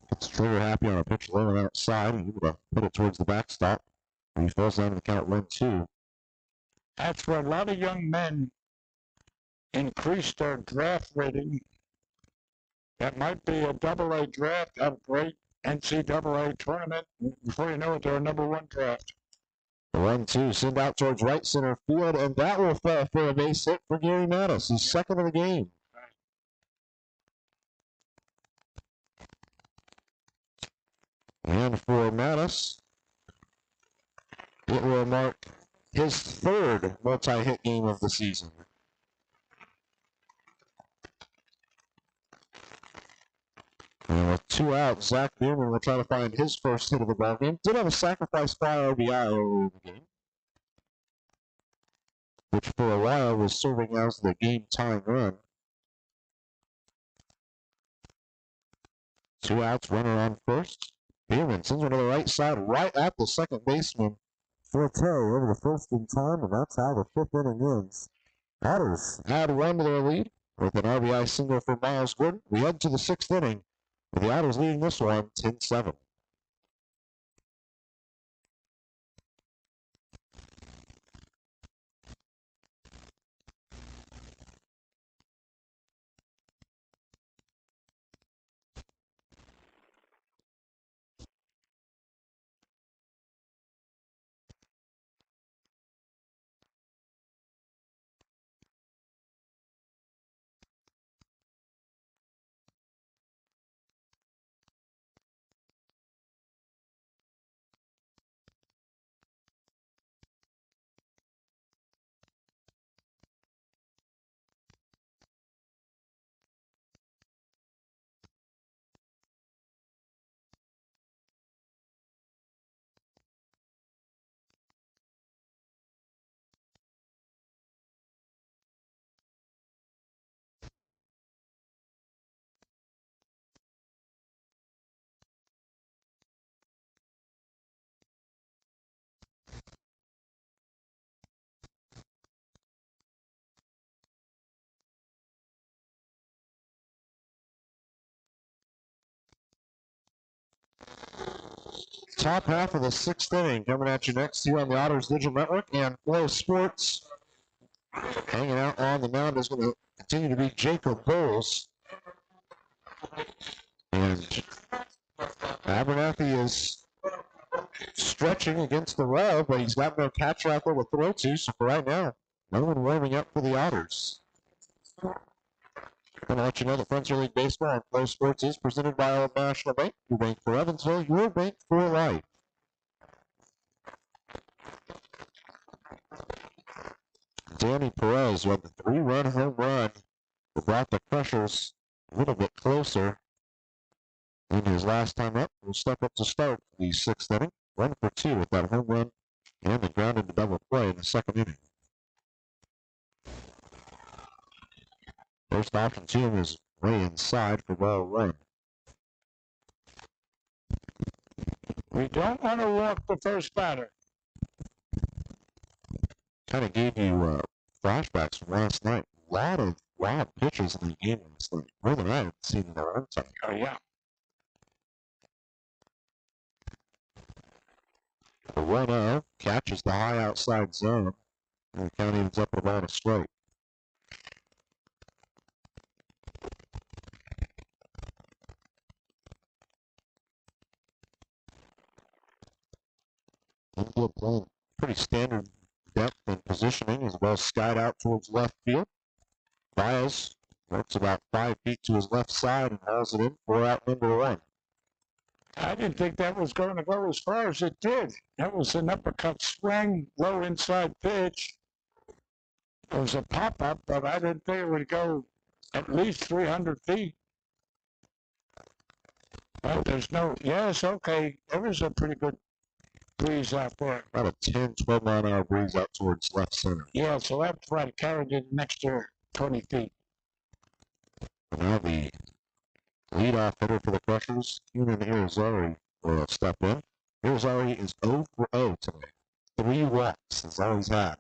Gets trigger happy on a pitch low and outside, and able to put it towards the backstop. And he falls down to the count 1-2. That's where a lot of young men increase their draft rating. That might be a double-A draft, a great NCAA tournament. Before you know it, they're a number one draft. The 1-2 send out towards right center field, and that will fall for a base hit for Gary Mattis, his second of the game. And for Mattis, it will mark his third multi-hit game of the season. And with 2 outs, Zach Bierman will try to find his first hit of the ballgame. Did have a sacrifice fly RBI earlier in the game, which for a while was serving as the game-tying run. 2 outs, runner on first. Bierman sends one to the right side, right at the second baseman. Forte over the first in time, and that's how the fifth inning ends. Otters add 1 to their lead with an RBI single for Miles Gordon. We head to the 6th inning, with the Otters leading this one 10-7. Top half of the 6th inning coming at you next here on the Otters Digital Network and Flow Sports. Hanging out on the mound is going to continue to be Jacob Bowles. And Abernathy is stretching against the row, but he's got no catcher out there to throw to, so for right now, no one warming up for the Otters. I'm going to let you know that Frontier League Baseball and Flow Sports is presented by Old National Bank. Your bank for Evansville, your bank for life. Danny Perez with a 3-run home run that brought the Crushers a little bit closer in his last time up. Will step up to start the 6th inning. 1 for 2 with that home run and the ground into double play in the 2nd inning. First option to him is way inside for ball 1. We don't want to walk the first batter. Kind of gave you flashbacks from last night. A lot of wild pitches in the game last night. More than I had seen in a long time. Oh, yeah. The 1-0 catches the high outside zone. And the count evens up about a strike. Infield playing pretty standard depth and positioning as well, skied out towards left field. Biles works about 5 feet to his left side and hauls it in for out number 1. I didn't think that was going to go as far as it did. That was an uppercut swing, low inside pitch. It was a pop-up, but I didn't think it would go at least 300 feet. But there's no, yes, okay. There was a pretty good breeze out there. About a 10, 12 mile an hour breeze out towards left center. Yeah, so that's right. Carried it an extra 20 feet. Now the leadoff hitter for the Crushers, Keenan Irizarry, will step in. Irizarry is 0 for 0 today. 3 walks, as all he's had.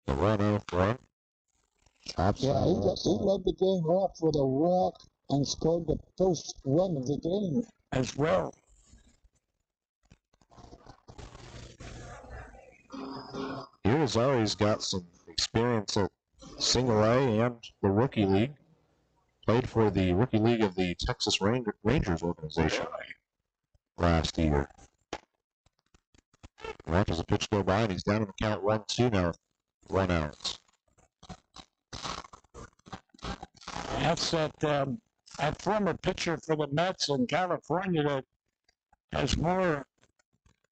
The 1-0 for Thompson. Yeah, he led the game off with a walk and scored the first run of the game as well. Irizarry's got some experience at Single A and the Rookie League. Played for the Rookie League of the Texas Rangers organization last year. Watches a pitch go by, and he's down in the count 1-2 now, 1 out. That's that former pitcher for the Mets in California that has more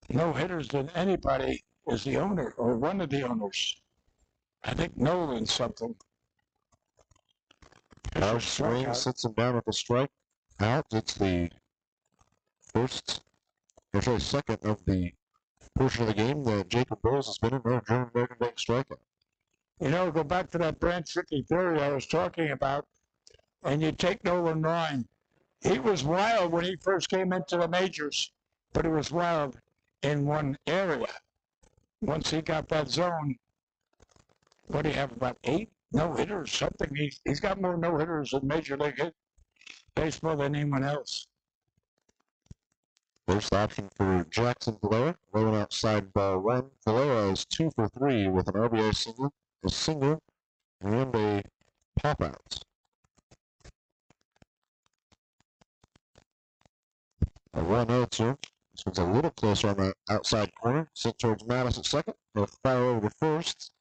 no-hitters than anybody is the owner, or one of the owners. I think Nolan something. Our swing sits him down with a strike out. It's the second of the portion of the game that Jacob Bowles has been in no German American Bank strikeout. You know, go back to that Branch Rickey theory I was talking about, and you take Nolan Ryan. He was wild when he first came into the majors, but he was wild in one area. Once he got that zone, what do you have, about 8 no-hitters, something? He's got more no-hitters in Major League Baseball than anyone else. First option for Jackson Valera, rolling outside ball 1. Valera is 2 for 3 with an RBI single, and a pop-out. A 1-0-2. This one's a little closer on the outside corner. Sent towards Mattis at second. They'll fire over to first.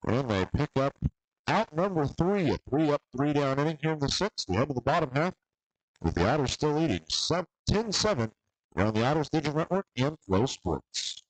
And they pick up out number 3. A 3 up, 3 down inning here in the 6th. The end of the bottom half. With the Otters still leading 10-7. You're on the Otters Digital Network and Flow Sports.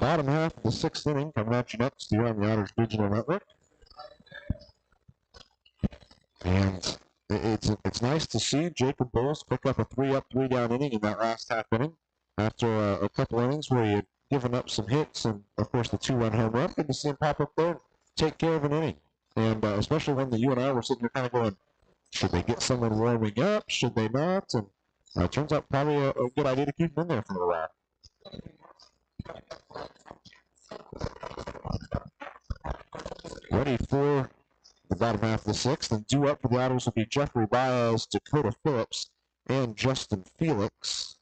Bottom half of the 6th inning coming at you next here on the Otters Digital Network. And it's nice to see Jacob Bowles pick up a 3 up, 3 down inning in that last half inning. After a couple innings where he had given up some hits and, of course, the 2-run home run. Good to see him pop up there and take care of an inning. And especially when you and I were sitting here kind of going, should they get someone warming up? Should they not? And it turns out probably a good idea to keep him in there for a while. Ready for the bottom half of the 6th, and due up for the Otters will be Jeffrey Baez, Dakota Phillips, and Justin Felix.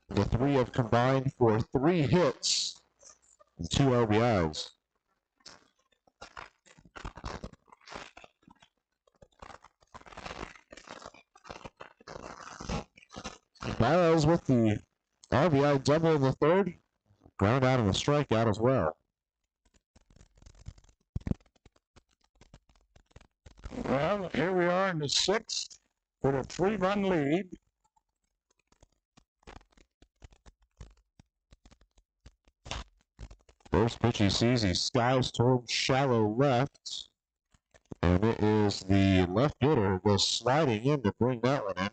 The 3 have combined for 3 hits and 2 RBIs. Baez with the RBI double in the 3rd, ground out and a strikeout as well. Well, here we are in the 6th with a 3-run lead. First pitch he sees, he skies towards shallow left. And it is the left hitter who goes sliding in to bring that one in.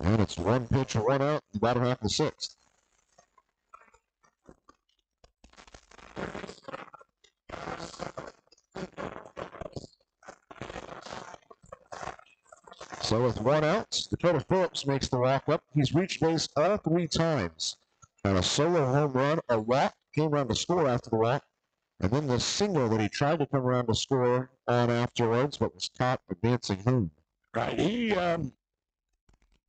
And it's 1 pitch and 1 out in the bottom half of the 6th. So with 1 out, Dakota Phillips makes the walk up. He's reached base all 3 times. And a solo home run, a walk, came around to score after the walk. And then the single that he tried to come around to score on afterwards, but was caught advancing home. Right.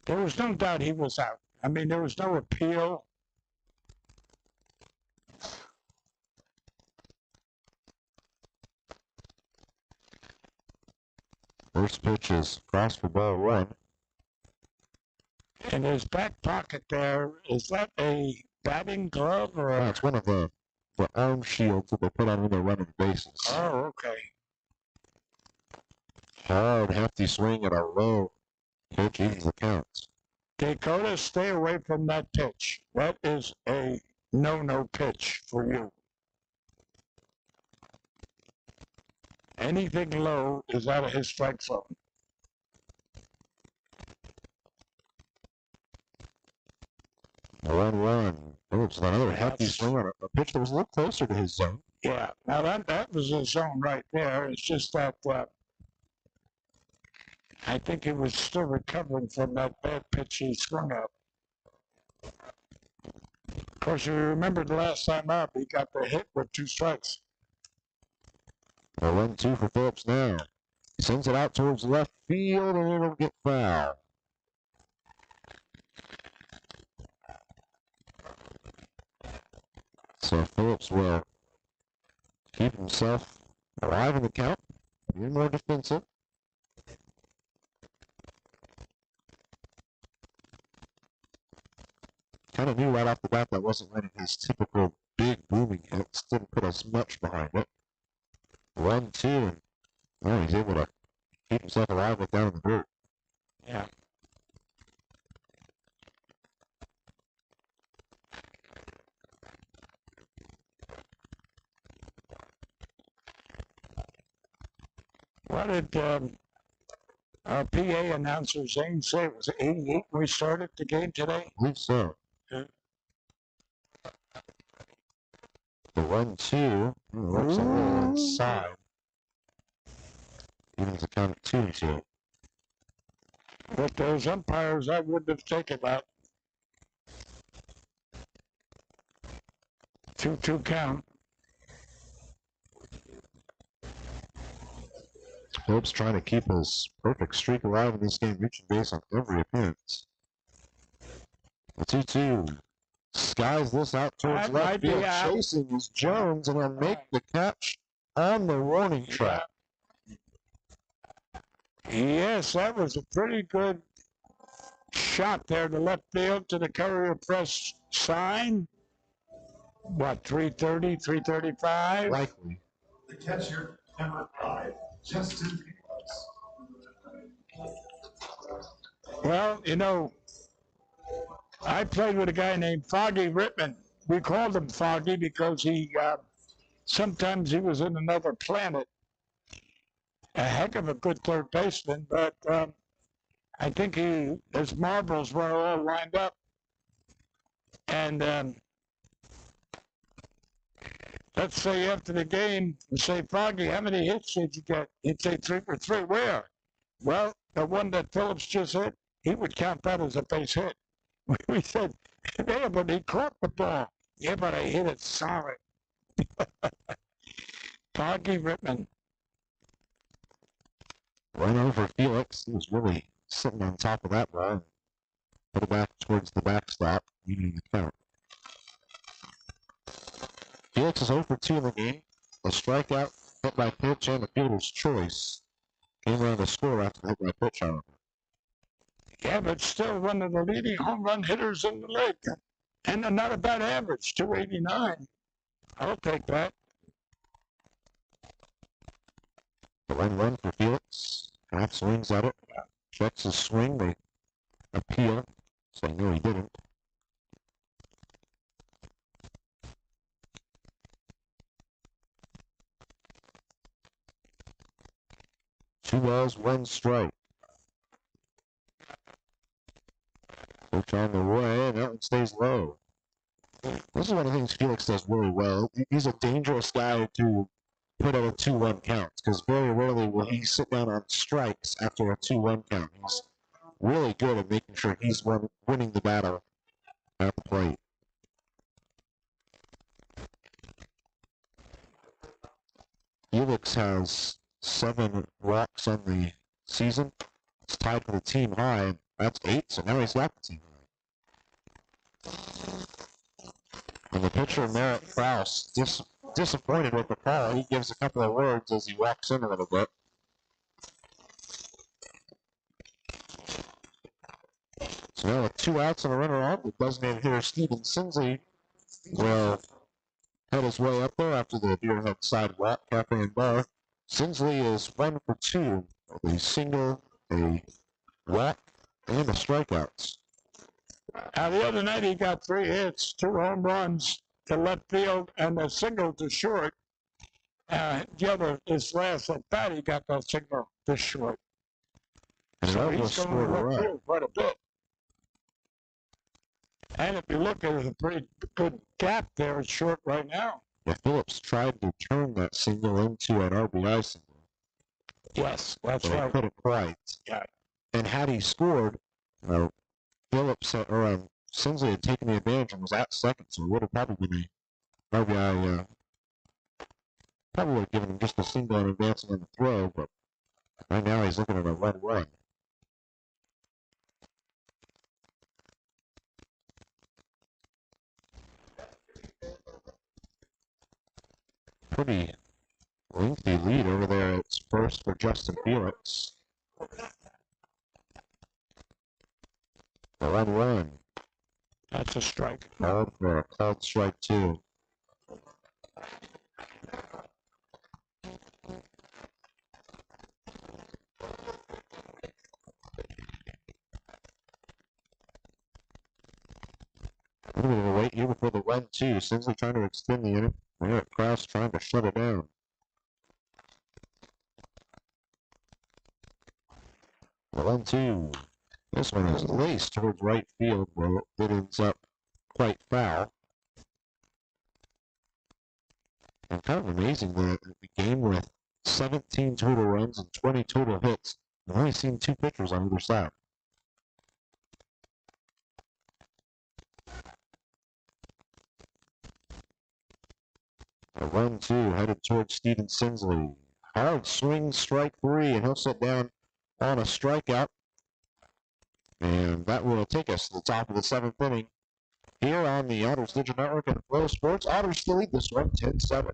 There was no doubt he was out. I mean, there was no appeal. First pitch is crossed for ball one. In his back pocket there, is that a batting glove or Oh, a... it's one of the arm shields that they put on when they're running the bases. Oh, okay. Hard, hefty swing at a low pitch evens the count. Dakota, stay away from that pitch. That is a no-no pitch for you. Anything low is out of his strike zone. A 1-1. Phillips with another hefty swing on a pitch that was a little closer to his zone. Yeah, now that was his zone right there. It's just that I think he was still recovering from that bad pitch he swung up. Of course, you remember the last time up, he got the hit with 2 strikes. A 1-2 for Phillips now. He sends it out towards left field and it'll get foul. So Phillips will keep himself alive in the count, be more defensive. Kind of knew right off the bat that wasn't one of his typical big booming hits. Didn't put as much behind it. 1-2, and well, he's able to keep himself alive with down in the dirt. Yeah. What did our PA announcer Zane say? It was 88 we started the game today? I believe so. Yeah. The 1-2, looks a little inside. Evens the count at 2-2. With those umpires, I wouldn't have taken that. 2-2 count. Phillips trying to keep his perfect streak alive in this game, reaching base on every appearance. The 2-2 skies this out towards That left might be field. out. Chasing is Jones, and he'll make the catch on the warning track. Yes, that was a pretty good shot there to left field to the Courier Press sign. What, 330, 335? Likely. The catcher, number 5, Justin Felix. Well, you know, I played with a guy named Foggy Rittman. We called him Foggy because sometimes he was in another planet. A heck of a good third baseman, but I think his marbles were all lined up. And let's say after the game, we say, Foggy, how many hits did you get? He'd say 3 for 3. Where? Well, the one that Phillips just hit, he would count that as a base hit. We said, yeah, but he caught the ball. Yeah, but I hit it solid. Foggy Rittman. Run over Felix. He was really sitting on top of that ball and put it back towards the backstop, evening the count. Felix is 0 for 2 in the game. A strikeout, hit by pitch, and a fielder's choice. Came around to score after the hit by pitch, however. Yeah, but still one of the leading home run hitters in the league. And not a bad average, 289. I'll take that. The 1-1 for Felix. Half swings at it. Checks his swing. They appeal. Saying no, he didn't. Two balls, one strike. Pitch on the way, and that one stays low. This is one of the things Felix does really well. He's a dangerous guy to put at a 2-1 count, because very rarely will he sit down on strikes after a 2-1 count. He's really good at making sure he's winning the battle at the plate. Felix has 7 walks on the season, It's tied for the team high. That's 8, so now he's got the team high. And the pitcher, Merritt Krause, disappointed with the call. He gives a couple of words as he walks in a little bit. So now with 2 outs and a runner on, the designated hitter Steven Sinsley will head his way up there after the Deerhead sidewalk, cafe and bar. Sinsley is 1 for 2 with a single, a walk, and a strikeouts. The other night he got 3 hits, 2 home runs to left field, and a single to short. His last at bat, he got that single to short. And So almost he's going scored to a left run. field quite a bit. And if you look, there's a pretty good gap there at short right now. Yeah, Phillips tried to turn that single into an RBI single. Yes, that's but he right. couldn't quite. Yeah. And had he scored, Phillips or Sinsley had taken the advantage and was at second, so it would have probably been an RBI. Probably would have given him just a single and advancing on the throw, but right now he's looking at a run. Pretty lengthy lead over there at first for Justin Felix. The run. That's a strike. Called for a called strike 2. A little bit of a wait here before the 1-2. Sinsley trying to extend the inning. Merritt Krause trying to shut it down. The 1-2. This one is laced towards right field, where it ends up quite foul. And kind of amazing that the game with 17 total runs and 20 total hits, I've only seen 2 pitchers on either side. A 1-2 headed towards Steven Sinsley. Hard swing, strike 3, and he'll sit down on a strikeout. And that will take us to the top of the 7th inning here on the Otters Digital Network and Flow Sports. Otters still lead this one 10-7.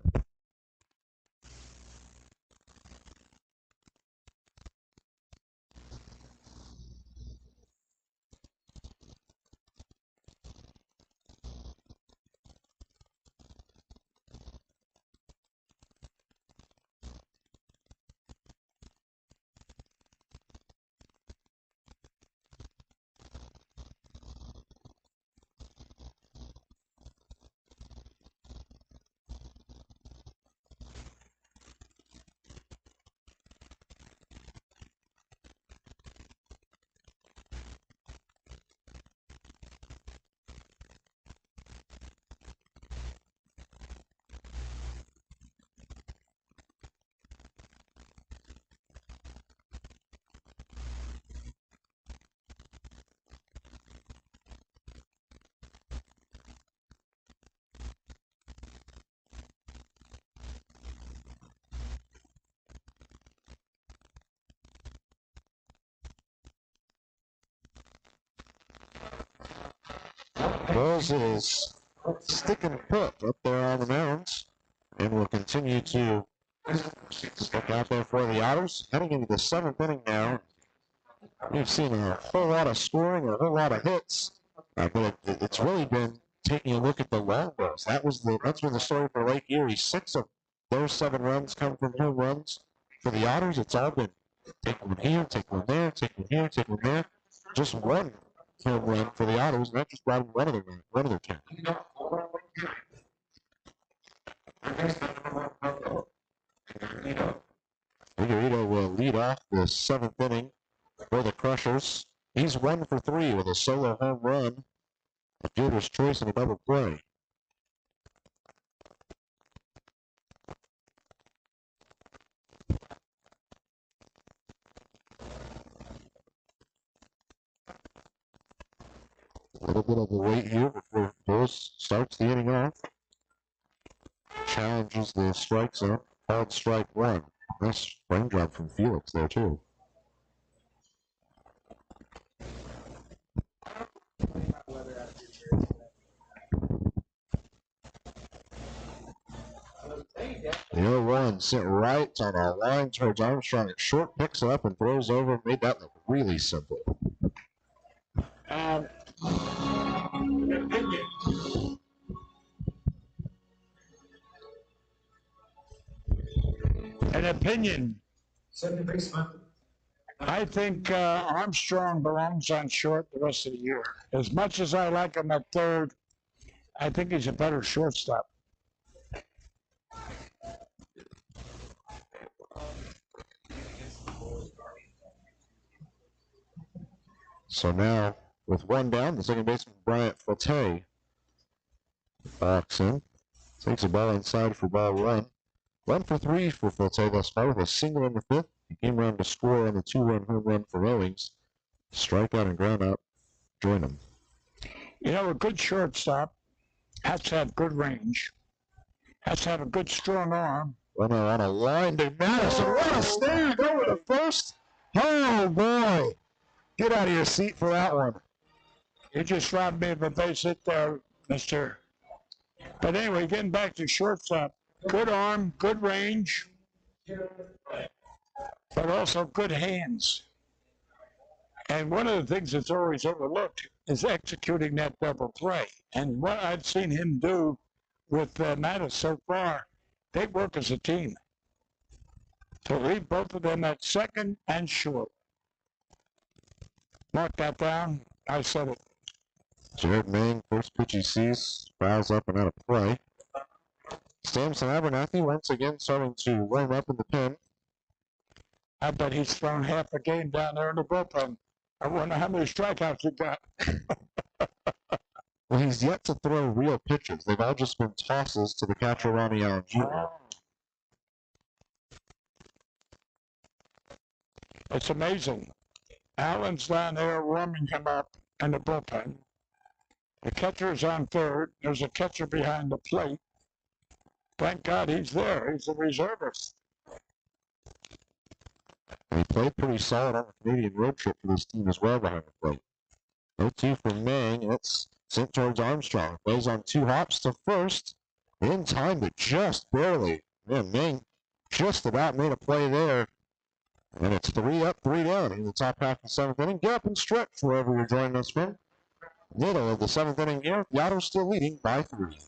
Wells is stick and put up there on the mounds and will continue to look out there for the Otters. Heading into the 7th inning now. We've seen a whole lot of scoring, a whole lot of hits, but it's really been taking a look at the long balls. That's been the story for Lake Erie. 6 of those 7 runs come from home runs. For the Otters, it's all been take one here, take one there, take one here, take one there. Just one home run for the Otters, and that just brought one of their 10. Figueredo will lead off the 7th inning for the Crushers. He's 1 for 3 with a solo home run, a fielder's choice, and a double play. A little bit of a wait here before Bose starts the inning off. Challenges the strike zone. Called strike 1. Nice frame job from Felix there, too. The 0-1 sent right on a line towards Armstrong. It short picks up and throws over. Made that look really simple. An opinion. Second baseman. I think Armstrong belongs on short the rest of the year. As much as I like him at third, I think he's a better shortstop. So now, with one down, the second baseman, Bryant Forte, backs in. Takes a ball inside for ball one. 1 for 3 for Forte thus far with a single in the fifth. He came around to score on the 2-1 home run for Owings. Strikeout and ground out. Join him. You know, a good shortstop has to have good range, has to have a good strong arm. Runner on a line to Madison. What a stand over the first. Oh, boy. Get out of your seat for that one. You just robbed me of a base hit there, mister. But anyway, getting back to shortstop, good arm, good range, but also good hands. And one of the things that's always overlooked is executing that double play. And what I've seen him do with Mattis so far, they work as a team. To leave both of them at second and short. Mark that down. I said it. Jared Mang, first pitch he sees, fouls up and out of play. Samson Abernathy once again starting to warm up in the pen. I bet he's thrown half a game down there in the bullpen. I wonder how many strikeouts he got. Well, he's yet to throw real pitches. They've all just been tosses to the catcher, Ronnie Allen Jr. It's amazing. Allen's down there warming him up in the bullpen. The catcher's on third. There's a catcher behind the plate. Thank God he's there. He's a reservist. And he played pretty solid on the Canadian road trip for this team as well behind the plate. 0-2 for Mang. It's sent towards Armstrong. Plays on 2 hops to first. In time, but just barely. Man, Mang just about made a play there. And it's 3 up, 3 down in the top half of the 7th inning. Get up and stretch wherever you're joining us from. Middle of the 7th inning here. The Otters still leading by 3.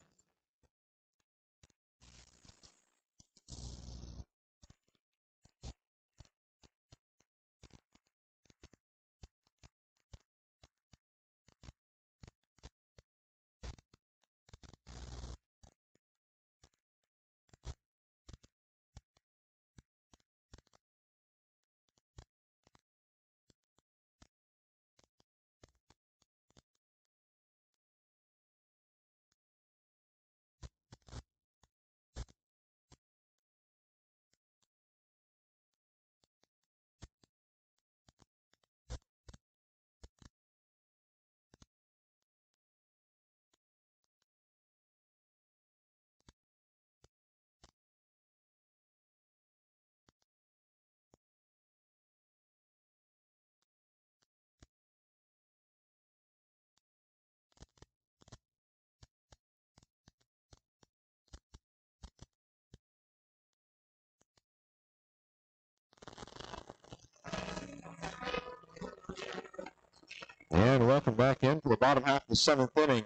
And welcome back into the bottom half of the 7th inning.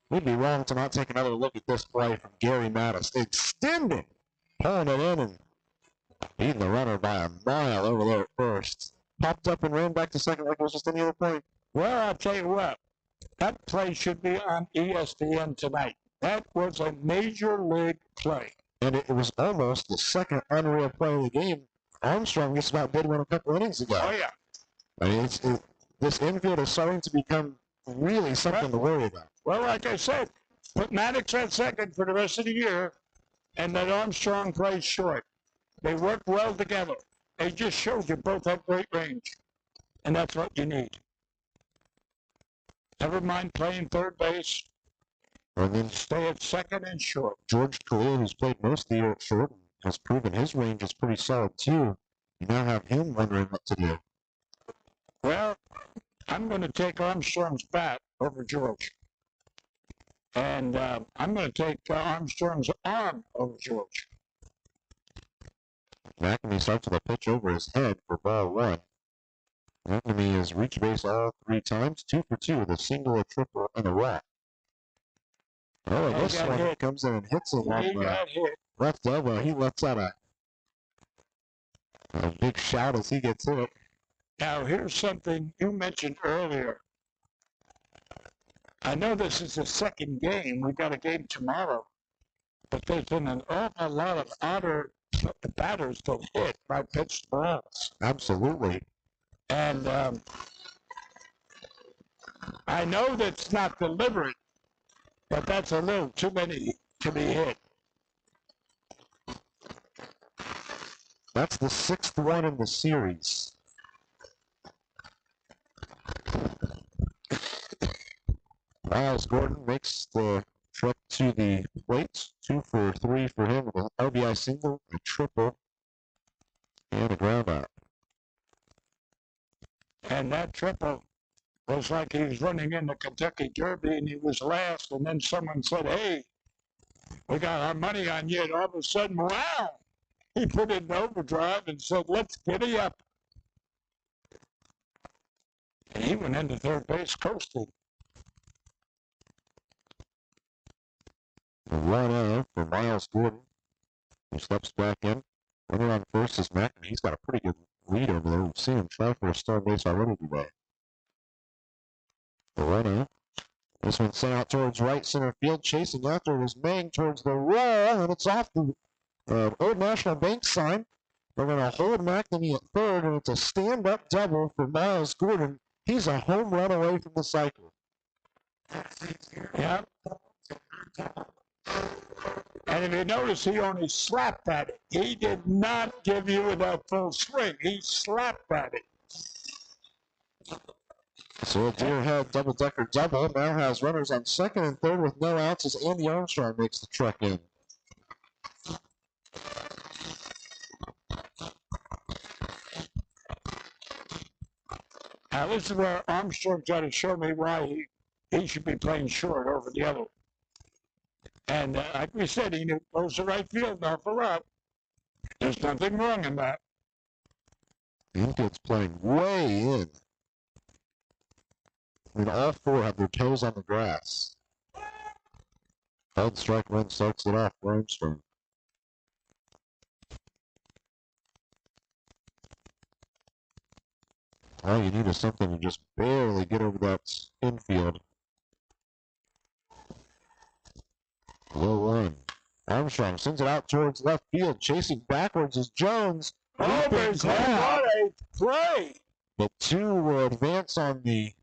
We'd be wrong to not take another look at this play from Gary Mattis. Extending, pulling it in and beating the runner by a mile over there at first. Popped up and ran back to second like it was just any other play. Well, I'll tell you what. That play should be on ESPN tonight. That was a major league play. And it was almost the second unreal play of the game. Armstrong just about did one a couple innings ago. Oh, yeah. I mean, this infield is starting to become really something to worry about. Well, like I said, put Maddox at second for the rest of the year, and let Armstrong play short. They work well together. They just showed you both have great range, and that's what you need. Never mind playing third base. And then Stay at second and short. George Khalil, who's played most of the year at short, has proven his range is pretty solid too. You now have him wondering what to do. Well, I'm going to take Armstrong's bat over George. And I'm going to take Armstrong's arm over George. Mcnamee starts with a pitch over his head for ball one. Mcnamee has reached base all 3 times, 2 for 2 with a single, a triple, and a walk. Oh, and this one hit. comes in and hits him on the left elbow. He lets out a big shout as he gets hit. Now, here's something you mentioned earlier. I know this is the second game. We got a game tomorrow. But there's been an awful lot of Otter batters that hit by pitched balls. Absolutely. And I know that's not deliberate, but that's a little too many to be hit. That's the 6th one in the series. Miles Gordon makes the trip to the plate. 2 for 3 for him with an RBI single, a triple, and a ground out. And that triple was like he was running in the Kentucky Derby and he was last. And then someone said, "Hey, we got our money on you." And all of a sudden, wow, he put it in overdrive and said, "Let's giddy up." And he went into third base coasting. A 1-0 for Miles Gordon, who steps back in. Runner on first is Mcnamee. He's got a pretty good lead over there. We've seen him try for a stolen base already today. The 1-0. This one sent out towards right center field. Chasing after it is Mang towards the wall, and it's off the Old National Bank sign. They're going to hold Mcnamee at third, and it's a stand-up double for Miles Gordon. He's a home run away from the cycle. Yeah. And if you notice, he only slapped at it. He did not give you that full swing. He slapped at it. So a deer-head double-decker double now has runners on second and third with no outs as Andy Armstrong makes the truck in. Now, this is where Armstrong's got to show me why he should be playing short over the other. And like we said, he goes to right field now for out. There's nothing wrong in that. Infield's playing way in. I mean, all 4 have their toes on the grass. Held strike one starts it off for Armstrong. All you need is something to just barely get over that infield. Low one. Armstrong sends it out towards left field. Chasing backwards is Jones. Over his head. What a play. The 2 will advance on the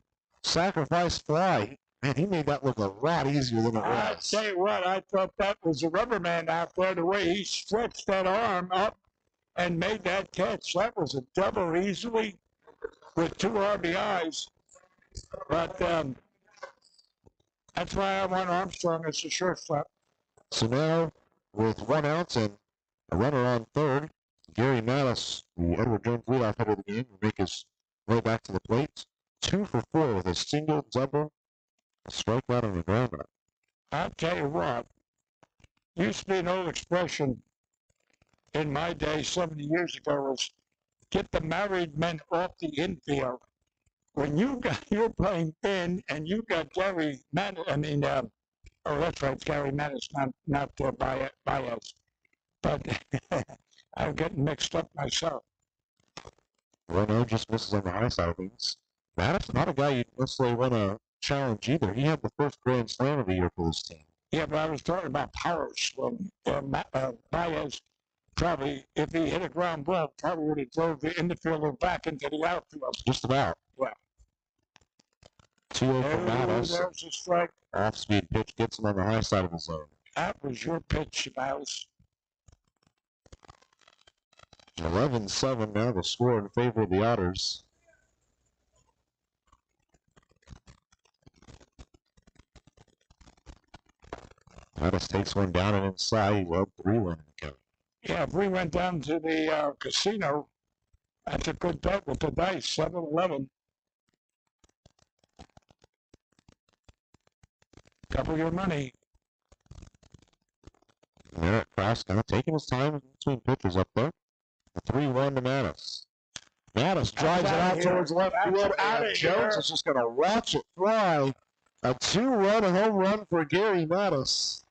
sacrifice fly. Man, he made that look a lot easier than it I was. tell you what, I thought that was a rubber man out there, the way he stretched that arm up and made that catch. That was a double easily with 2 RBIs. But that's why I want Armstrong as the shortstop. So now, with 1 out and a runner on third, Gary Mattis, the Edward Jones leadoff hitter of the game, will make his way back to the plate. 2 for 4 with a single, double, a strikeout, and a ground out. I'll tell you what, used to be an old expression in my day 70 years ago was get the married men off the infield. When you're playing in and you got Gary Mattis, oh, that's right, Gary Mattis, not Baez. But I'm getting mixed up myself. 1-0 just misses on the high side of things. Mattis, not a guy you'd necessarily want to challenge either. He had the first grand slam of the year for this team. Yeah, but I was talking about power swing. Baez probably, if he hit a ground ball, probably would have drove the infielder back into the outfield. Just about. Well, 2-0 for Mattis. There's a strike. Off-speed pitch gets him on the high side of the zone. That was your pitch, Mouse. 11-7 now, the score in favor of the Otters. Mattis takes one down and inside. He's up 3-1 in the count. Yeah, if we went down to the casino, that's a good bet with the dice, 7-11. Double your money. Eric Kraus kind of taking his time between pitches up there. The 3-1 to Mattis. Mattis drives it out towards left field, and Jones is just going to watch it fly. A 2-run home run for Gary Mattis.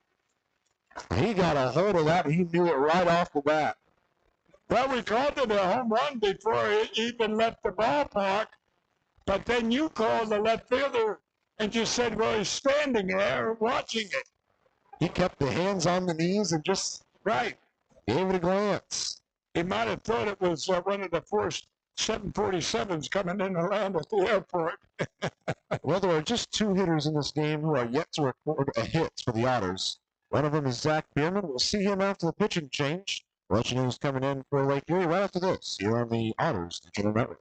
He got a hold of that. He knew it right off the bat. Well, we called it a home run before he even left the ballpark, but then you called the left fielder and just said, well, he's standing there watching it. He kept the hands on the knees and just Right. gave it a glance. He might have thought it was one of the first 747s coming in to land at the airport. Well, there are just 2 hitters in this game who are yet to record a hit for the Otters. One of them is Zach Bierman. We'll see him after the pitching change. We'll let you know who's coming in for Lake Erie right after this here on the Otters Digital Network.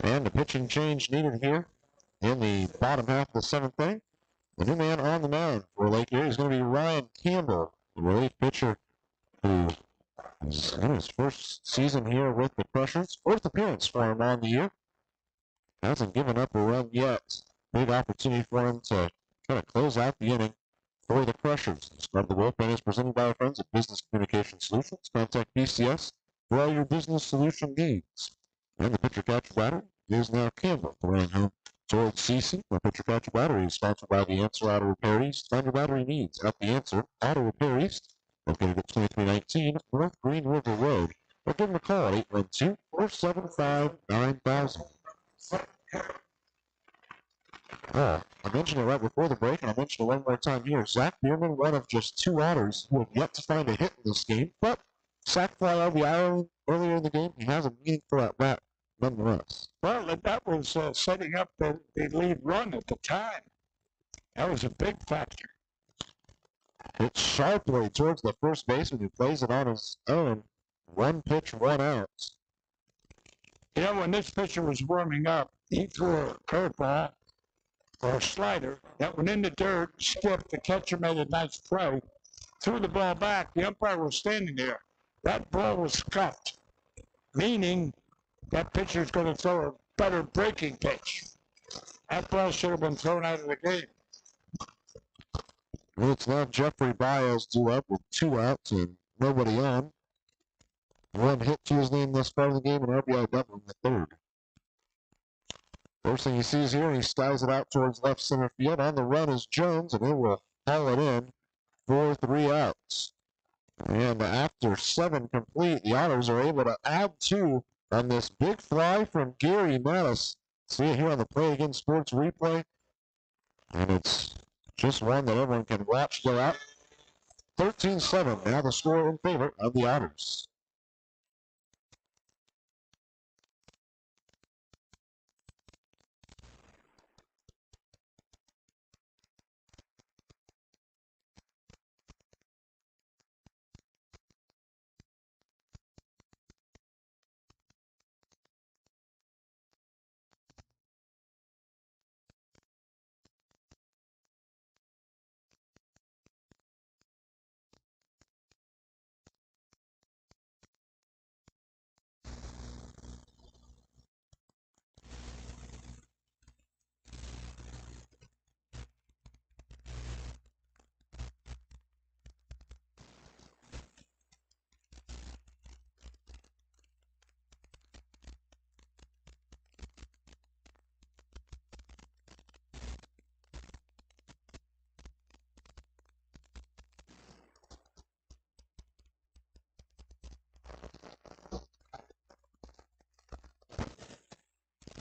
And the pitching change needed here in the bottom half of the 7th inning. The new man on the mound for Lake Erie is going to be Ryan Campbell, the relief pitcher who is in his first season here with the Crushers. 4th appearance for him on the year. Hasn't given up a run yet. Big opportunity for him to kind of close out the inning for the Crushers. The Scrub the Bullpen is presented by our friends at Business Communication Solutions. Contact BCS for all your business solution needs. And the pitcher-catcher batter is now Campbell, running home towards CC. The pitcher-catcher battery is sponsored by The Answer Auto Repair East. Find your battery needs at The Answer Auto Repair East, located at 2319 North Green River Road. Or give them a call at 812-475-9000. I mentioned it right before the break, and I'll mention it one more time here. Zach Bierman, one of just 2 Otters who have yet to find a hit in this game, but sac fly RBI earlier in the game. He has a meaningful at bat nonetheless. Well, that was setting up the lead run at the time. That was a big factor. It's sharply towards the first baseman who plays it on his own. 1 pitch, 1 out. You know, when this pitcher was warming up, he threw a curveball or a slider that went in the dirt, skipped. The catcher made a nice play, threw the ball back. The umpire was standing there. That ball was scuffed, meaning that pitcher's going to throw a better breaking pitch. That ball should have been thrown out of the game. Well, it's now Jeffrey Baez due up with 2 outs and nobody on. 1 hit to his name thus far in the game, and RBI double in the 3rd. First thing he sees here, he skies it out towards left center field. On the run is Jones, and he will haul it in for 3 outs. And after 7 complete, the Otters are able to add 2 on this big fly from Gary Mattis. See it here on the Play Again Sports replay. And it's just one that everyone can watch go out. 13-7, now the score in favor of the Otters.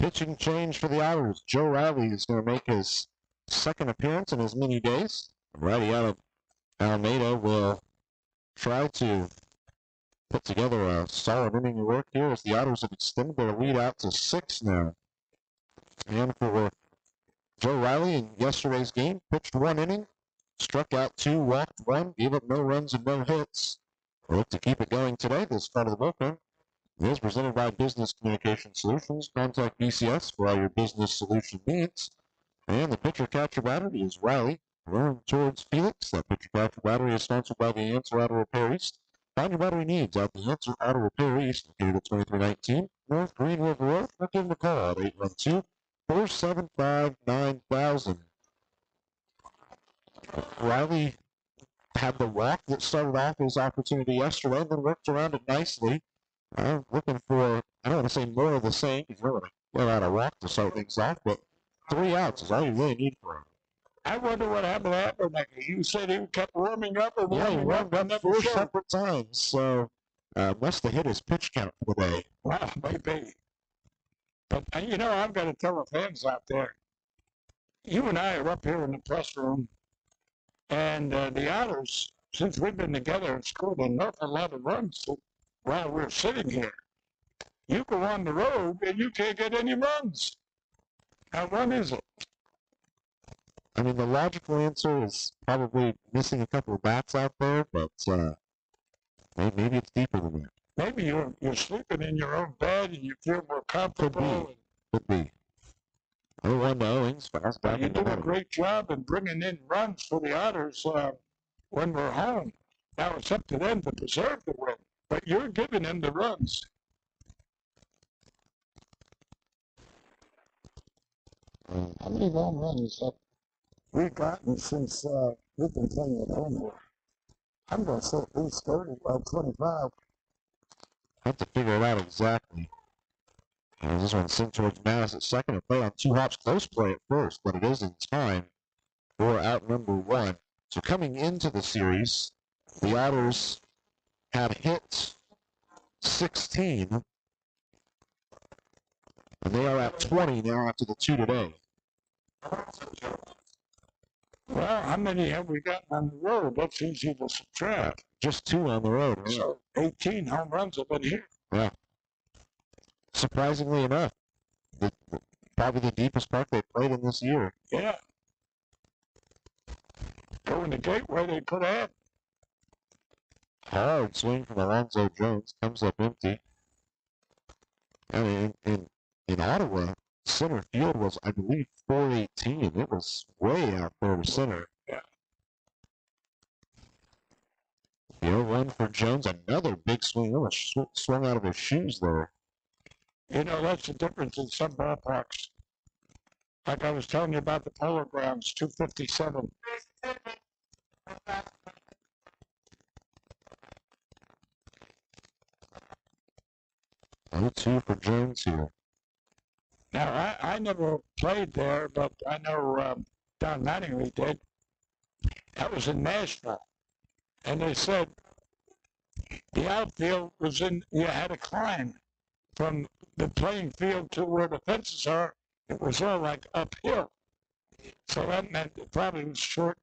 Pitching change for the Otters. Joe Riley is going to make his second appearance in as many days. Righty out of Alameda will try to put together a solid inning of work here as the Otters have extended their lead out to 6 now. And for Joe Riley in yesterday's game, pitched 1 inning, struck out 2, walked 1, gave up no runs and no hits. We'll look to keep it going today. This part of the bullpen is presented by Business Communication Solutions. Contact BCS for all your business solution needs. And the pitcher-catcher battery is Riley, rolling towards Felix. That pitcher-catcher battery is sponsored by the Answer Auto Repair East. Find your battery needs at the Answer Auto Repair East, located at 2319 North Green River Road. Or give them a call at 812-475-9000. Riley had the walk that started off his opportunity yesterday and then worked around it nicely. Looking for, I don't want to say more of the same, because you don't want to get out a walk to start things off, but 3 outs is all you really need for him. I wonder what happened to Abernathy. You said he kept warming up and Yeah, he warming warmed up 4 separate times, so must have hit his pitch count for the day. Wow, maybe. But, you know, I've got to tell the fans out there, you and I are up here in the press room, and the Otters, since we've been together in school, they know a lot of runs while we're sitting here. You go on the road, and you can't get any runs. How run is it? I mean, the logical answer is probably missing a couple of bats out there, but maybe it's deeper than that. Maybe you're sleeping in your own bed and you feel more comfortable. Could be. 0-1 to Owings. But you do a great job in bringing in runs for the Otters when we're home. Now it's up to them to preserve the win, but you're giving them the runs. How many home runs have we gotten since we've been playing at home here? I'm going to say at least 30, well, 25. I have to figure it out exactly. This one sent towards Mass at second and play on 2 hops. Close play at first, but it is in time for out number 1. So coming into the series, the Otters had hit 16, and they are at 20 now after the 2 today. Well, how many have we gotten on the road? That's easy to subtract. Just 2 on the road. Right? So 18 home runs have been here. Yeah. Surprisingly enough, probably the deepest park they played in this year. Yeah. Going the gateway they could have. Hard swing from Lorenzo Jones, comes up empty. I mean, in Ottawa, center field was, I believe, 418. It was way out there to center. Yeah. The 0-1 for Jones, another big swing. Oh, swung out of his shoes there. You know, that's the difference in some ballparks. Like I was telling you about the Polo Grounds, 257. Two for Jones here. Now, I never played there, but I know Don Mattingly did. That was in Nashville. And they said the outfield was you had to climb from the playing field to where the fences are. It was all like uphill. So that meant it probably was short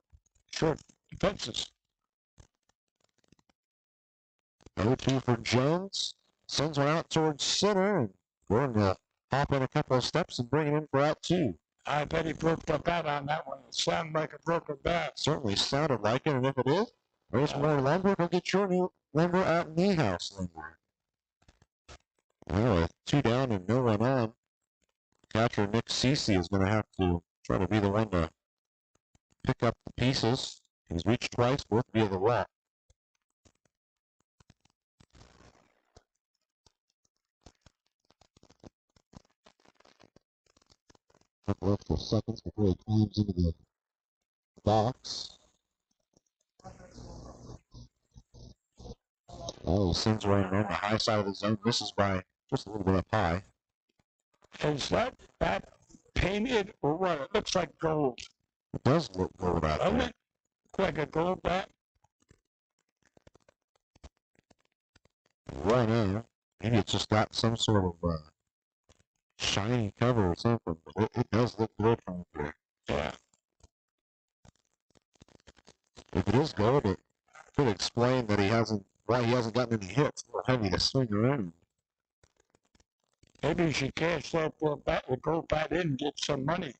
fences. 0-2 for Jones. Sends one out towards center and going to hop in a couple of steps and bring it in for out 2. I bet he broke the bat on that one. It sounded like a broken bat. Certainly sounded like it, and if it is, there's more lumber. Go get your new lumber at Niehaus Lumber. Well, with 2 down and no one on, catcher Nick Cece is going to have to try to be the one to pick up the pieces. He's reached twice, both via the walk. Couple extra seconds before he climbs into the box. Oh, sends right on the high side of the zone. Misses by just a little bit up high. Is that bat painted or what? It looks like gold. It does look gold out Doesn't there. it? Like a gold bat? Right now, maybe it's just got some sort of shiny cover or something, but it does look good from here. Yeah. If it is gold, it could explain that why he hasn't gotten any hits. It's a little heavy to swing around. Maybe you should cash that for a bat, go back in and get some money.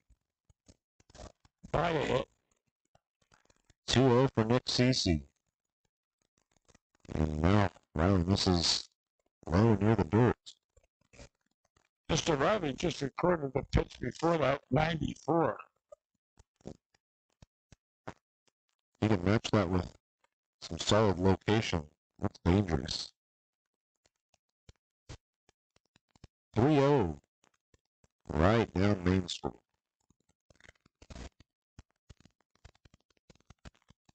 Buy a hit. 2-0 for Nick Cece. And now Riley misses low near the dirt. Mr. Riley just recorded the pitch before that, 94. He can match that with some solid location. That's dangerous. 3-0. Right down Main Street.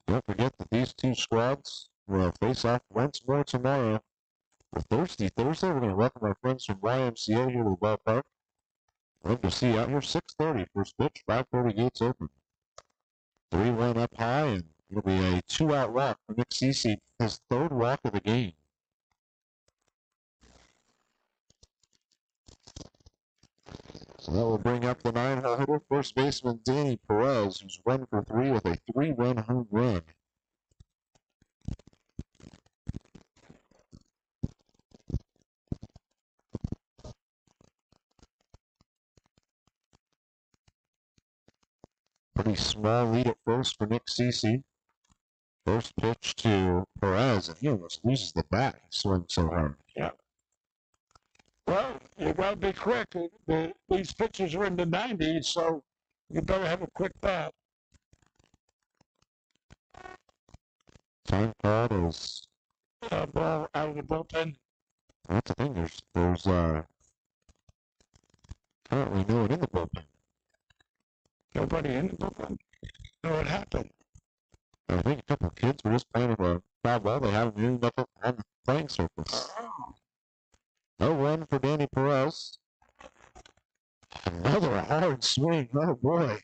Don't forget that these two squads will face off once more tomorrow. For Thursday, we're going to welcome our friends from YMCA here to the ballpark. Love to see you out here. 6:30 first pitch, 5:30 gates open. 3-1 up high, and it'll be a 2-out walk for Nick Cece, his third walk of the game. So that will bring up the 9-hole hitter, first baseman Danny Perez, who's 1 for 3 with a 3-run home run. Pretty small lead at first for Nick Cece. First pitch to Perez, and he almost loses the bat. He swings so hard. Yeah. Well, you got to be quick. These pitches are in the 90s, so you better have a quick bat. Time called is Ball out of the bullpen. that's the thing. There's currently no one in the bullpen. Nobody in the bullpen. Know what happened? I think a couple of kids were just playing a foul ball. They haven't ended up on the playing surface. Oh. No run for Danny Perez. Another hard swing. Oh boy.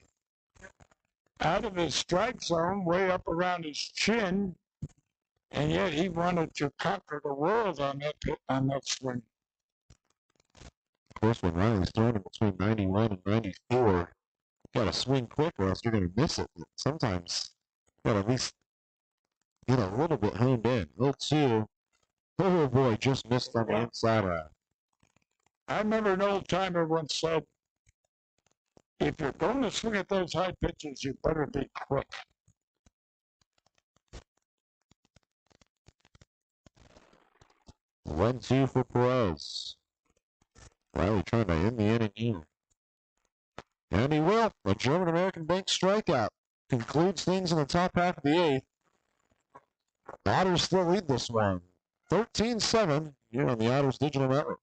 Out of his strike zone, way up around his chin, and yet he wanted to conquer the world on that swing. Of course, when Riley's throwing it between 91 and 94, you gotta swing quick or else you're gonna miss it. But sometimes you gotta at least get a little bit honed in. 0-2. Oh boy, just missed on the inside eye. I remember an old timer once said, if you're going to swing at those high pitches, you better be quick. 1-2 for Perez. Riley trying to end the inning here. And he will. A German-American bank strikeout concludes things in the top half of the eighth. The Otters still lead this one. 13-7 here on the Otters Digital Network.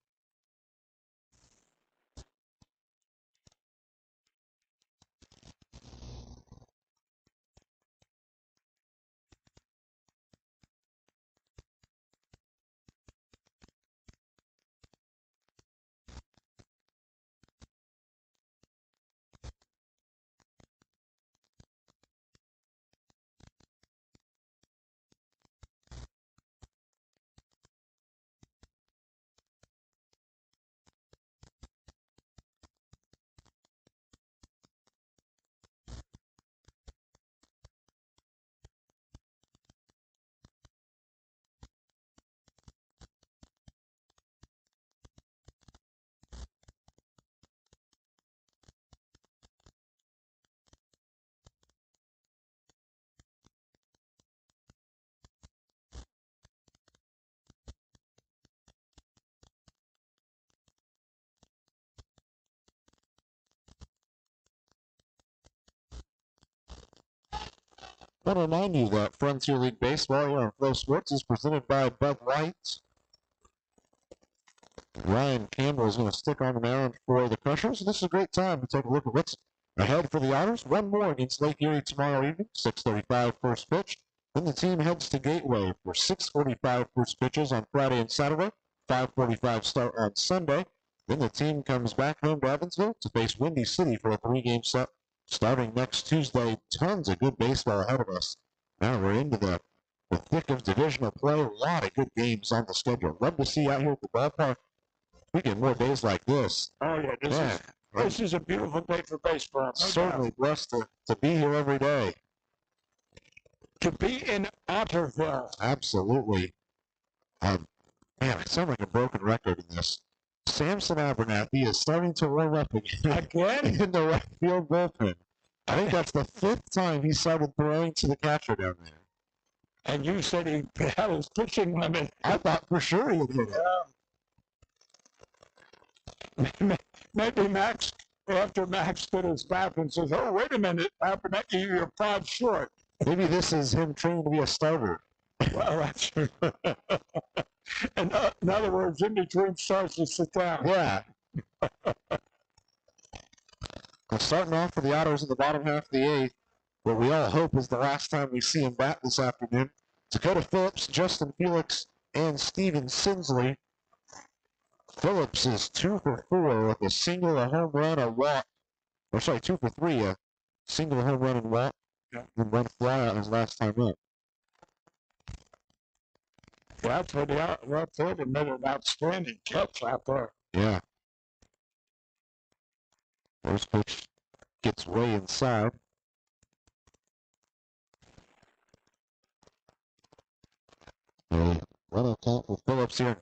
I want to remind you that Frontier League Baseball here on Flow Sports is presented by Bud Light. Ryan Campbell is going to stick on the mound for the Crushers. This is a great time to take a look at what's ahead for the Otters. One more against Lake Erie tomorrow evening, 6:35 first pitch. Then the team heads to Gateway for 6:45 first pitches on Friday and Saturday, 5:45 start on Sunday. Then the team comes back home to Evansville to face Windy City for a 3-game set starting next Tuesday. Tons of good baseball ahead of us. Now we're into the thick of divisional play. A lot of good games on the schedule. Love to see you out here at the ballpark We get more days like this. Oh, yeah, this is a beautiful day for baseball. No Certainly doubt. blessed to be here every day. To be in Otterville. Absolutely. Man, I sound like a broken record in this. Samson Abernathy is starting to warm up again in the right field bullpen. I think that's the 5th time he started throwing to the catcher down there. And you said he had his pitching limit. I thought for sure he would hit it. Maybe Max, after Max did his back and says, oh, wait a minute, Abernathy, you're 5 short. Maybe this is him training to be a starter. Well, that's true. In other words, in between starts to sit down. Yeah. Well, starting off for the Otters in the bottom half of the 8th, what we all hope is the last time we see him bat this afternoon. Dakota Phillips, Justin Felix, and Steven Sinsley. Phillips is 2 for 4 with a single, a home run, a walk. Or sorry, 2 for 3, a single, a home run, and walk. Yeah. And 1 flyout his last time up. That's what they made an outstanding catch out there. Yeah. First pitch gets way inside. Run count for Phillips here.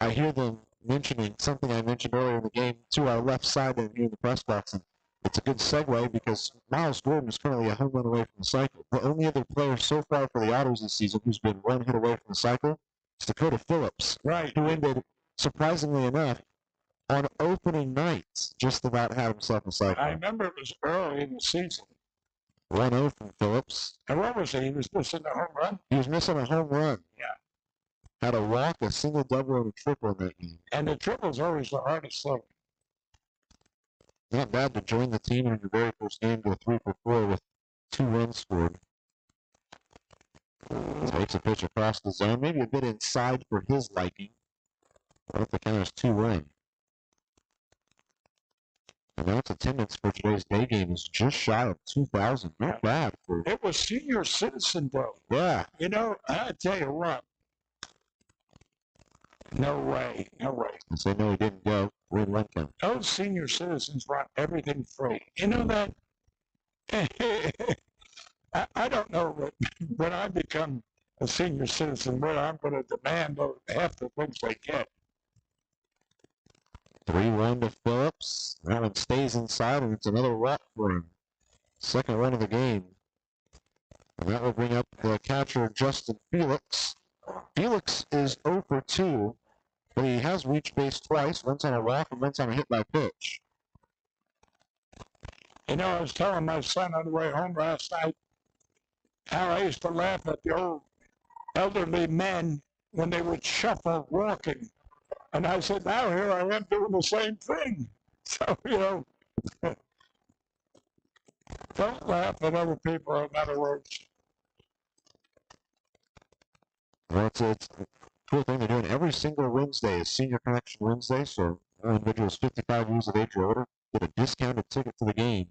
I hear them mentioning something I mentioned earlier in the game to our left side and here in the press box. And it's a good segue because Miles Gordon is currently a home run away from the cycle. The only other player so far for the Otters this season who's been 1 hit away from the cycle is Dakota Phillips, Right. who ended, surprisingly enough, on opening night, just about had himself a cycle. I remember it was early in the season. 1-0 from Phillips. And what was he? He was missing a home run? He was missing a home run. Yeah. Had a walk, a single, double, and a triple in that game. And the triple's always the hardest thing. Not bad to join the team in your very first game, go 3 for 4 with 2 runs scored. Takes a pitch across the zone, maybe a bit inside for his liking. But the count is 2-1. And now its attendance for today's day game is just shy of 2,000. Not bad. It was Senior Citizen Day. Yeah. You know, I tell you what. No way. No way. And say no, he didn't go. Win one count. Those senior citizens want everything free. You know that? I don't know when I become a senior citizen whether I'm going to demand half the things they get. 3-1 to Phillips. That one stays inside, and it's another walk for him. Second run of the game. And that will bring up the catcher, Justin Felix. Felix is 0 for 2, but he has reached base twice, once on a walk and once on a hit by pitch. You know, I was telling my son on the way home last night how I used to laugh at the old elderly men when they would shuffle walking. And I said, now here I am doing the same thing. So, you know, don't laugh at other people, in other words. Well, it's a cool thing they're doing. Every single Wednesday is Senior Connection Wednesday, so individuals 55 years of age or older get a discounted ticket to the game.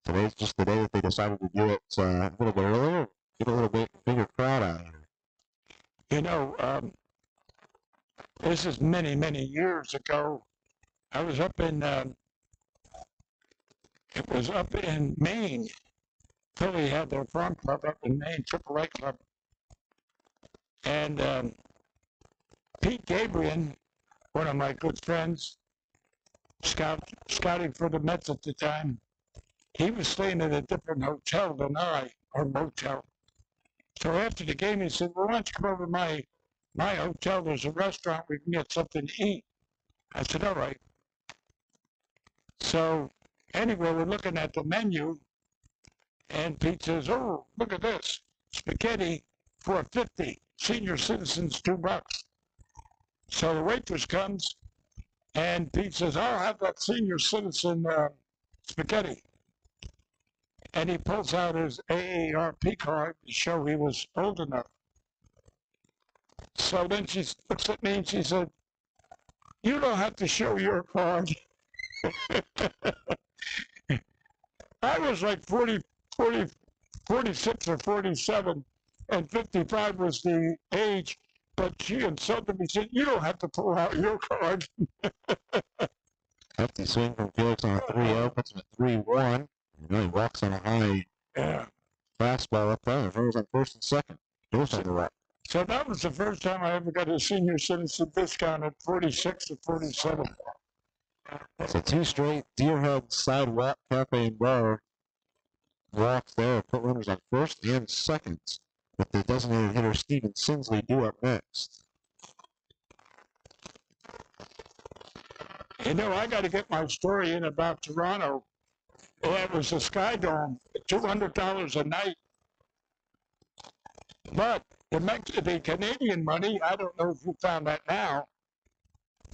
Today's just the day that they decided to do it a little bit earlier, get a little bit bigger crowd out here. You know, this is many, many years ago. I was up in, it was up in Maine. Philly had their farm club up in Maine, AAA club. And Pete Gabriel, one of my good friends, scouting for the Mets at the time, he was staying in a different hotel than I, or motel. So after the game, he said, well, why don't you come over to my hotel? There's a restaurant. We can get something to eat. I said, all right. So anyway, we're looking at the menu, and Pete says, oh, look at this. Spaghetti for $4.50. Senior citizens, $2. So the waitress comes, and Pete says, I'll have that senior citizen spaghetti. And he pulls out his AARP card to show he was old enough. So then she looks at me and she said, you don't have to show your card. I was like 46 or 47, and 55 was the age But she insulted me, said, "You don't have to pull out your card." Hefty swing from Felix on a 3-0, puts him at 3-1. He walks on a high fastball up there, and runners on first and second. Goes on the right. So that was the first time I ever got a senior citizen discount at 46 or 47. So 2 straight Deerhead Sidewalk Cafe and Bar walks there, put runners on first and second. With the designated hitter Steven Sinsley due up next. You know, I got to get my story in about Toronto. It was a Sky Dome, $200 a night. But the Canadian money, I don't know if you found that now,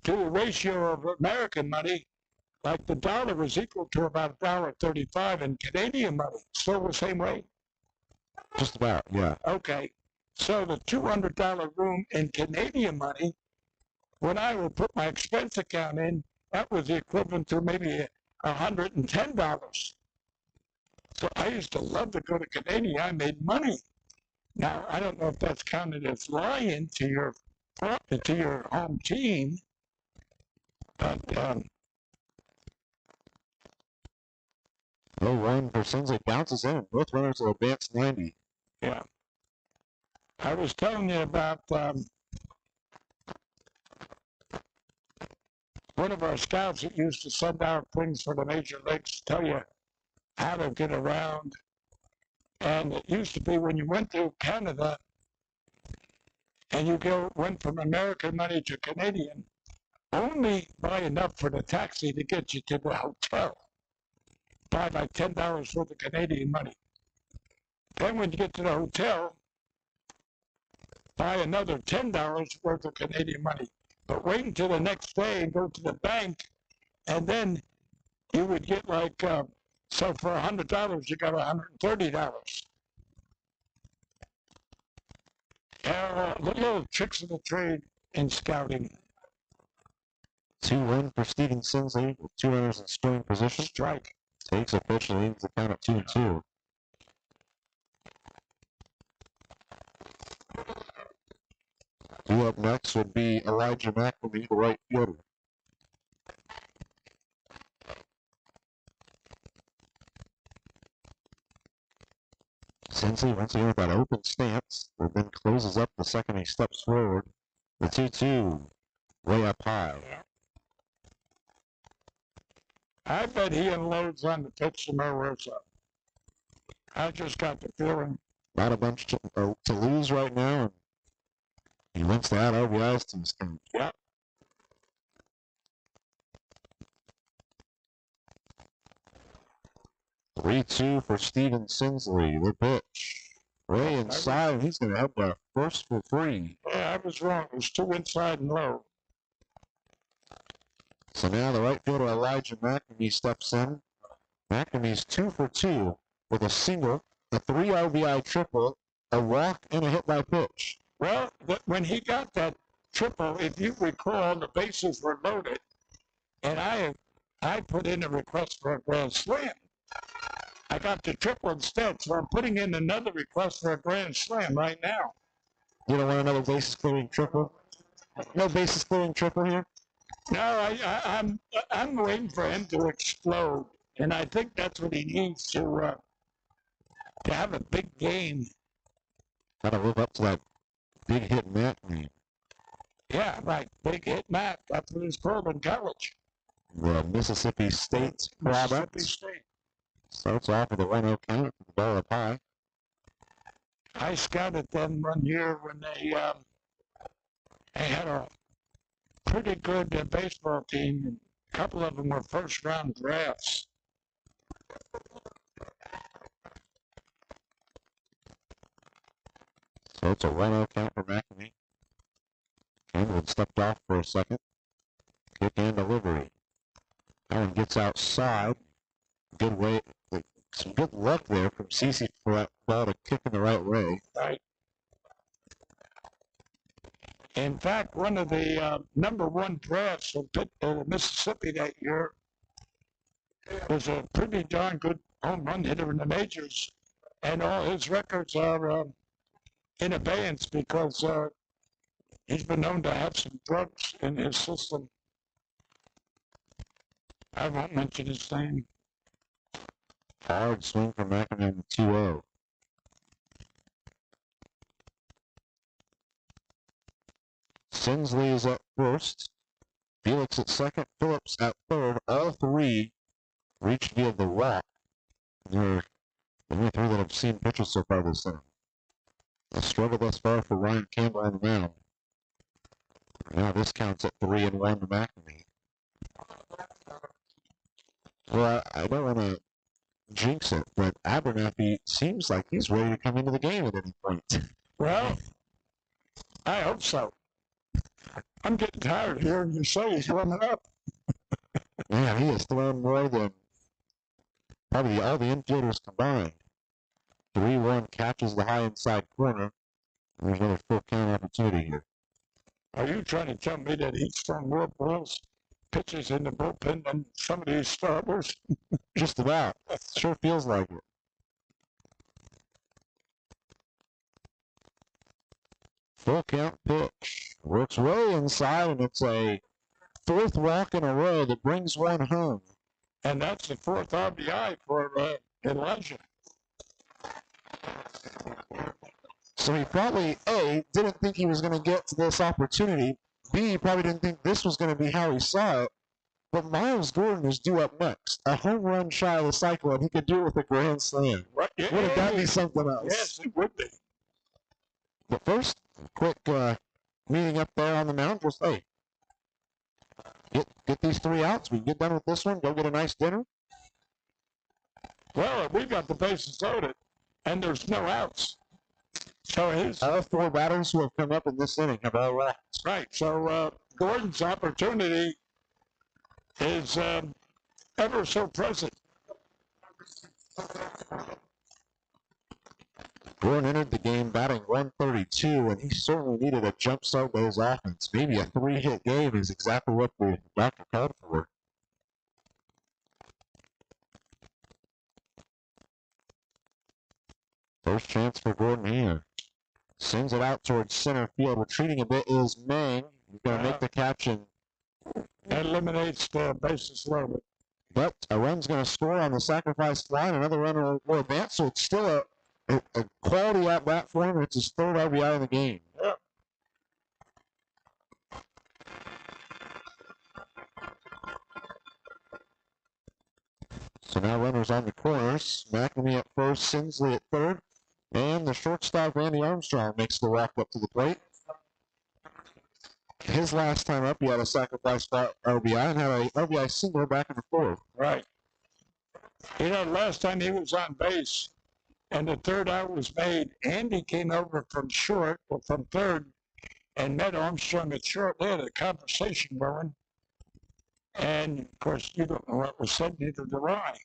to the ratio of American money, like the dollar was equal to about $1.35 in Canadian money. Still the same way? Just about, yeah. Okay. So the $200 room in Canadian money, when I would put my expense account in, that was the equivalent to maybe $110. So I used to love to go to Canadian. I made money. Now, I don't know if that's counted as lying to your home team, but 0-1 for Sinsley, bounces in. Both runners will advance 90. yeah. I was telling you about one of our scouts that used to send out things for the major leagues to tell you how to get around. And it used to be when you went to Canada and you went from American money to Canadian, only buy enough for the taxi to get you to the hotel. Buy like $10 worth of Canadian money. Then when you get to the hotel, buy another $10 worth of Canadian money. But wait until the next day and go to the bank, and then you would get like, so for $100, you got $130. Little tricks of the trade in scouting. 2-1 for Steven Sinsley with 2 runners in scoring position. Strike. Takes a pitch and leaves the count at 2-2. Due up next would be Elijah Mcnamee, the right fielder. Sinsley once again with that open stance, and then closes up the second he steps forward. The 2-2 way up high. I bet he unloads on the pitch to Marosa. I just got the feeling. Not a bunch to lose right now, and he wants to add RBIs to his count. Yep. Three-two for Steven Sinsley. The pitch. Way inside, and he's going to have the first for free. Yeah, I was wrong. It was 2 inside and low. So now the right fielder Elijah Mcnamee steps in. McNamee's 2 for 2 with a single, a 3 RBI triple, a walk, and a hit by pitch. Well, when he got that triple, if you recall, the bases were loaded, and I put in a request for a grand slam. I got the triple instead, so I'm putting in another request for a grand slam right now. You don't want another bases clearing triple? No bases clearing triple here? No, I'm waiting for him to explode, and I think that's what he needs to have a big game. Got to live up to that big hit Mcnamee. Yeah, right. Big hit Matt. That's what it's called in college. The Mississippi State product. Mississippi State. Starts off with a 1-0 count for the ball up high. I scouted them one year when they had a pretty good baseball team. And a couple of them were first-round drafts. So it's a 1-0 count for McNamee. Campbell stepped off for a second. Kick and delivery. That one gets outside. Good way, some good luck there from Cece for that ball to kick in the right way. Right. In fact, one of the number 1 drafts of Mississippi that year was a pretty darn good home run hitter in the majors, and all his records are in abeyance because He's been known to have some drugs in his system. I won't mention his name. Hard swing from Mcnamee on the 2-0. Sinsley is at first. Felix at second. Phillips at third. All three reached via the walk. They're the only three that have seen pitches so far this inning. A struggle thus far for Ryan Campbell on the mound. Now this counts at 3-1 to Mcnamee. Well, I don't want to jinx it, but Abernathy seems like he's ready to come into the game at any point. Well, I hope so. I'm getting tired of hearing you say he's warming up. Man, he has thrown more than probably all the infielders combined. 3-1 catches the high inside corner. There's another full count opportunity here. Are you trying to tell me that he's thrown more balls, pitches in the bullpen than some of these starters? Just about. Sure feels like it. Full count pitch. Works way inside, and it's a fourth walk in a row that brings one home. And that's the fourth RBI for Elijah. So he probably, A, didn't think he was going to get to this opportunity. B, he probably didn't think this was going to be how he saw it. But Miles Gordon is due up next. A home run shy of the cycle, and he could do it with a grand slam. Right. Yeah. Would have got me something else. Yes, it would be. But first, quick meeting up there on the mound. Just, hey, get these three outs. We can get done with this one. Go get a nice dinner. Well, we got the bases loaded, and there's no outs. So his All four batters who have come up in this inning have all left. right. So Gordon's opportunity is ever so present. Gordon entered the game batting 132, and he certainly needed a jump start by his offense. Maybe a three-hit game is exactly what the doctor called for. First chance for Gordon here. Sends it out towards center field. Retreating a bit is Mang. He's going to make the catch, and That eliminates the bases loaded. but a run's going to score on the sacrifice fly, and another runner will advance. So it's still a quality at bat for him. It's his third RBI in the game. Yeah. So now runners on the corners. Mcnamee at first, Sinsley at third, and the shortstop Randy Armstrong makes the walk up to the plate. His last time up, he had a sacrifice fly RBI and had a RBI single back in the fourth. Right. You know, last time he was on base and the third out was made, Andy came over from short or from third and met Armstrong at short. They had a conversation going. And, of course, you don't know what was said, neither do I.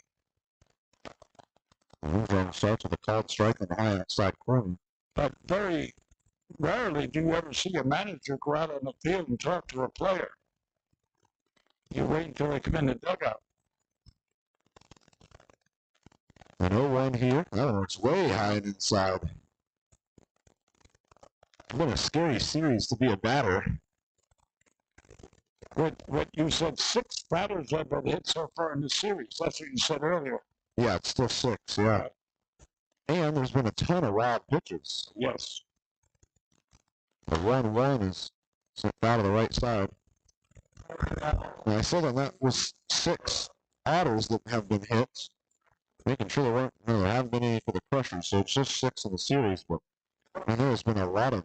Armstrong starts with a called strike on the high outside corner. But very rarely do you ever see a manager go out on the field and talk to a player. You wait until they come in the dugout. An 0-1 here. Oh, it's way high and inside. What a scary series to be a batter. What you said, 6 batters have been hit so far in the series. That's what you said earlier. Yeah, it's still 6, yeah. And there's been a ton of wild pitches. Yes. The 1-1 is sent out of the right side. And I said that was 6 Otters that have been hit. Making sure there haven't been any for the Crushers, so it's just 6 in the series. But I know there's been a lot of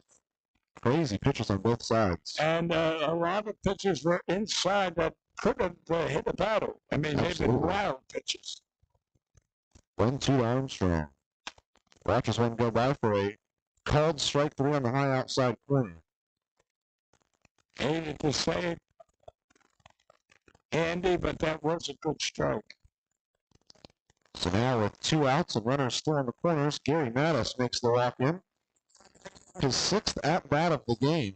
crazy pitches on both sides. And a lot of pitches were inside that could have hit a battle. I mean, they've been wild pitches. 1-2 to Armstrong. Watches one go by for a called strike 3 on the high outside corner. Hated to say it, Andy, but that was a good strike. So now with 2 outs and runners still in the corners, Gary Mattis makes the walk in. His 6th at-bat of the game.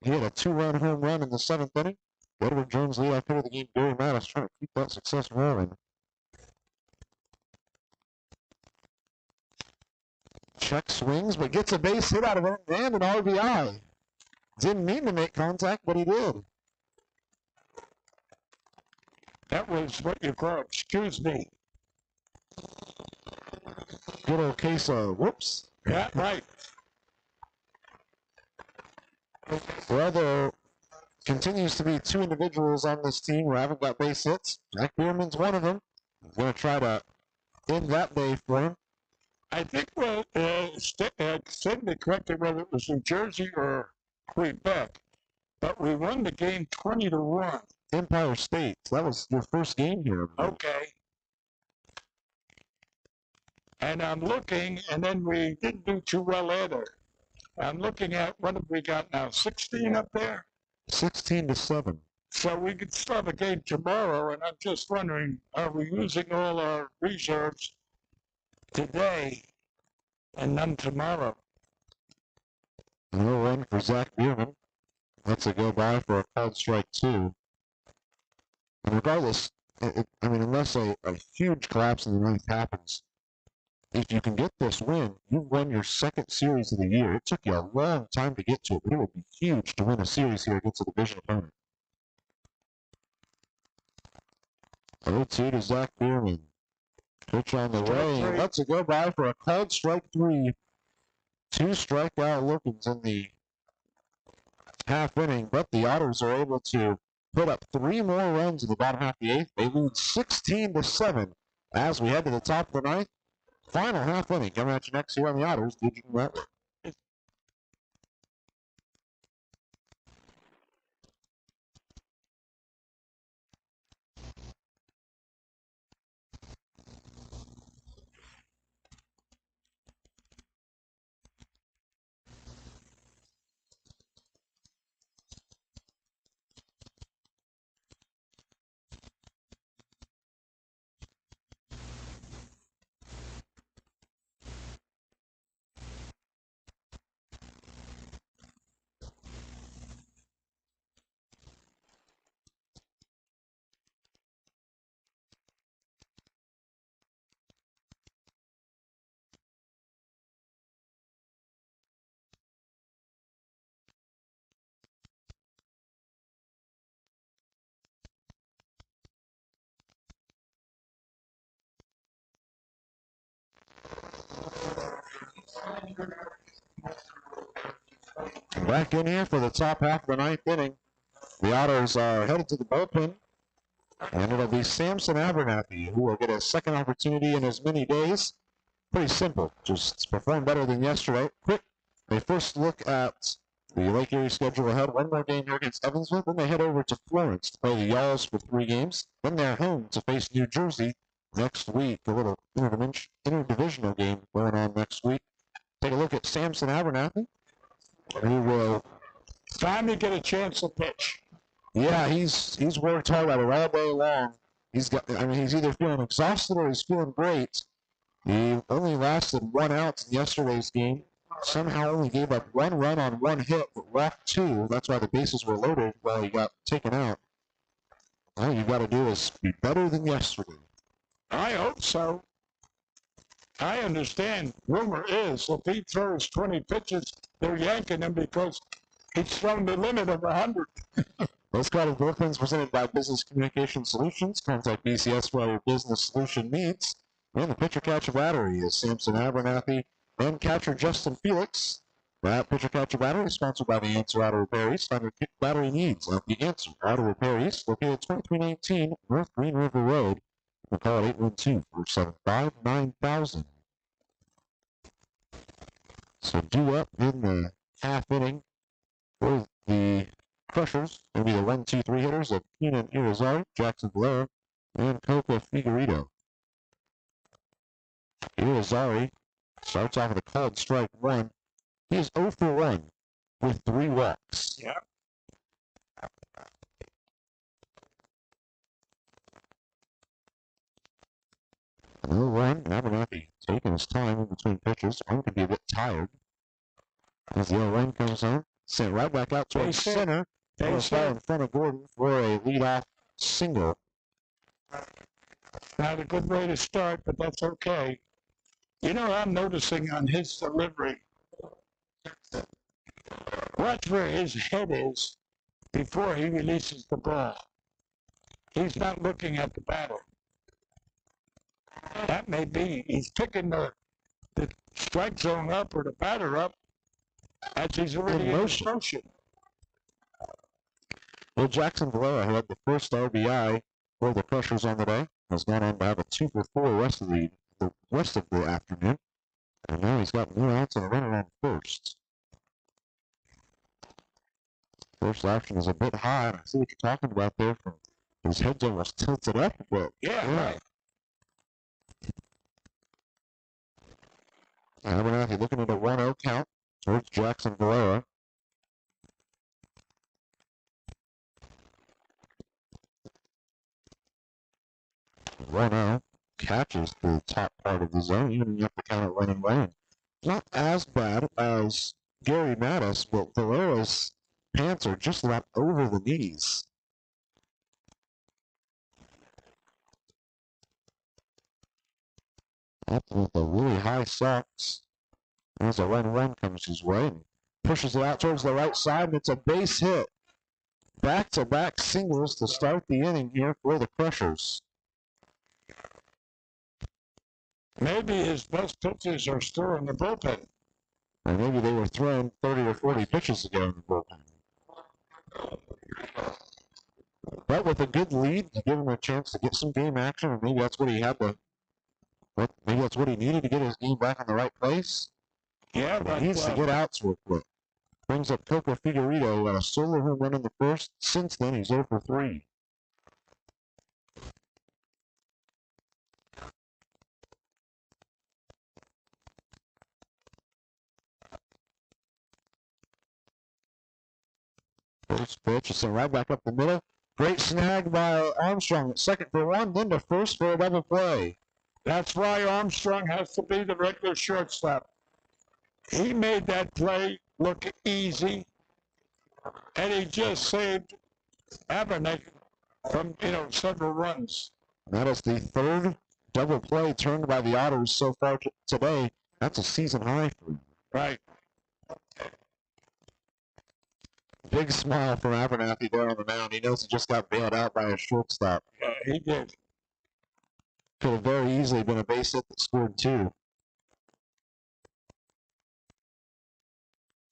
He had a 2-run home run in the 7th inning. Lorenzo Jones leadoff hitter of the game, Gary Mattis, trying to keep that success rolling. Check swings, but gets a base hit out of it and an RBI. Didn't mean to make contact, but he did. That was what you call, excuse me. Good old case of whoops. Yeah, right. Well, there continues to be two individuals on this team who haven't got base hits. Jack Bierman's one of them. I'm going to try to end that day for him. I think, well, send me correctly whether it was New Jersey or Quebec, but we won the game 20-1. Empire State. That was your first game here. Okay. And I'm looking, and then we didn't do too well either. I'm looking at, what have we got now, 16 up there? 16-7. So we could still have a game tomorrow, and I'm just wondering, are we using all our reserves today and none tomorrow? No run for Zach Bierman. That's a go by for a called strike 2. And regardless, unless a huge collapse in the ninth happens, if you can get this win, you've won your second series of the year. It took you a long time to get to it, but it would be huge to win a series here against a division opponent. 0-2 to Zach Bierman. Pitch on the way. That's a go by for a called strike 3. 2 strikeout lookings in the half inning, but the Otters are able to put up 3 more runs in the bottom half of the 8th. They lead 16-7 as we head to the top of the 9th. Final half inning coming at you next here on the Otters Digital Network. Back in here for the top half of the 9th inning. The Otters are headed to the bullpen, and it'll be Samson Abernathy who will get a second opportunity in as many days. Pretty simple, just perform better than yesterday. Quick, they first look at the Lake Erie schedule ahead. One more game here against Evansville, then they head over to Florence to play the Yalls for 3 games. Then they're home to face New Jersey next week. A little interdivisional game going on next week. Take a look at Samson Abernathy, who will finally get a chance to pitch. Yeah, he's worked hard at it all day long. He's either feeling exhausted or he's feeling great. He only lasted 1 out in yesterday's game. Somehow only gave up 1 run on 1 hit, but walked 2. That's why the bases were loaded while he got taken out. All you got to do is be better than yesterday. I hope so. I understand. Rumor is if he throws 20 pitches, they're yanking him because he's thrown the limit of 100. Those kind of bullpens presented by Business Communication Solutions. Contact BCS for all your business solution needs. And the pitcher-catcher battery is Samson Abernathy and catcher Justin Felix. That pitcher-catcher battery is sponsored by The Answer Auto Repair East. Find your battery needs at The Answer Auto Repair East, located 2319 North Green River Road. We'll call it 812-475-9000. So due up in the half inning for the Crushers. It'll be the 1-2-3 hitters of Keenan Irizarry, Jackson Valera, and Copa Figueredo. Irizarry starts off with a called strike 1. He is 0 for 1 with 3 walks. Yeah. No run. Abernathy taking his time in between pitches. One could be a bit tired. As the 0-1 comes on, sent right back out towards center. Foul in front of Gordon for a leadoff single. Not a good way to start, but that's okay. You know, I'm noticing on his delivery, Watch where his head is before he releases the ball. He's not looking at the batter. That may be. He's picking the strike zone up or the batter up as he's already in motion. Well, Jackson Valera, who had the first RBI for the Crushers on the day, has gone on to have a 2-for-4 rest of the afternoon. And now he's got no outs and a runner on first. First option is a bit high, and I see what you're talking about there. His head's almost tilted up a bit. Yeah. Right. Abernathy looking at a 1-0 count towards Jackson Valera. One-0 catches the top part of the zone, even you have to count it running lane. Not as bad as Gary Mattis, but Valera's pants are just about over the knees. Up with the really high socks. As a 1-1 comes his way and pushes it out towards the right side, and it's a base hit. Back-to-back singles to start the inning here for the Crushers. Maybe his best pitches are still in the bullpen. Or maybe they were thrown 30 or 40 pitches ago in the bullpen. But with a good lead, you give him a chance to get some game action, and maybe that's what he had to. Maybe that's what he needed to get his game back in the right place. Yeah, but he needs to get outs real quick. Brings up Coco Figueredo at a solo home run in the first. Since then, he's 0 for 3. First pitch is sent right back up the middle. Great snag by Armstrong at second for 1, then to first for a double play. That's why Armstrong has to be the regular shortstop. He made that play look easy, and he just saved Abernathy from, several runs. That is the third double play turned by the Otters so far today. That's a season high for him. Right. Big smile from Abernathy there on the mound. He knows he just got bailed out by a shortstop. Yeah, he did. Could have very easily been a base hit that scored 2.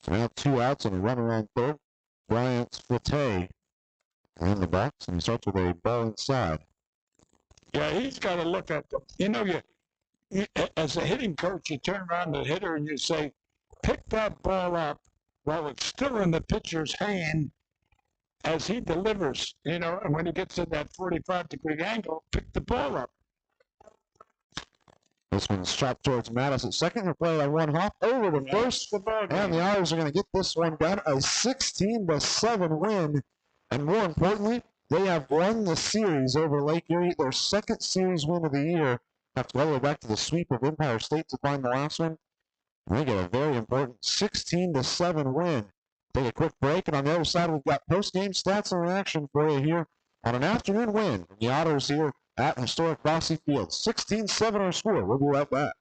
So now 2 outs and a runner on third. Bryant Flatte in the box, and he starts with a ball inside. Yeah, he's got to look at them. You as a hitting coach, you turn around to the hitter and you say, pick that ball up while it's still in the pitcher's hand as he delivers, and when he gets to that 45-degree angle, pick the ball up. This one's chopped towards Mattis at second. They're playing on 1 hop over to first. And the Otters are going to get this one done. A 16-7 win. And more importantly, they have won the series over Lake Erie. Their second series win of the year. Have to all the way back to the sweep of Empire State to find the last one. And they get a very important 16-7 win. Take a quick break. And on the other side, we've got post-game stats and reaction for you here on an afternoon win from the Otters here at historic Bossy Field. 16-7 our score. We'll be right back.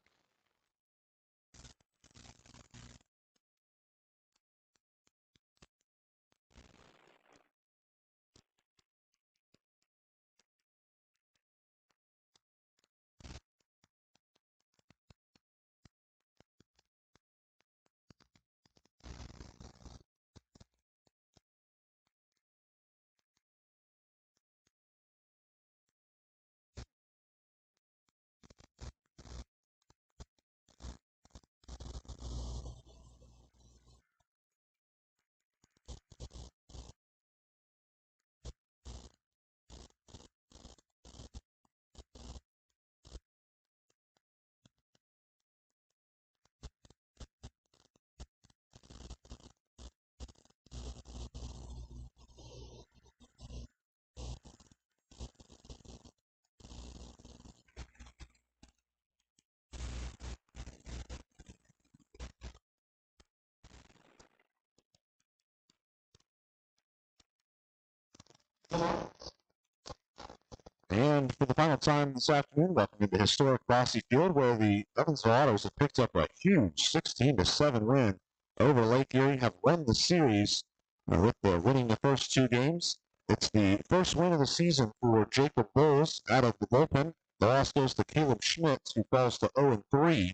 And for the final time this afternoon, welcome into historic Bossy Field, where the Evansville Otters have picked up a huge 16-7 win over Lake Erie have won the series with winning the first 2 games. It's the first win of the season for Jacob Bowles out of the bullpen. The loss goes to Caleb Schmidt, who falls to 0-3.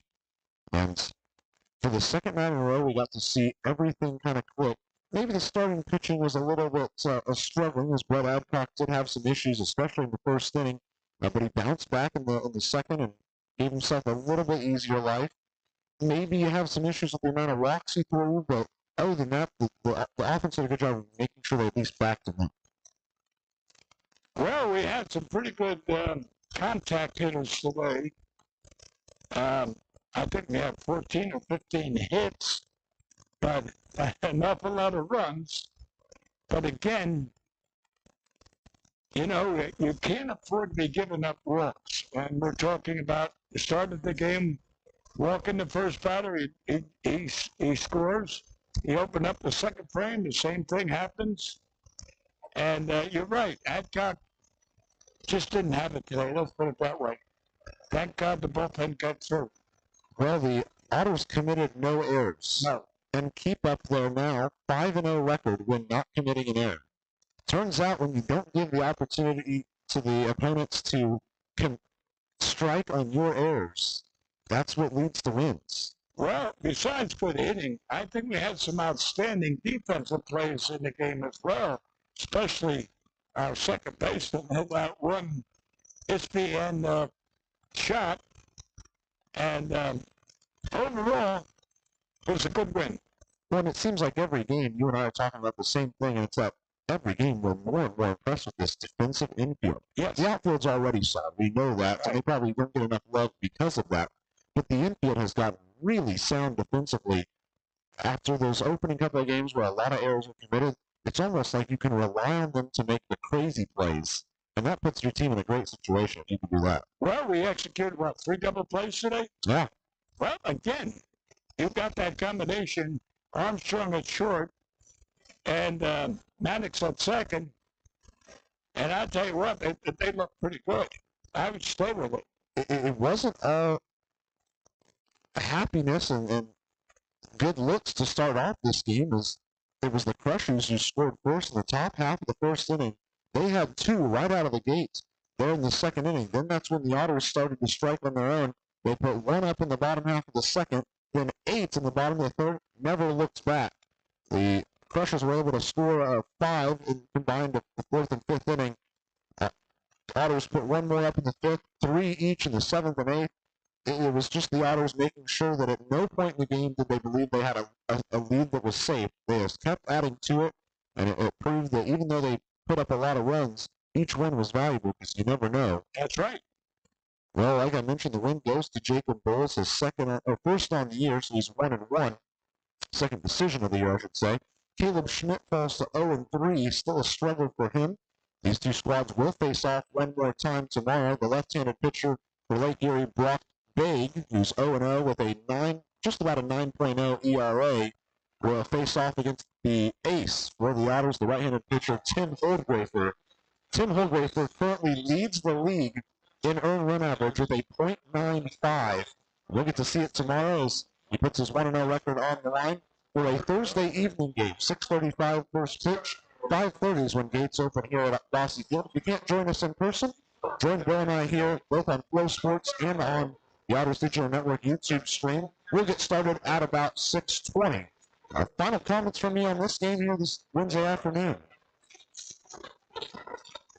And for the second night in a row, we got to see everything kind of click. Maybe the starting pitching was a little bit struggling, as Brett Adcock did have some issues, especially in the first inning. But he bounced back in the second and gave himself a little bit easier life. Maybe you have some issues with the amount of walks he threw, but other than that, the offense did a good job of making sure they at least backed him up. Well, we had some pretty good contact hitters today. I think we had 14 or 15 hits, but an awful lot of runs. But again, you know, you can't afford to be giving up walks. And we're talking about the start of the game, walking the first batter, he scores. He opened up the second frame, the same thing happens. And you're right, Adcock just didn't have it today. Let's put it that way. Thank God the bullpen got through. Well, the Otters committed no errors. No. And keep up their now 5-0 record when not committing an error. Turns out when you don't give the opportunity to the opponents to strike on your errors, that's what leads to wins. Well, besides good hitting, I think we had some outstanding defensive plays in the game as well, especially our second baseman who outrun Ispy and Shot. And overall, it was a good win. Well, and it seems like every game, you and I are talking about the same thing, and it's that every game we're more and more impressed with this defensive infield. Yes. The outfield's already solid. We know that, Right. and they probably don't get enough love because of that. But the infield has gotten really sound defensively. After those opening couple of games where a lot of errors were committed, it's almost like you can rely on them to make the crazy plays. And that puts your team in a great situation if you can do that. Well, we executed, 3 double plays today? Yeah. Well, again, you got that combination, Armstrong at short, and Maddox at second. And I'll tell you what, they look pretty good. I would stay with it. It wasn't a happiness and good looks to start off this game. It was the Crushers who scored first in the top half of the first inning. They had 2 right out of the gate there in the second inning. Then that's when the Otters started to strike on their own. They put 1 up in the bottom half of the second, then 8 in the bottom of the third. Never looked back. The Crushers were able to score 5 in combined the 4th and 5th inning. Otters put 1 more up in the 5th, 3 each in the 7th and 8th. It was just the Otters making sure that at no point in the game did they believe they had a lead that was safe. They just kept adding to it, and it proved that even though they put up a lot of runs, each win was valuable because you never know. That's right. Well, like I mentioned, the win goes to Jacob Bowles, his first on the year, so he's 1-1. Second decision of the year, I should say. Caleb Schmidt falls to 0-3, still a struggle for him. These 2 squads will face off one more time tomorrow. The left-handed pitcher for Lake Erie, Brock Baig, who's 0-0 with just about a 9.0 ERA, will face off against the ace for the Otters, the right-handed pitcher, Tim Holdwafer. Tim Holdwafer currently leads the league in earned run average with a .95. We'll get to see it tomorrow as he puts his 1-0 record on the line for a Thursday evening game. 6:35 first pitch. 5:30 is when gates open here at Bossy Field. If you can't join us in person, join Bill and I here both on Flow Sports and on the Otters Digital Network YouTube stream. We'll get started at about 6:20. Final comments from me on this game here this Wednesday afternoon.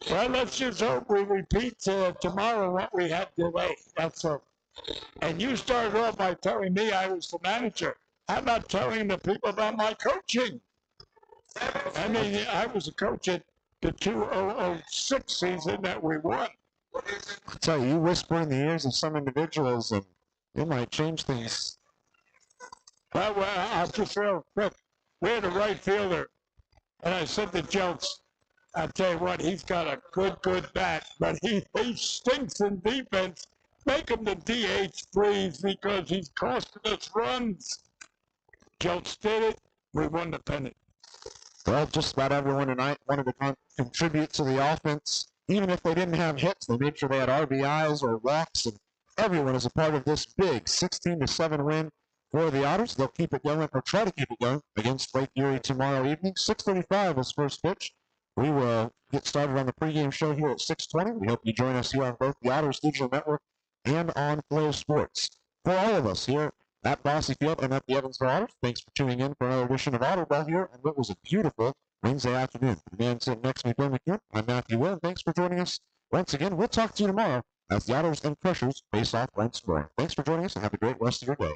Well, let's just hope we repeat tomorrow what we had today. That's all. And you started off by telling me I was the manager. How about telling the people about my coaching? I mean, I was a coach at the 2006 season that we won. I tell you, you whisper in the ears of some individuals and it might change things. Well, I'll just real quick. We had a right fielder, and I said to Jelks, I'll tell you what, he's got a good bat, but he stinks in defense. Make him the DH, please, because he's costing us runs. Jelks did it. We won the pennant. Well, just about everyone tonight wanted to contribute to the offense. Even if they didn't have hits, they made sure they had RBIs or walks, and everyone is a part of this big 16-7 win For the Otters, they'll keep it going, or try to keep it going, against Lake Erie tomorrow evening. 6:35 is first pitch. We will get started on the pregame show here at 6:20. We hope you join us here on both the Otters Digital Network and on Flow Sports. For all of us here at Bossy Field and at the Evansville Otters, thanks for tuning in for another edition of Otter Ball here on what was a beautiful Wednesday afternoon. The man sitting next to me, Bill McNamee. I'm Matthew Will, and thanks for joining us once again. We'll talk to you tomorrow as the Otters and Crushers face off once more. Thanks for joining us, and have a great rest of your day.